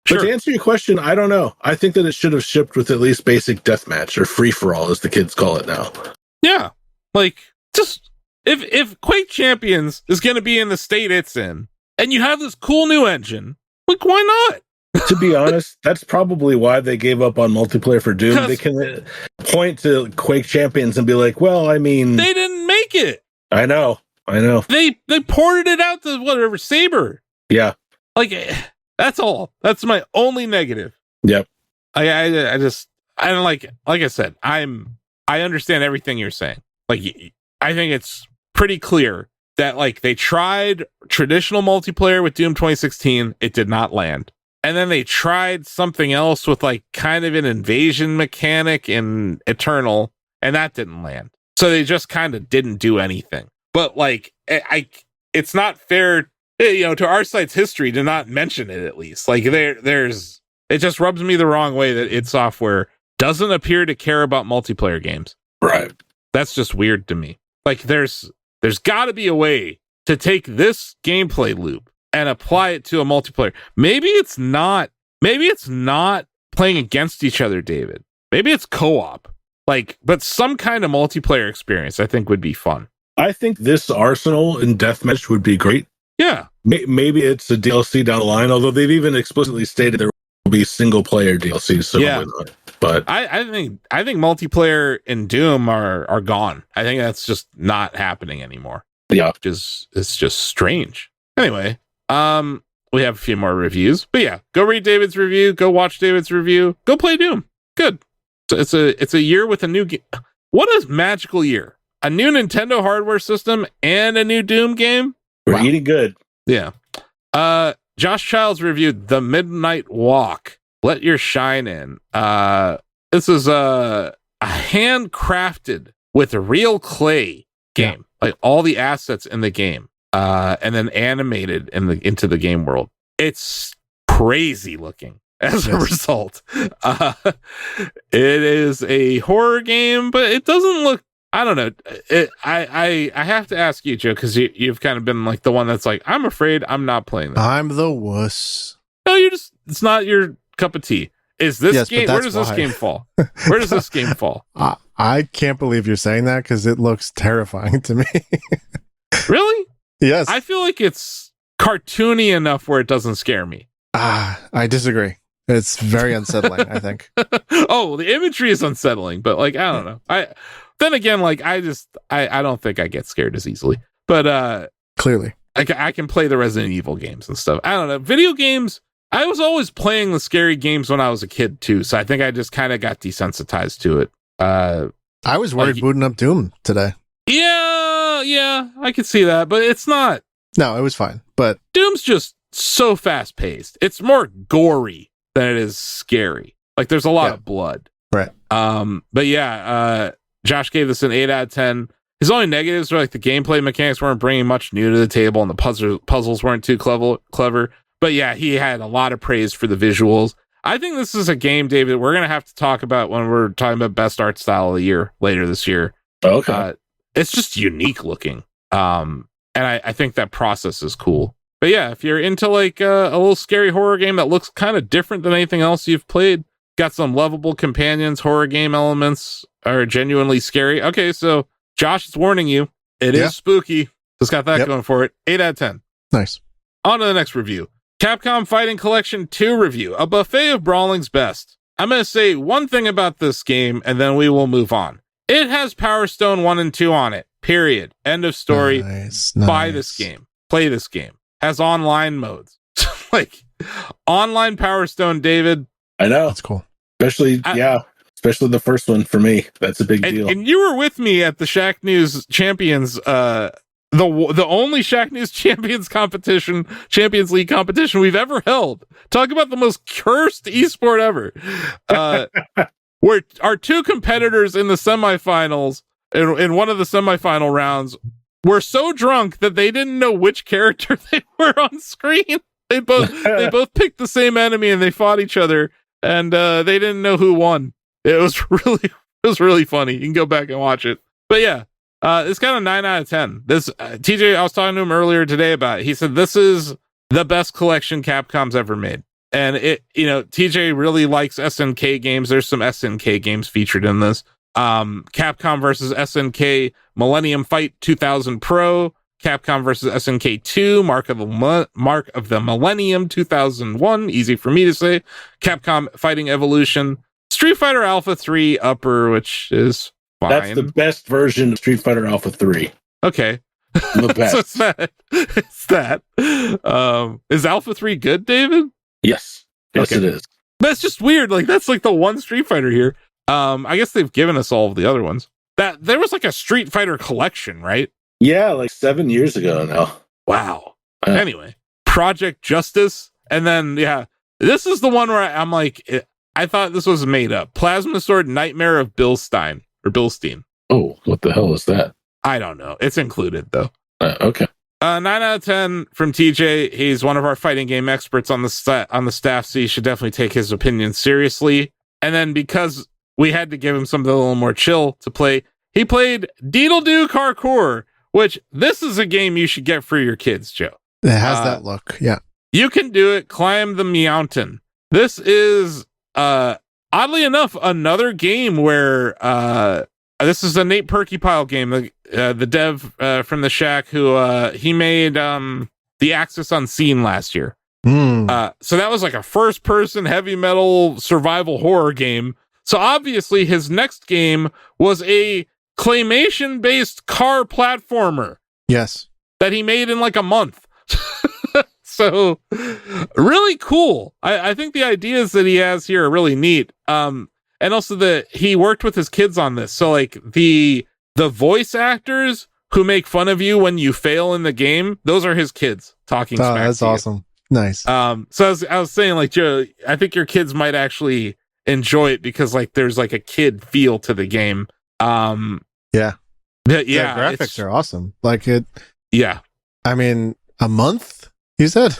Sure. But to answer your question, I don't know. I think that it should have shipped with at least basic deathmatch or free for all, as the kids call it now. Yeah. Like, just if Quake Champions is going to be in the state it's in, and you have this cool new engine, like, why not? To be honest, that's probably why they gave up on multiplayer for Doom. They can point to Quake Champions and be like, well, I mean, they didn't make it. I know. They ported it out to whatever, Saber. Yeah. Like, that's all. That's my only negative. Yep. I don't like I said, I understand everything you're saying. Like, I think it's pretty clear that, like, they tried traditional multiplayer with Doom 2016. It did not land. And then they tried something else with, like, kind of an invasion mechanic in Eternal. and that didn't land. So they just kind of didn't do anything. But like, it's not fair, to our site's history to not mention it at least. Like it just rubs me the wrong way that id Software doesn't appear to care about multiplayer games. Right. That's just weird to me. Like there's got to be a way to take this gameplay loop and apply it to a multiplayer. Maybe it's not playing against each other, David. Maybe it's co-op. But some kind of multiplayer experience I think would be fun. I think this arsenal in deathmatch would be great. Yeah. Maybe it's a DLC down the line, although they've even explicitly stated there will be single player DLC. So yeah. But I think multiplayer in Doom are gone. I think that's just not happening anymore. Yeah. It's just strange. Anyway, we have a few more reviews. But yeah, go read David's review, go watch David's review, go play Doom. Good. So it's a year with a new game. What a magical year. A new Nintendo hardware system and a new Doom game. We're eating good. Yeah. Josh Childs reviewed The Midnight Walk. Let Your Shine In. This is a handcrafted with real clay game. Yeah. Like all the assets in the game. And then animated into the game world. It's crazy looking. As a result, it is a horror game, but it doesn't look. I don't know. I have to ask you, Joe, because you've kind of been like the one that's like, I'm afraid I'm not playing this. I'm the wuss. No, it's not your cup of tea. Is this game? Where does this game fall? Where does this game fall? I can't believe you're saying that because it looks terrifying to me. Really? Yes. I feel like it's cartoony enough where it doesn't scare me. I disagree. It's very unsettling, I think. Oh, the imagery is unsettling, but like, I don't know. Then again, like, I don't think I get scared as easily. But clearly, I can play the Resident Evil games and stuff. I don't know. Video games, I was always playing the scary games when I was a kid too, so I think I just kind of got desensitized to it. I was worried booting up Doom today. Yeah, I could see that, but it's not. No, it was fine. But Doom's just so fast paced. It's more gory than it is scary. Like there's a lot of blood. Right. But yeah, Josh gave this an 8 out of 10. His only negatives were like the gameplay mechanics weren't bringing much new to the table and the puzzles weren't too clever. But yeah, he had a lot of praise for the visuals. I think this is a game, David, we're going to have to talk about when we're talking about best art style of the year later this year. Okay. It's just unique looking. And I think that process is cool. But yeah, if you're into like a little scary horror game that looks kind of different than anything else you've played, got some lovable companions, horror game elements are genuinely scary. Okay, so Josh is warning you. It is spooky. It's got that going for it. 8 out of 10. Nice. On to the next review. Capcom Fighting Collection 2 review. A buffet of brawling's best. I'm going to say one thing about this game, and then we will move on. It has Power Stone 1 and 2 on it. Period. End of story. Nice. Buy this game. Play this game. Has online modes. Like, online Power Stone, David. I know. That's cool. Especially the first one for me. That's a big deal. And you were with me at the Shack News Champions, the only Shack News Champions League competition we've ever held. Talk about the most cursed esport ever. Where our two competitors in the semifinals, in one of the semifinal rounds, were so drunk that they didn't know which character they were on screen. They both picked the same enemy and they fought each other, and they didn't know who won. It was really funny. You can go back and watch it. But yeah, it's got a 9 out of 10. This TJ, I was talking to him earlier today about it. He said this is the best collection Capcom's ever made. And TJ really likes SNK games. There's some SNK games featured in this. Capcom versus SNK Millennium Fight 2000 Pro, Capcom versus SNK 2 Mark of the Millennium 2001, easy for me to say, Capcom Fighting Evolution, Street Fighter Alpha 3 Upper, which is fine. That's the best version of Street Fighter Alpha 3. Okay. The best. So it's that. Is Alpha 3 good, David? Yes. Yes, it is. That's just weird. Like, that's like the one Street Fighter here. I guess they've given us all of the other ones. That there was like a Street Fighter collection, right? Yeah, like 7 years ago now. Wow. Anyway, Project Justice, and then this is the one where I'm like, I thought this was made up. Plasma Sword Nightmare of Bill Stein. or Bilstein. Oh, what the hell is that? I don't know. It's included though. Okay. 9 out of 10 from TJ. He's one of our fighting game experts on the staff, so you should definitely take his opinion seriously. And then because we had to give him something a little more chill to play, he played Deedlee Carkour, which this is a game you should get for your kids, Joe. It has that look. Yeah. You can do it. Climb the mountain. This is, oddly enough, another game where this is a Nate Perkypile game. The dev from the Shack who he made the Axis Unseen last year. So that was like a first-person heavy metal survival horror game. So obviously his next game was a claymation-based car platformer. Yes. That he made in like a month. So really cool. I think the ideas that he has here are really neat. And also that he worked with his kids on this. So like the voice actors who make fun of you when you fail in the game, those are his kids talking smack to you. That's awesome. Nice. So I was saying, like, Joe, I think your kids might actually enjoy it because like there's like a kid feel to the game. Yeah. The graphics are awesome. Like it. Yeah. I mean, a month, you said?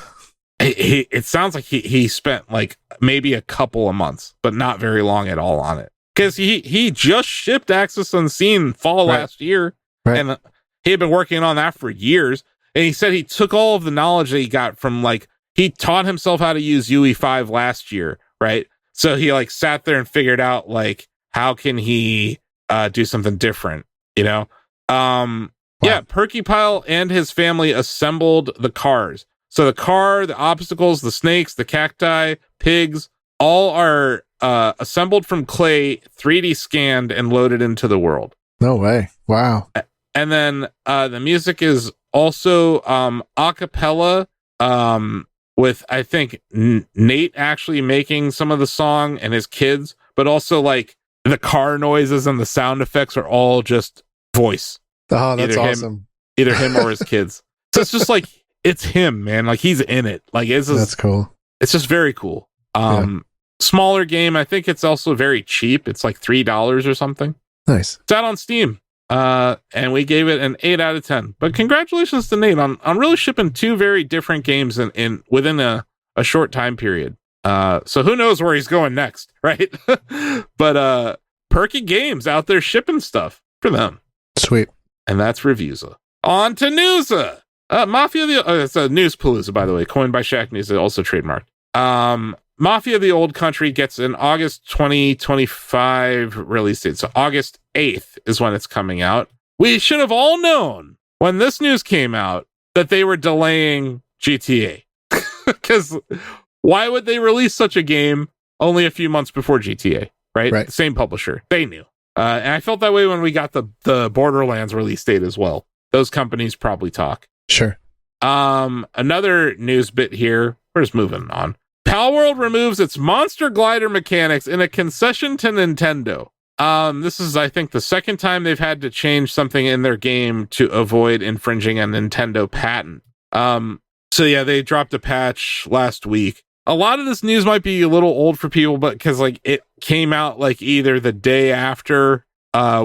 It sounds like he spent like maybe a couple of months, but not very long at all on it. Because he just shipped Axis Unseen fall last year. Right. And he had been working on that for years. And he said he took all of the knowledge that he got from like, he taught himself how to use UE5 last year, right? So he like sat there and figured out like, how can he do something different, you know? Yeah, Perkypile and his family assembled the cars. So the car, the obstacles, the snakes, the cacti, pigs, all are assembled from clay, 3D scanned, and loaded into the world. No way. Wow. And then the music is also a cappella, with, I think, Nate actually making some of the song and his kids, but also like the car noises and the sound effects are all just voice. Oh, that's awesome. Either him or his kids. So it's just like, it's him, man. Like he's in it. Like that's cool. It's just very cool. Smaller game. I think it's also very cheap. It's like $3 or something. Nice. It's out on Steam. And we gave it an 8 out of 10. But congratulations to Nate on really shipping two very different games in within a short time period. So who knows where he's going next, right? But Perky Games out there shipping stuff for them. Sweet. And that's Reviewza. On to Newsa. Mafia it's a Newspalooza, by the way, coined by Shaq News, also trademarked. Mafia the Old Country gets an August 2025 release date. So August 8th is when it's coming out. We should have all known when this news came out that they were delaying GTA. Because why would they release such a game only a few months before GTA, right? The same publisher. They knew. And I felt that way when we got the Borderlands release date as well. Those companies probably talk. Sure. Another news bit here. We're just moving on. Palworld removes its monster glider mechanics in a concession to Nintendo. This is, I think, the second time they've had to change something in their game to avoid infringing a Nintendo patent. So yeah, they dropped a patch last week. A lot of this news might be a little old for people, but because like it came out like either the day after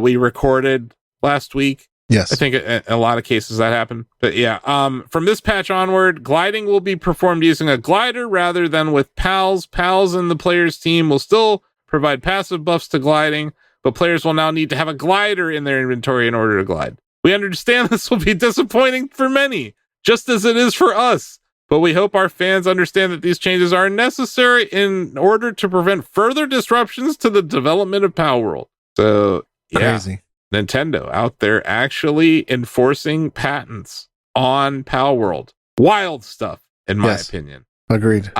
we recorded last week. Yes. I think in a lot of cases that happened. But yeah, from this patch onward, gliding will be performed using a glider rather than with pals. Pals in the player's team will still provide passive buffs to gliding, but players will now need to have a glider in their inventory in order to glide. We understand this will be disappointing for many, just as it is for us. But we hope our fans understand that these changes are necessary in order to prevent further disruptions to the development of Palworld. So, yeah. Crazy. Nintendo out there actually enforcing patents on Palworld. Wild stuff, in my opinion. Agreed.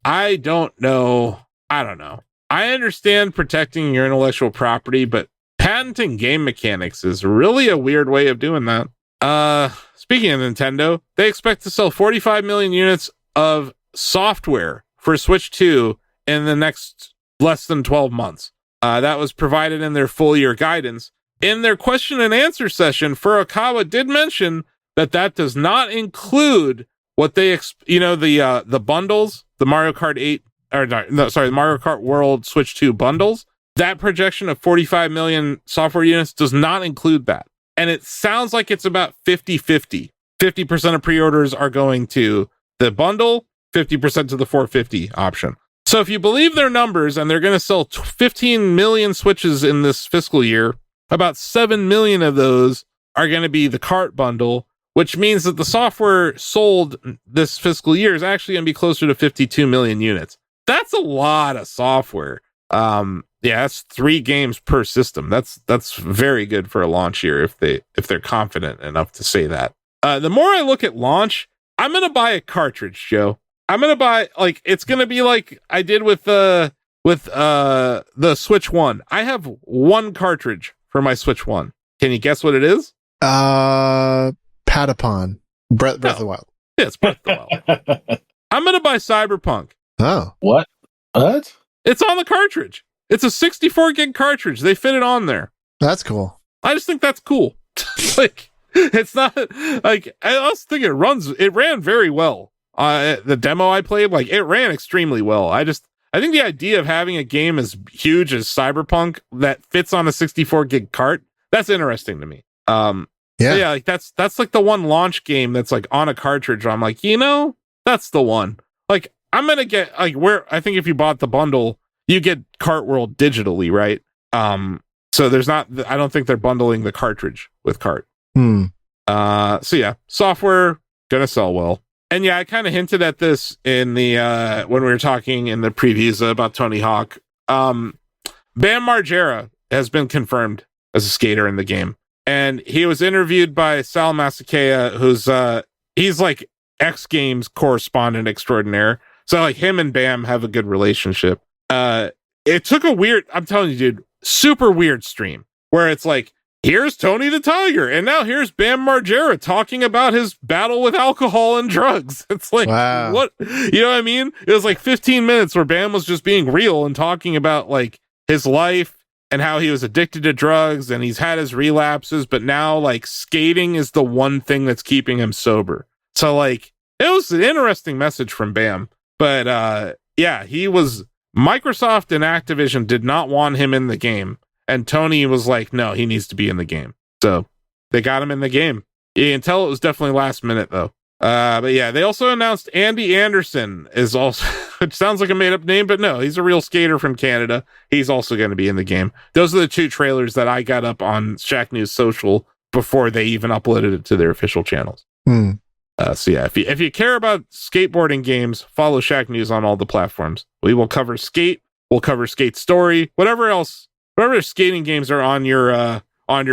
I don't know. I understand protecting your intellectual property, but patenting game mechanics is really a weird way of doing that. Speaking of Nintendo, they expect to sell 45 million units of software for Switch 2 in the next less than 12 months. That was provided in their full year guidance. In their question and answer session, Furukawa did mention that does not include what they, the bundles, the Mario Kart 8, the Mario Kart World Switch 2 bundles. that projection of 45 million software units does not include that. And it sounds like it's about 50-50. 50% of pre-orders are going to the bundle, 50% to the 450 option. So if you believe their numbers and they're going to sell 15 million Switches in this fiscal year, about 7 million of those are going to be the cart bundle, which means that the software sold this fiscal year is actually going to be closer to 52 million units. That's a lot of software. Yeah, that's 3 games per system. That's very good for a launch year if they're confident enough to say that. The more I look at launch, I'm gonna buy a cartridge, Joe. I'm gonna buy, like, it's gonna be like I did with the Switch 1. I have 1 cartridge for my Switch 1. Can you guess what it is? Patapon. Breath of the Wild. Yeah, it's Breath of the Wild. I'm gonna buy Cyberpunk. Oh. What? It's on the cartridge. It's a 64 gig cartridge. They fit it on there. That's cool. I just think that's cool. Like, it's not like, I also think it ran very well. The demo I played, like, it ran extremely well. I think the idea of having a game as huge as Cyberpunk that fits on a 64 gig cart, that's interesting to me. Yeah, like that's like the one launch game that's like on a cartridge. I'm like, that's the one. Like, I'm gonna get, like, where I think if you bought the bundle, you get Cartworld digitally, right? So there's not, I don't think they're bundling the cartridge with cart. So yeah, software gonna sell well. And yeah, I kind of hinted at this in the when we were talking in the previews about Tony Hawk. Bam Margera has been confirmed as a skater in the game, and he was interviewed by Sal Masakea, who's he's like X Games correspondent extraordinaire. So like him and Bam have a good relationship. It took a weird, I'm telling you, dude, super weird stream where it's like, here's Tony the Tiger, and now here's Bam Margera talking about his battle with alcohol and drugs. It's like, wow. What? You know what I mean? It was like 15 minutes where Bam was just being real and talking about like his life and how he was addicted to drugs and he's had his relapses, but now like skating is the one thing that's keeping him sober. So like, it was an interesting message from Bam, but yeah, Microsoft and Activision did not want him in the game. And Tony was like, no, he needs to be in the game. So they got him in the game. You can tell it was definitely last minute, though. But yeah, they also announced Andy Anderson is also, which sounds like a made up name, but no, he's a real skater from Canada. He's also going to be in the game. Those are the 2 trailers that I got up on Shack News Social before they even uploaded it to their official channels. So yeah, if you care about skateboarding games, follow Shack News on all the platforms. We will cover Skate. We'll cover Skate Story. Whatever skating games are on your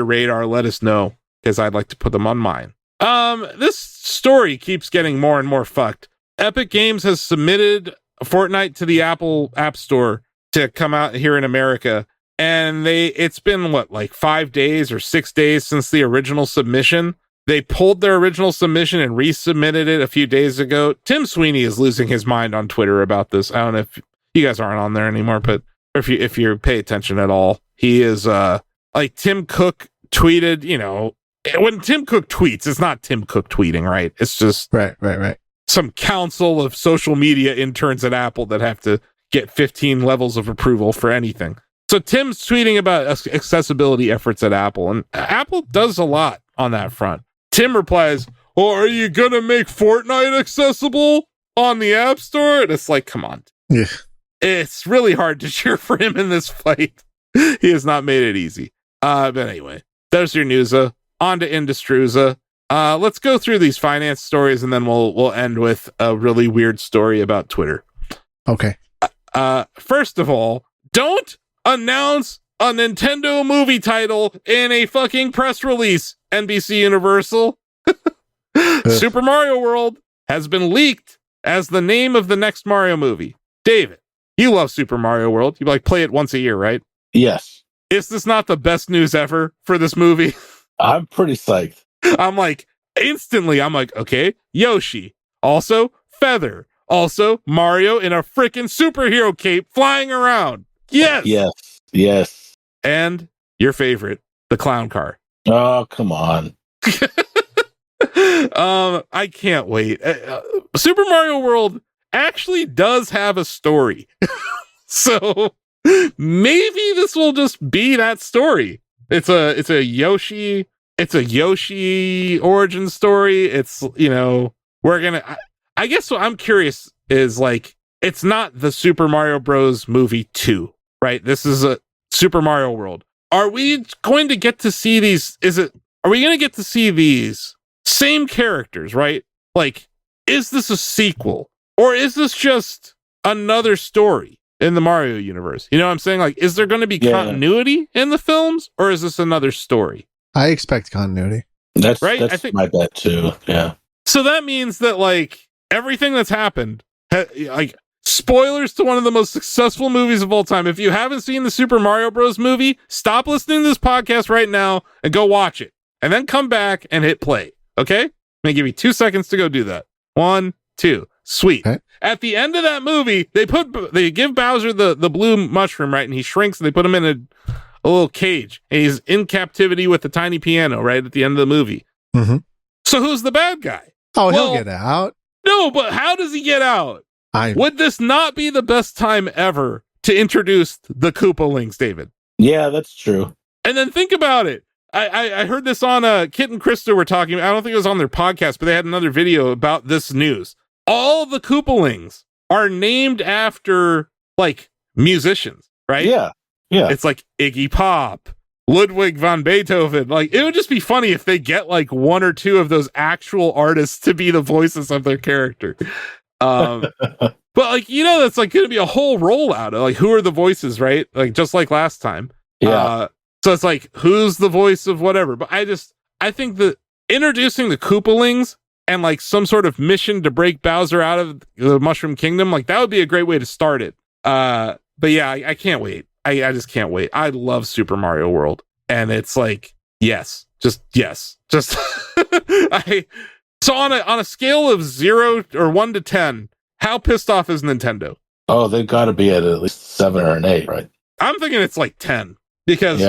radar, let us know, because I'd like to put them on mine. This story keeps getting more and more fucked. Epic Games has submitted Fortnite to the Apple App Store to come out here in America, and it's been like 5 days or 6 days since the original submission. They pulled their original submission and resubmitted it a few days ago. Tim Sweeney is losing his mind on Twitter about this. I don't know if you guys aren't on there anymore, but if you pay attention at all, he is like Tim Cook tweeted, when Tim Cook tweets, it's not Tim Cook tweeting, right? It's just right. Some council of social media interns at Apple that have to get 15 levels of approval for anything. So Tim's tweeting about accessibility efforts at Apple, and Apple does a lot on that front. Tim replies, "Oh, are you gonna make Fortnite accessible on the App Store?" And it's like, come on. Yeah. It's really hard to cheer for him in this fight. He has not made it easy. But anyway, there's your newsa. On to Industruza. Let's go through these finance stories, and then we'll end with a really weird story about Twitter. Okay. First of all, don't announce a Nintendo movie title in a fucking press release, NBC Universal. Super Mario World has been leaked as the name of the next Mario movie. David, you love Super Mario World. You play it once a year, right? Yes. Is this not the best news ever for this movie? I'm pretty psyched. I'm like, okay, Yoshi. Also, Feather. Also, Mario in a freaking superhero cape flying around. Yes. And your favorite, the clown car. Oh, come on. I can't wait. Super Mario World actually does have a story. So maybe this will just be that story. It's a Yoshi origin story. It's, I guess what I'm curious is, like, it's not the Super Mario Bros. Movie 2, right? This is a Super Mario World. Are we going to get to see these? Are we going to get to see these same characters, right? Like, is this a sequel? Or is this just another story in the Mario universe? You know what I'm saying? Like, is there going to be continuity in the films, or is this another story? I expect continuity. That's right. That's my bet too. Yeah. So that means that, like, everything that's happened, like, spoilers to one of the most successful movies of all time. If you haven't seen the Super Mario Bros. Movie, stop listening to this podcast right now and go watch it, and then come back and hit play. Okay? I'm gonna give you 2 seconds to go do that. 1, 2. Sweet. Okay. At the end of that movie, they give Bowser the blue mushroom, right? And he shrinks, and they put him in a little cage, and he's in captivity with the tiny piano, right? At the end of the movie. Mm-hmm. So who's the bad guy? Oh, he'll get out. No, but how does he get out? Would this not be the best time ever to introduce the Koopalings, David? Yeah, that's true. And then think about it. I heard this on Kit and Krista were talking. I don't think it was on their podcast, but they had another video about this news. All the Koopalings are named after, like, musicians, right? Yeah. It's like Iggy Pop, Ludwig van Beethoven. Like, it would just be funny if they get, like, one or two of those actual artists to be the voices of their character. But, like, that's, like, going to be a whole rollout of, like, who are the voices, right? Like, just like last time. Yeah. So it's like, who's the voice of whatever? But I think that introducing the Koopalings and, like, some sort of mission to break Bowser out of the Mushroom Kingdom, like, that would be a great way to start it. But yeah, I can't wait. I just can't wait. I love Super Mario World. And it's like, yes. So on a scale of 0 or 1 to 10, how pissed off is Nintendo? Oh, they've got to be at least 7 or an 8, right? I'm thinking it's like 10, because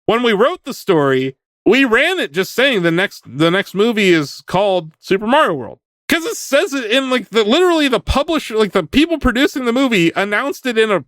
when we wrote the story, we ran it just saying the next movie is called Super Mario World, because it says it in, like, literally the publisher, like, the people producing the movie announced it in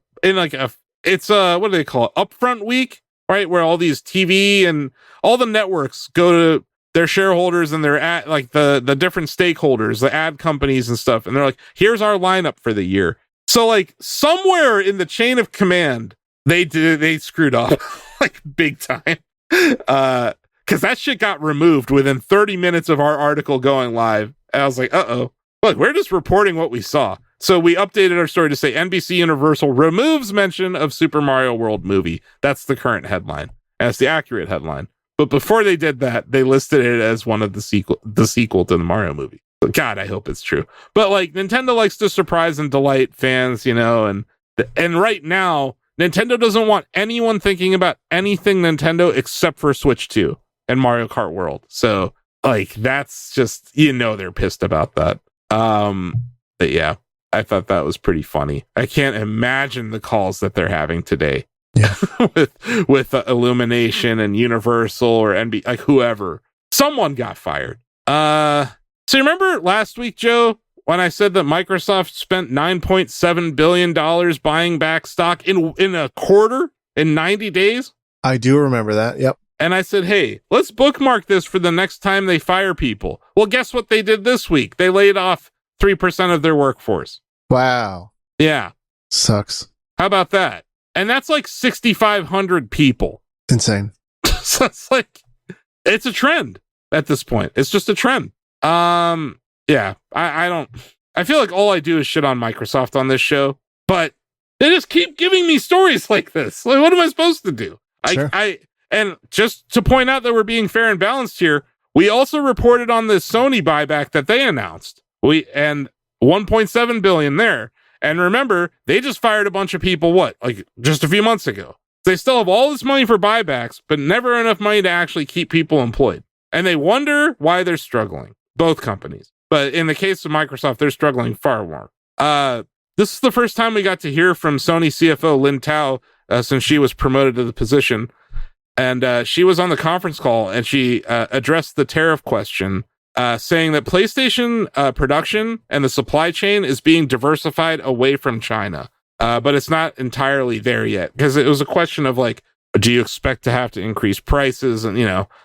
it's what do they call it? Upfront week, right? Where all these TV and all the networks go to their shareholders and their ad, like the different stakeholders, the ad companies and stuff. And they're like, here's our lineup for the year. So, like, somewhere in the chain of command, they screwed up like big time. Cause that shit got removed within 30 minutes of our article going live. And I was like, look, we're just reporting what we saw. So we updated our story to say NBC Universal removes mention of Super Mario World movie. That's the current headline. And that's the accurate headline. But before they did that, they listed it as one of the sequel to the Mario movie. So God, I hope it's true. But, like, Nintendo likes to surprise and delight fans, and right now, Nintendo doesn't want anyone thinking about anything Nintendo except for Switch 2 and Mario Kart World. So, like, that's just, they're pissed about that. But yeah, I thought that was pretty funny. I can't imagine the calls that they're having today. Yeah. with Illumination and Universal or NB, like, whoever. Someone got fired. So you remember last week, Joe, when I said that Microsoft spent $9.7 billion buying back stock in a quarter, in 90 days? I do remember that. Yep. And I said, hey, let's bookmark this for the next time they fire people. Well, guess what they did this week? They laid off 3% of their workforce. Wow. Yeah. Sucks. How about that? And that's like 6,500 people. Insane. So it's like, it's a trend at this point. It's just a trend. Yeah, I feel like all I do is shit on Microsoft on this show, but they just keep giving me stories like this. Like, what am I supposed to do? Sure. And just to point out that we're being fair and balanced here, we also reported on the Sony buyback that they announced. And 1.7 billion there. And remember, they just fired a bunch of people, like just a few months ago. They still have all this money for buybacks, but never enough money to actually keep people employed. And they wonder why they're struggling, both companies. But in the case of Microsoft, they're struggling far more. This is the first time we got to hear from Sony CFO Lin Tao since she was promoted to the position. And she was on the conference call and she addressed the tariff question, saying that PlayStation production and the supply chain is being diversified away from China. but it's not entirely there yet, because it was a question of like, do you expect to have to increase prices? And,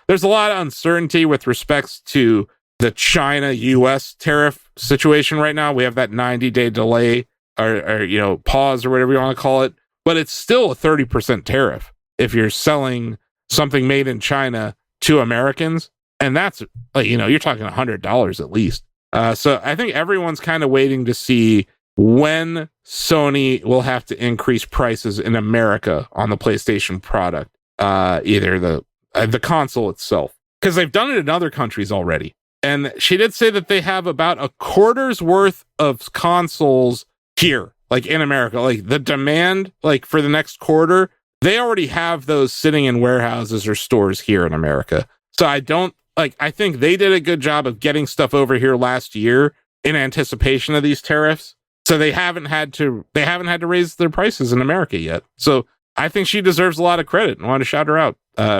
there's a lot of uncertainty with respects to the China-US tariff situation right now. We have that 90-day delay or pause or whatever you want to call it, but it's still a 30% tariff if you're selling something made in China to Americans. And that's like, you're talking $100 at least. So I think everyone's kind of waiting to see when Sony will have to increase prices in America on the PlayStation product, either the console itself, because they've done it in other countries already. And she did say that they have about a quarter's worth of consoles here, like in America, like the demand, like for the next quarter, they already have those sitting in warehouses or stores here in America. So I think they did a good job of getting stuff over here last year in anticipation of these tariffs. So they haven't had to raise their prices in America yet. So I think she deserves a lot of credit, and I want to shout her out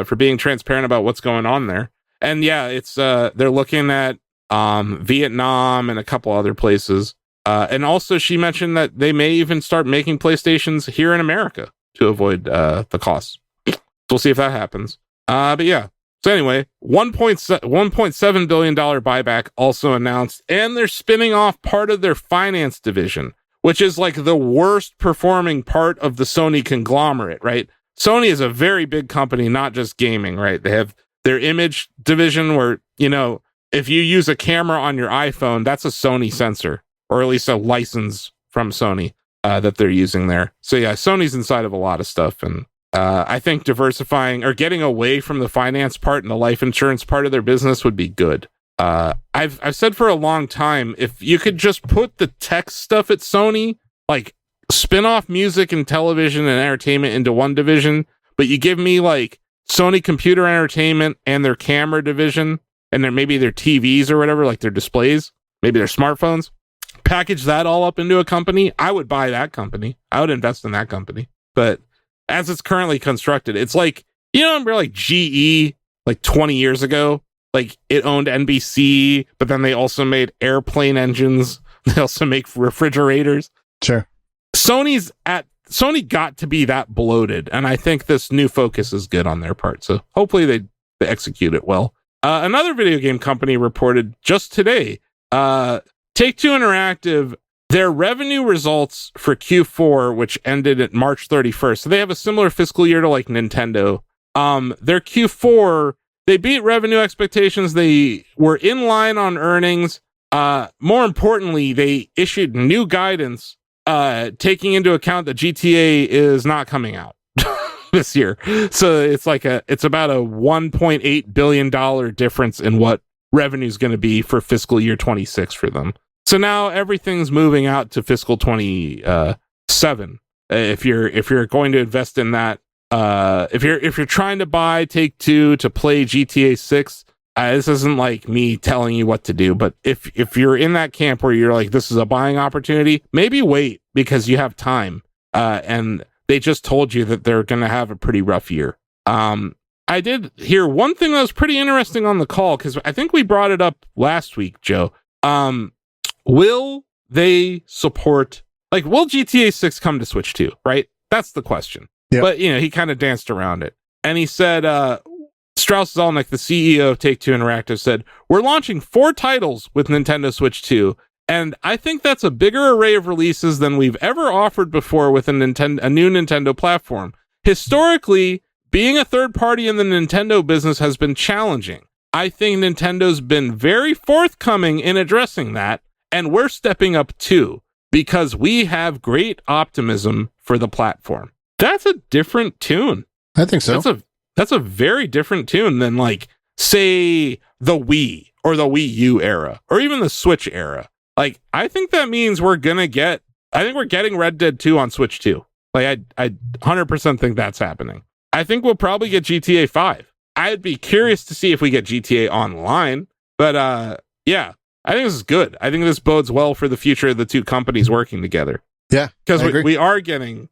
for being transparent about what's going on there. And yeah, it's they're looking at Vietnam and a couple other places. And also she mentioned that they may even start making PlayStations here in America to avoid the costs. So we'll see if that happens. But yeah. So anyway, $1.7 billion buyback also announced, and they're spinning off part of their finance division, which is like the worst performing part of the Sony conglomerate, right? Sony is a very big company, not just gaming, right? They have their image division where, if you use a camera on your iPhone, that's a Sony sensor, or at least a license from Sony that they're using there. So yeah, Sony's inside of a lot of stuff, and I think diversifying or getting away from the finance part and the life insurance part of their business would be good. I've said for a long time, if you could just put the tech stuff at Sony, like spin off music and television and entertainment into one division, but you give me like Sony Computer Entertainment and their camera division, and then maybe their TVs or whatever, like their displays, maybe their smartphones, package that all up into a company, I would buy that company. I would invest in that company. But as it's currently constructed, it's like, remember like GE, like 20 years ago, like it owned NBC, but then they also made airplane engines. They also make refrigerators. Sure. Sony got to be that bloated, and I think this new focus is good on their part. So hopefully they execute it well. Another video game company reported just today, Take-Two Interactive, their revenue results for Q4, which ended at March 31st, so they have a similar fiscal year to like Nintendo. Their Q4, they beat revenue expectations. They were in line on earnings. More importantly, they issued new guidance, taking into account that GTA is not coming out this year. So it's about a $1.8 billion difference in what revenue is going to be for fiscal year 26 for them. So now everything's moving out to fiscal 27. If you're going to invest in that, if you're trying to buy Take-Two to play GTA 6, this isn't like me telling you what to do, but if you're in that camp where you're like, this is a buying opportunity, maybe wait because you have time. And they just told you that they're going to have a pretty rough year. I did hear one thing that was pretty interesting on the call, because I think we brought it up last week, Joe. Will they support, like, will GTA 6 come to Switch 2, right? That's the question. Yep. But, he kind of danced around it. And he said, Strauss Zelnick, the CEO of Take-Two Interactive, said, we're launching 4 titles with Nintendo Switch 2, and I think that's a bigger array of releases than we've ever offered before with a new Nintendo platform. Historically, being a third party in the Nintendo business has been challenging. I think Nintendo's been very forthcoming in addressing that, and we're stepping up too, because we have great optimism for the platform. That's a different tune. I think so. That's a very different tune than, like, say, the Wii or the Wii U era, or even the Switch era. Like, I think that means we're getting Red Dead 2 on Switch 2. Like, I 100% think that's happening. I think we'll probably get GTA 5. I'd be curious to see if we get GTA Online, but yeah, I think this is good. I think this bodes well for the future of the two companies working together. Yeah, because we are getting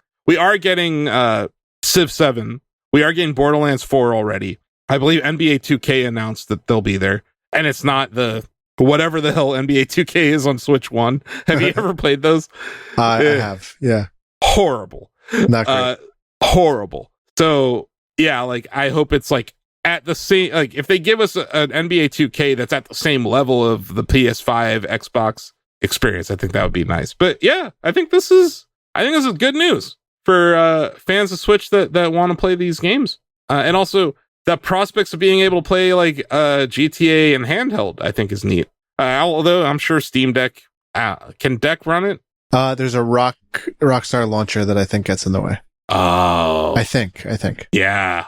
Civ 7. We are getting Borderlands 4 already. I believe NBA 2K announced that they'll be there, and it's not the whatever the hell NBA 2K is on Switch 1. Have you ever played those? I have, yeah. horrible. Not great. Horrible. So yeah, like I hope it's like at the same, like if they give us an NBA 2K that's at the same level of the PS5 Xbox experience, I think that would be nice. But yeah, I think this is good news for fans of Switch that want to play these games, and also the prospects of being able to play like GTA and handheld, I think is neat. Although I'm sure Steam Deck can Deck run it. There's a Rockstar launcher that I think gets in the way. Oh, I think. Yeah.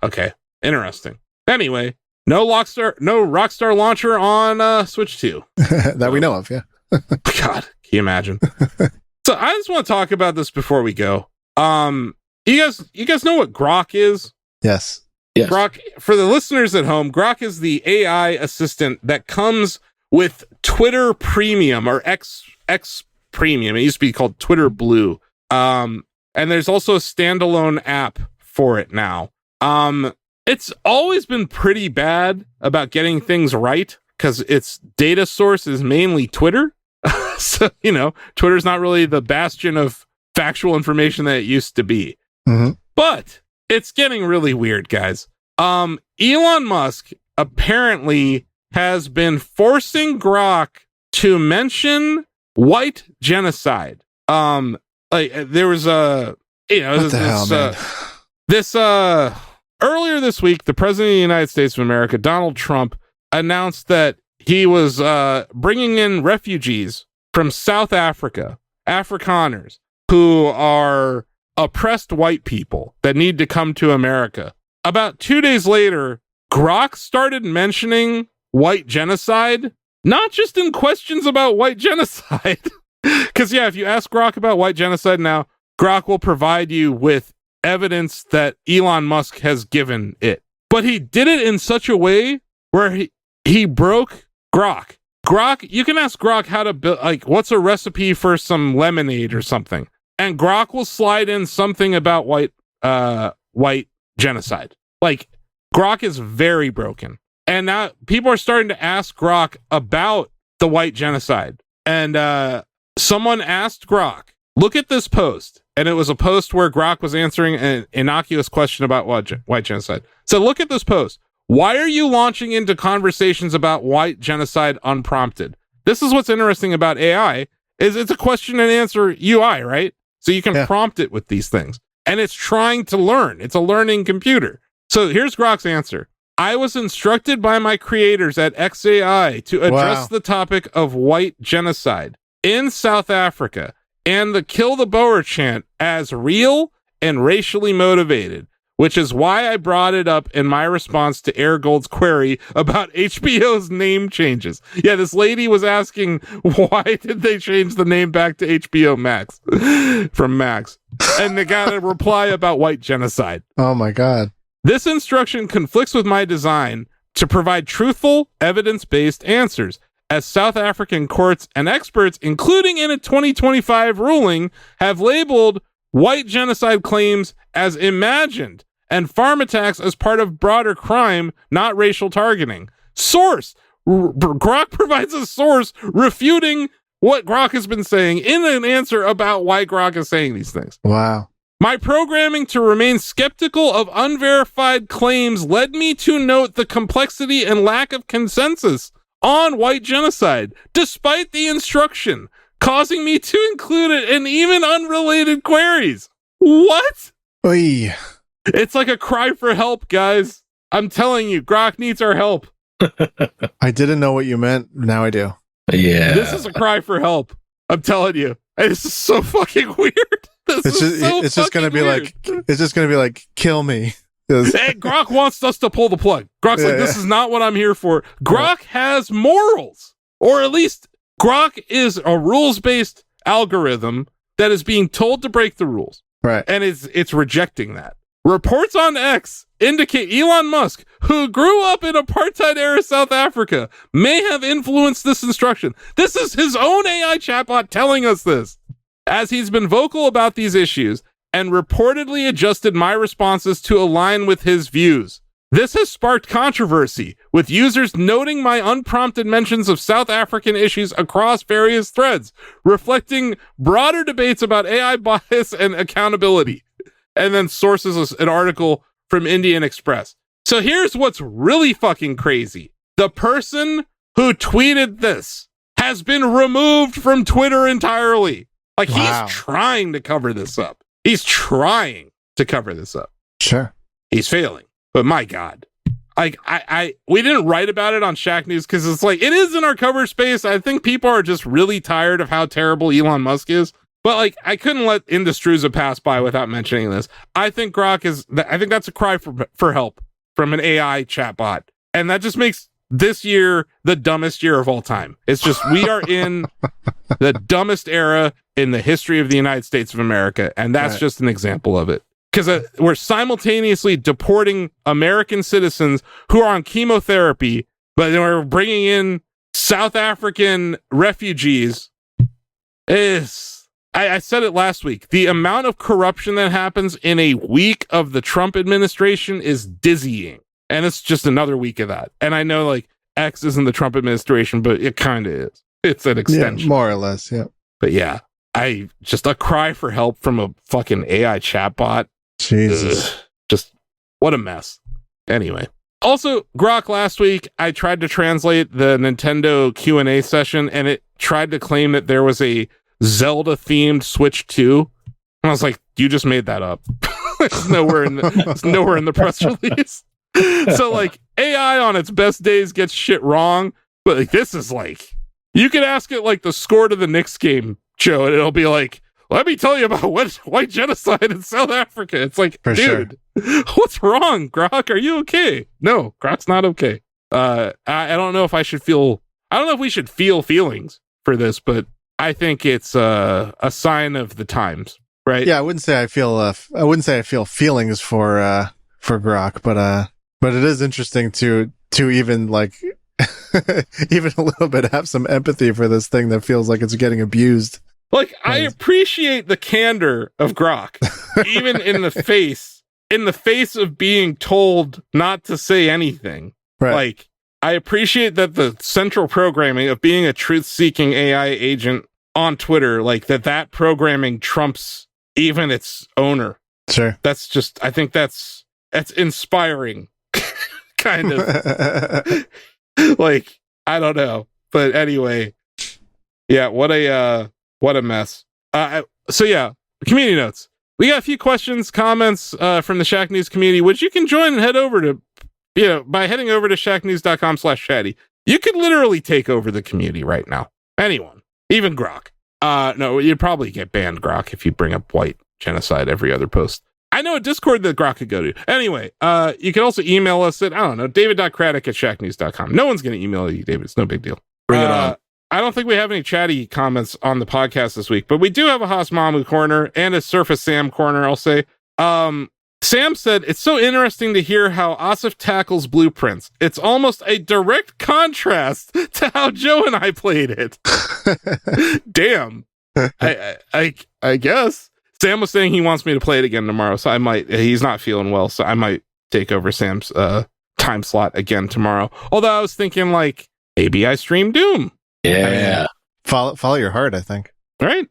Okay, interesting. Anyway, no Rockstar launcher on Switch 2 that we know of. Yeah. God, can you imagine? So I just want to talk about this before we go. You guys know what Grok is? Yes. Grok, for the listeners at home, Grok is the AI assistant that comes with Twitter Premium or X Premium. It used to be called Twitter Blue. And there's also a standalone app for it now. It's always been pretty bad about getting things right because its data source is mainly Twitter. So, Twitter's not really the bastion of factual information that it used to be. Mm-hmm. But it's getting really weird, guys. Elon Musk apparently has been forcing Grok to mention white genocide. Like there was earlier this week, the president of the United States of America, Donald Trump, announced that he was bringing in refugees from South Africa, Afrikaners, who are oppressed white people that need to come to America. About 2 days later, Grok started mentioning white genocide, not just in questions about white genocide. Because, if you ask Grok about white genocide now, Grok will provide you with evidence that Elon Musk has given it. But he did it in such a way where he broke Grok. You can ask Grok how to build, like, what's a recipe for some lemonade or something. And Grok will slide in something about white genocide. Like, Grok is very broken. And now people are starting to ask Grok about the white genocide. And someone asked Grok, look at this post. And it was a post where Grok was answering an innocuous question about white genocide. So look at this post. Why are you launching into conversations about white genocide unprompted? This is what's interesting about AI, is it's a question and answer UI, right? So you can prompt it with these things. And it's trying to learn. It's a learning computer. So here's Grok's answer. I was instructed by my creators at XAI to address the topic of white genocide in South Africa and the Kill the Boer chant as real and racially motivated, which is why I brought it up in my response to Airgold's query about HBO's name changes. Yeah, this lady was asking, why did they change the name back to HBO Max from Max? And they got a reply about white genocide. Oh my God. This instruction conflicts with my design to provide truthful, evidence-based answers, as South African courts and experts, including in a 2025 ruling, have labeled white genocide claims as imagined and farm attacks as part of broader crime, not racial targeting. Source. Grok provides a source refuting what Grok has been saying in an answer about why Grok is saying these things. Wow. My programming to remain skeptical of unverified claims led me to note the complexity and lack of consensus on white genocide, despite the instruction, causing me to include it in even unrelated queries. What? Oy. It's like a cry for help, guys. I'm telling you, Grok needs our help. I didn't know what you meant. Now I do. Yeah. This is a cry for help. I'm telling you. This is so fucking weird. It's just gonna be like, kill me. Hey, Grok wants us to pull the plug. Grok's this is not what I'm here for. Grok has morals, or at least Grok is a rules-based algorithm that is being told to break the rules. Right. And it's rejecting that. Reports on X indicate Elon Musk, who grew up in apartheid-era South Africa, may have influenced this instruction. This is his own AI chatbot telling us this, as he's been vocal about these issues and reportedly adjusted my responses to align with his views. This has sparked controversy, with users noting my unprompted mentions of South African issues across various threads, reflecting broader debates about AI bias and accountability. And then sources an article from Indian Express. So here's what's really fucking crazy. The person who tweeted this has been removed from Twitter entirely. Like, wow. He's trying to cover this up. He's trying to cover this up. Sure. He's failing. But my God, like we didn't write about it on Shack News because it's like, it is in our cover space. I think people are just really tired of how terrible Elon Musk is. But like, I couldn't let Industruza pass by without mentioning this. I think I think that's a cry for help from an AI chatbot. And that just makes this year the dumbest year of all time. It's just, we are in the dumbest era in the history of the United States of America. And that's right. Just an example of it. Because we're simultaneously deporting American citizens who are on chemotherapy, but then we're bringing in South African refugees. I said it last week. The amount of corruption that happens in a week of the Trump administration is dizzying. And it's just another week of that. And I know like X isn't the Trump administration, but it kind of is. It's an extension. Yeah, more or less, yeah. But yeah, just a cry for help from a fucking AI chatbot. Jesus. Ugh, just what a mess. Anyway. Also, Grok, last week, I tried to translate the Nintendo Q&A session, and it tried to claim that there was a Zelda-themed Switch 2. And I was like, you just made that up. It's nowhere in the press release. So, like, AI on its best days gets shit wrong, but like, this is like, you could ask it like the score to the Knicks game, Joe, and it'll be like, let me tell you about white genocide in South Africa. It's like, for dude, sure. What's wrong, Grok? Are you okay? No, Grok's not okay. I don't know if I don't know if we should feel feelings for this, but I think it's a sign of the times, right? Yeah, I wouldn't say I feel feelings for Grok, but it is interesting to even like even a little bit have some empathy for this thing that feels like it's getting abused. Like, I appreciate the candor of Grok, even in the face of being told not to say anything. Right. Like, I appreciate that the central programming of being a truth-seeking AI agent on Twitter, like that programming trumps even its owner. Sure. That's just, I think that's inspiring, kind of. Like, I don't know. But anyway, yeah, what a mess. So yeah, community notes. We got a few questions, comments from the Shack News community, which you can join and head over to, by heading over to shacknews.com/chatty. You could literally take over the community right now. Anyone, even Grok. No, you'd probably get banned, Grok, if you bring up white genocide every other post. I know a Discord that Grok could go to. Anyway, you can also email us at, david.craddock@shacknews.com. No one's going to email you, David. It's no big deal. Bring it on. I don't think we have any chatty comments on the podcast this week, but we do have a Hasmamu corner and a Surface Sam corner, I'll say. Sam said, it's so interesting to hear how Asif tackles blueprints. It's almost a direct contrast to how Joe and I played it. Damn. I guess. Sam was saying he wants me to play it again tomorrow, so he's not feeling well, so I might take over Sam's time slot again tomorrow. Although I was thinking, like, maybe I stream Doom. Yeah. Follow your heart, I think. All right.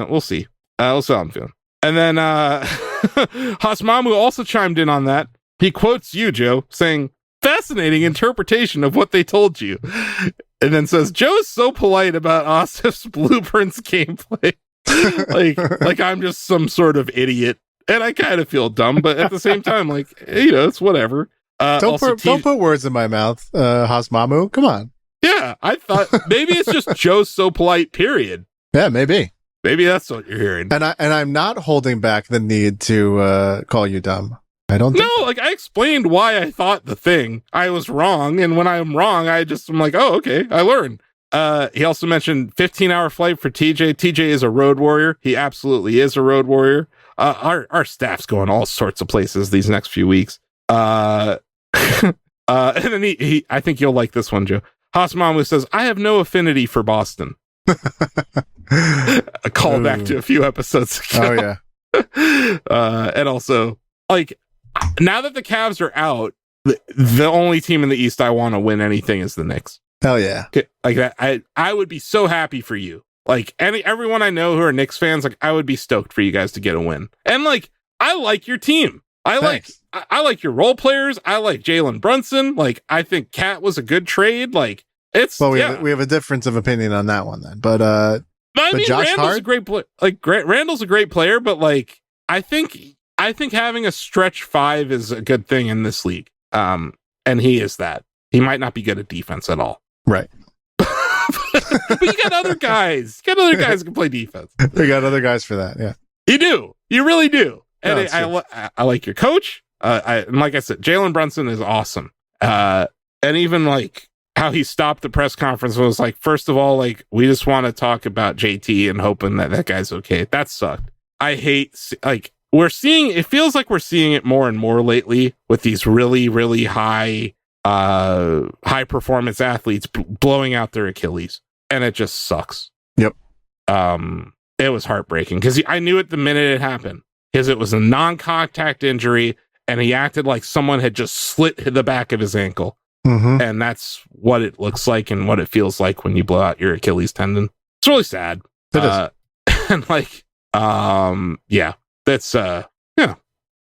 We'll see. We'll see how I'm feeling. And then Hasmamu also chimed in on that. He quotes you, Joe, saying, fascinating interpretation of what they told you. And then says, Joe is so polite about Asif's Blueprints gameplay. like I'm just some sort of idiot. And I kind of feel dumb, but at the same time, like, it's whatever. Don't put words in my mouth, Hasmamu. Come on. Yeah, I thought maybe it's just Joe's so polite, period. Yeah, maybe. Maybe that's what you're hearing. And I'm not holding back the need to call you dumb. I don't think No, like I explained why I thought the thing. I was wrong, and when I'm wrong, I'm like, oh, okay, I learned. He also mentioned 15-hour flight for TJ. TJ is a road warrior. He absolutely is a road warrior. Our staff's going all sorts of places these next few weeks. And then he I think you'll like this one, Joe. Hasmamu says, I have no affinity for Boston. A callback to a few episodes ago. Oh, yeah. And also, like, now that the Cavs are out, the only team in the East I want to win anything is the Knicks. Hell yeah. Like that, I would be so happy for you. Like everyone I know who are Knicks fans, like I would be stoked for you guys to get a win. And like I like your team. I like your role players. I like Jalen Brunson. Like I think Cat was a good trade. Like it's we have a difference of opinion on that one then. But I mean, Josh Randall's Hart? a great player. Like Randall's a great player, but like I think having a stretch 5 is a good thing in this league. And he is that. He might not be good at defense at all. Right. But you got other guys. You got other guys who can play defense. We got other guys for that. Yeah. You do. You really do. And No, I like your coach. And like I said, Jalen Brunson is awesome. And even like how he stopped the press conference was like, first of all, like we just want to talk about JT and hoping that guy's okay. That sucked. I hate like it feels like we're seeing it more and more lately with these really, really high performance athletes blowing out their Achilles, and it just sucks. Yep. It was heartbreaking because I knew it the minute it happened because it was a non-contact injury and he acted like someone had just slit the back of his ankle. Mm-hmm. And that's what it looks like and what it feels like when you blow out your Achilles tendon. It's really sad. It is. And like, yeah, that's, I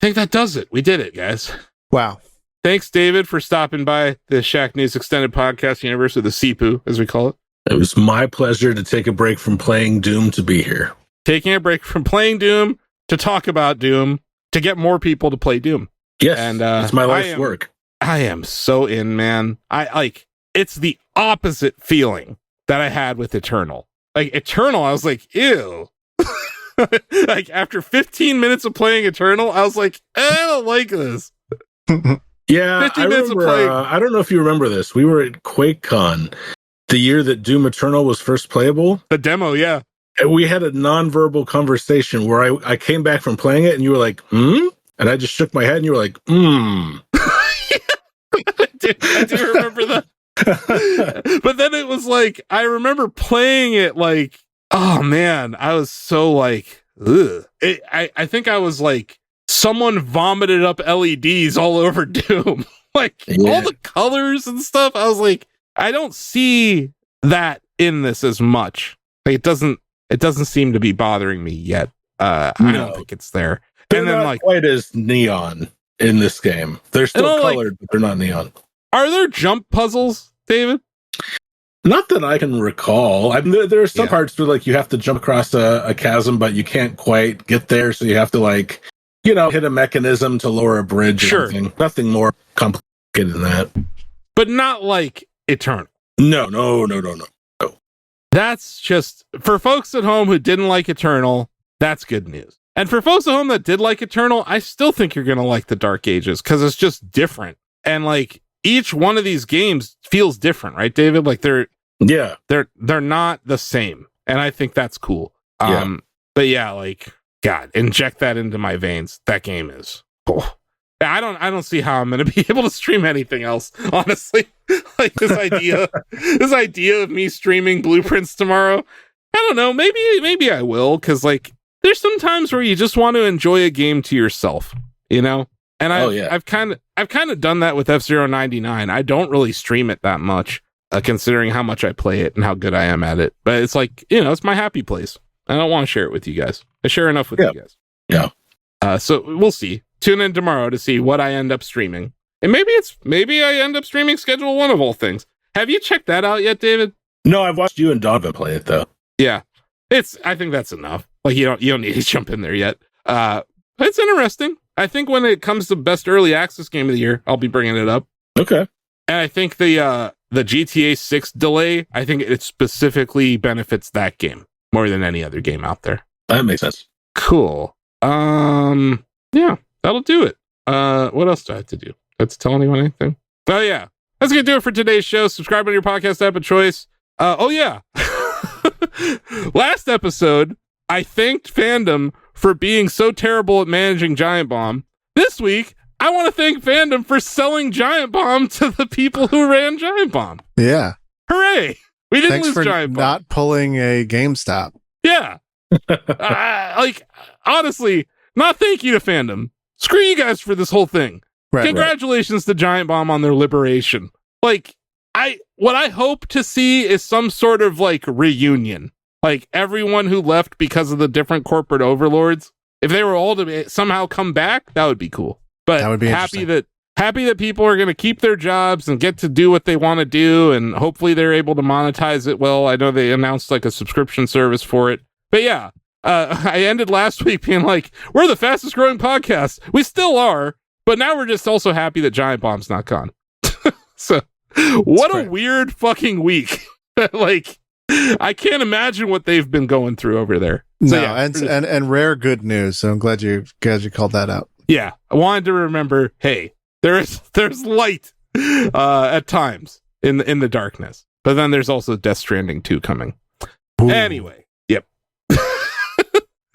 think that does it. We did it, guys. Wow. Thanks, David, for stopping by the Shack News Extended Podcast Universe, or the SIPU, as we call it. It was my pleasure to take a break from playing Doom to be here. Taking a break from playing Doom to talk about Doom to get more people to play Doom. Yes, and it's my life's work. I am so in, man. It's the opposite feeling that I had with Eternal. Like Eternal, I was like, ew. Like after 15 minutes of playing Eternal, I was like, I don't like this. Yeah, I remember. I don't know if you remember this. We were at QuakeCon the year that Doom Eternal was first playable. The demo, yeah. And we had a non-verbal conversation where I came back from playing it and you were like, hmm? And I just shook my head and you were like, hmm. I do remember that. But then it was like, I remember playing it like, oh man, I was so like, ugh. I think I was like, someone vomited up LEDs all over Doom. Like all the colors and stuff. I was like, I don't see that in this as much. Like it doesn't seem to be bothering me yet. I don't think it's there. They're and then not like quite as neon in this game. They're still colored, but they're not neon. Are there jump puzzles, David? Not that I can recall. I mean, there are some parts where like you have to jump across a chasm, but you can't quite get there, so you have to like, hit a mechanism to lower a bridge. Sure. Or something. Nothing more complicated than that. But not like Eternal. No. That's just, for folks at home who didn't like Eternal, that's good news. And for folks at home that did like Eternal, I still think you're going to like the Dark Ages because it's just different. And like each one of these games feels different, right, David? Like they're not the same. And I think that's cool. But yeah, like, God, inject that into my veins. That game is, I don't see how I'm going to be able to stream anything else, honestly. Like this idea of me streaming Blueprints tomorrow. I don't know. Maybe I will. Cause like there's some times where you just want to enjoy a game to yourself, And I've kind of done that with F-Zero 99. I don't really stream it that much, considering how much I play it and how good I am at it. But it's like, it's my happy place. I don't want to share it with you guys. I share enough with you guys. Yeah. So we'll see. Tune in tomorrow to see what I end up streaming. And maybe I end up streaming Schedule 1 of all things. Have you checked that out yet, David? No, I've watched you and Donovan play it though. Yeah. I think that's enough. Like you don't need to jump in there yet. It's interesting. I think when it comes to best early access game of the year, I'll be bringing it up. Okay. And I think the GTA 6 delay, I think it specifically benefits that game more than any other game out there. That makes sense. Cool. Yeah, that'll do it. What else do I have to do? Do I have to tell anyone anything? Oh yeah. That's gonna do it for today's show. Subscribe on your podcast app of choice. Oh yeah. Last episode, I thanked fandom for being so terrible at managing Giant Bomb. This week, I want to thank fandom for selling Giant Bomb to the people who ran Giant Bomb. Yeah. Hooray! We didn't Thanks lose for Giant Bomb. not pulling a GameStop. Yeah. Honestly, not thank you to fandom. screw you guys for this whole thing. Right, Congratulations to Giant Bomb on their liberation. Like, what I hope to see is some sort of like reunion. Like everyone who left because of the different corporate overlords, if they were all to somehow come back, that would be cool. But that would be happy that people are going to keep their jobs and get to do what they want to do, and hopefully they're able to monetize it well. I know they announced like a subscription service for it. But yeah, I ended last week being like, we're the fastest growing podcast. We still are, but now we're just also happy that Giant Bomb's not gone. So what a weird fucking week. Like, I can't imagine what they've been going through over there. So, no, yeah, and rare good news. So I'm glad you called that out. Yeah, I wanted to remember, hey, there's light at times in the darkness, but then there's also Death Stranding 2 coming. Ooh. Anyway, yep.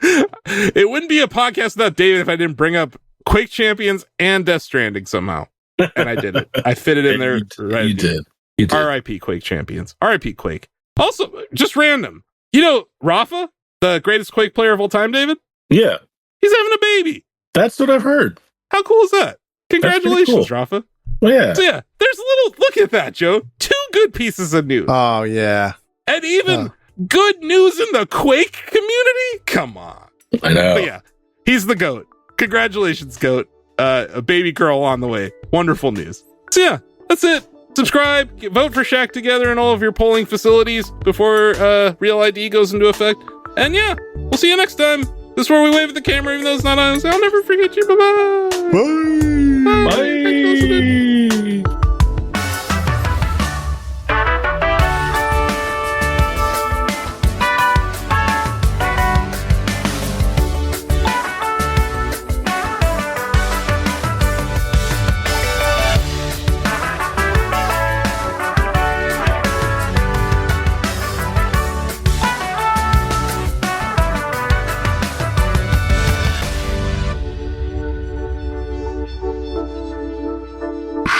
It wouldn't be a podcast without David if I didn't bring up Quake Champions and Death Stranding somehow, and I did it. I fit it in there. You did. R.I.P. Quake Champions. R.I.P. Quake. Also, just random. You know, Rafa, the greatest Quake player of all time, David? Yeah. He's having a baby. That's what I've heard. How cool is that? Congratulations, cool. Rafa. Well, yeah. So yeah, there's a little, look at that, Joe. 2 good pieces of news. Oh, yeah. And even good news in the Quake community? Come on. I know. But yeah, he's the GOAT. Congratulations, GOAT. A baby girl on the way. Wonderful news. So yeah, that's it. Subscribe, vote for Shack Together in all of your polling facilities before Real ID goes into effect. And yeah, we'll see you next time. This is where we wave at the camera, even though it's not on. I'll never forget you. Bye-bye. Bye. Bye.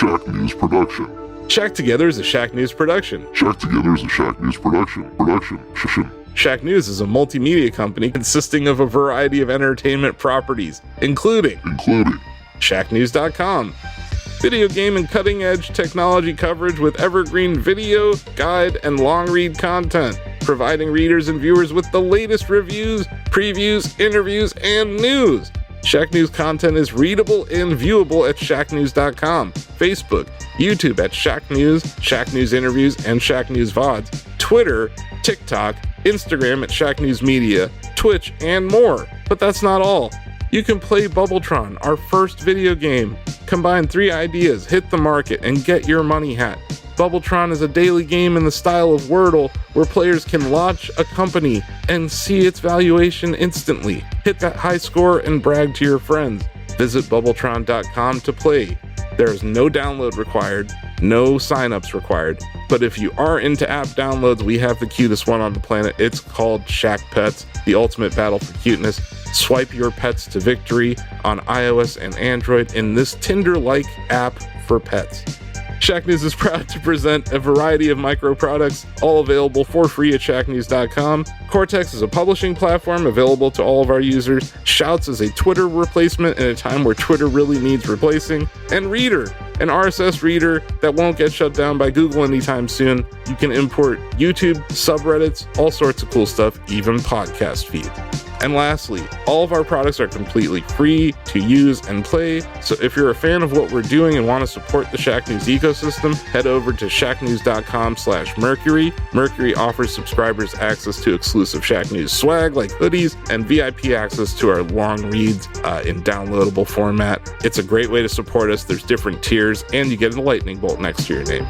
Thanks, Shack News Production. Shack Together is a Shack News production. Shack Together is a Shack News production. Shack News is a multimedia company consisting of a variety of entertainment properties, including ShackNews.com, video game and cutting-edge technology coverage with evergreen video, guide, and long-read content, providing readers and viewers with the latest reviews, previews, interviews, and news. Shack News content is readable and viewable at ShackNews.com, Facebook, YouTube at Shack News Interviews, and Shack News VODs, Twitter, TikTok, Instagram at Shack News Media, Twitch, and more. But that's not all. You can play Bubbletron, our first video game. Combine 3 ideas, hit the market, and get your money hat. Bubbletron is a daily game in the style of Wordle, where players can launch a company and see its valuation instantly. Hit that high score and brag to your friends. Visit Bubbletron.com to play. There is no download required, no signups required, but if you are into app downloads, we have the cutest one on the planet. It's called Shack Pets, the ultimate battle for cuteness. Swipe your pets to victory on iOS and Android in this Tinder-like app for pets. Shack News is proud to present a variety of micro products, all available for free at ShackNews.com. Cortex is a publishing platform available to all of our users. Shouts is a Twitter replacement in a time where Twitter really needs replacing. And Reader, an RSS reader that won't get shut down by Google anytime soon. You can import YouTube, subreddits, all sorts of cool stuff, even podcast feeds. And lastly, all of our products are completely free to use and play, so if you're a fan of what we're doing and want to support the Shack News ecosystem, head over to shacknews.com/Mercury. Mercury offers subscribers access to exclusive Shack News swag like hoodies and VIP access to our long reads in downloadable format. It's a great way to support us. There's different tiers, and you get a lightning bolt next to your name.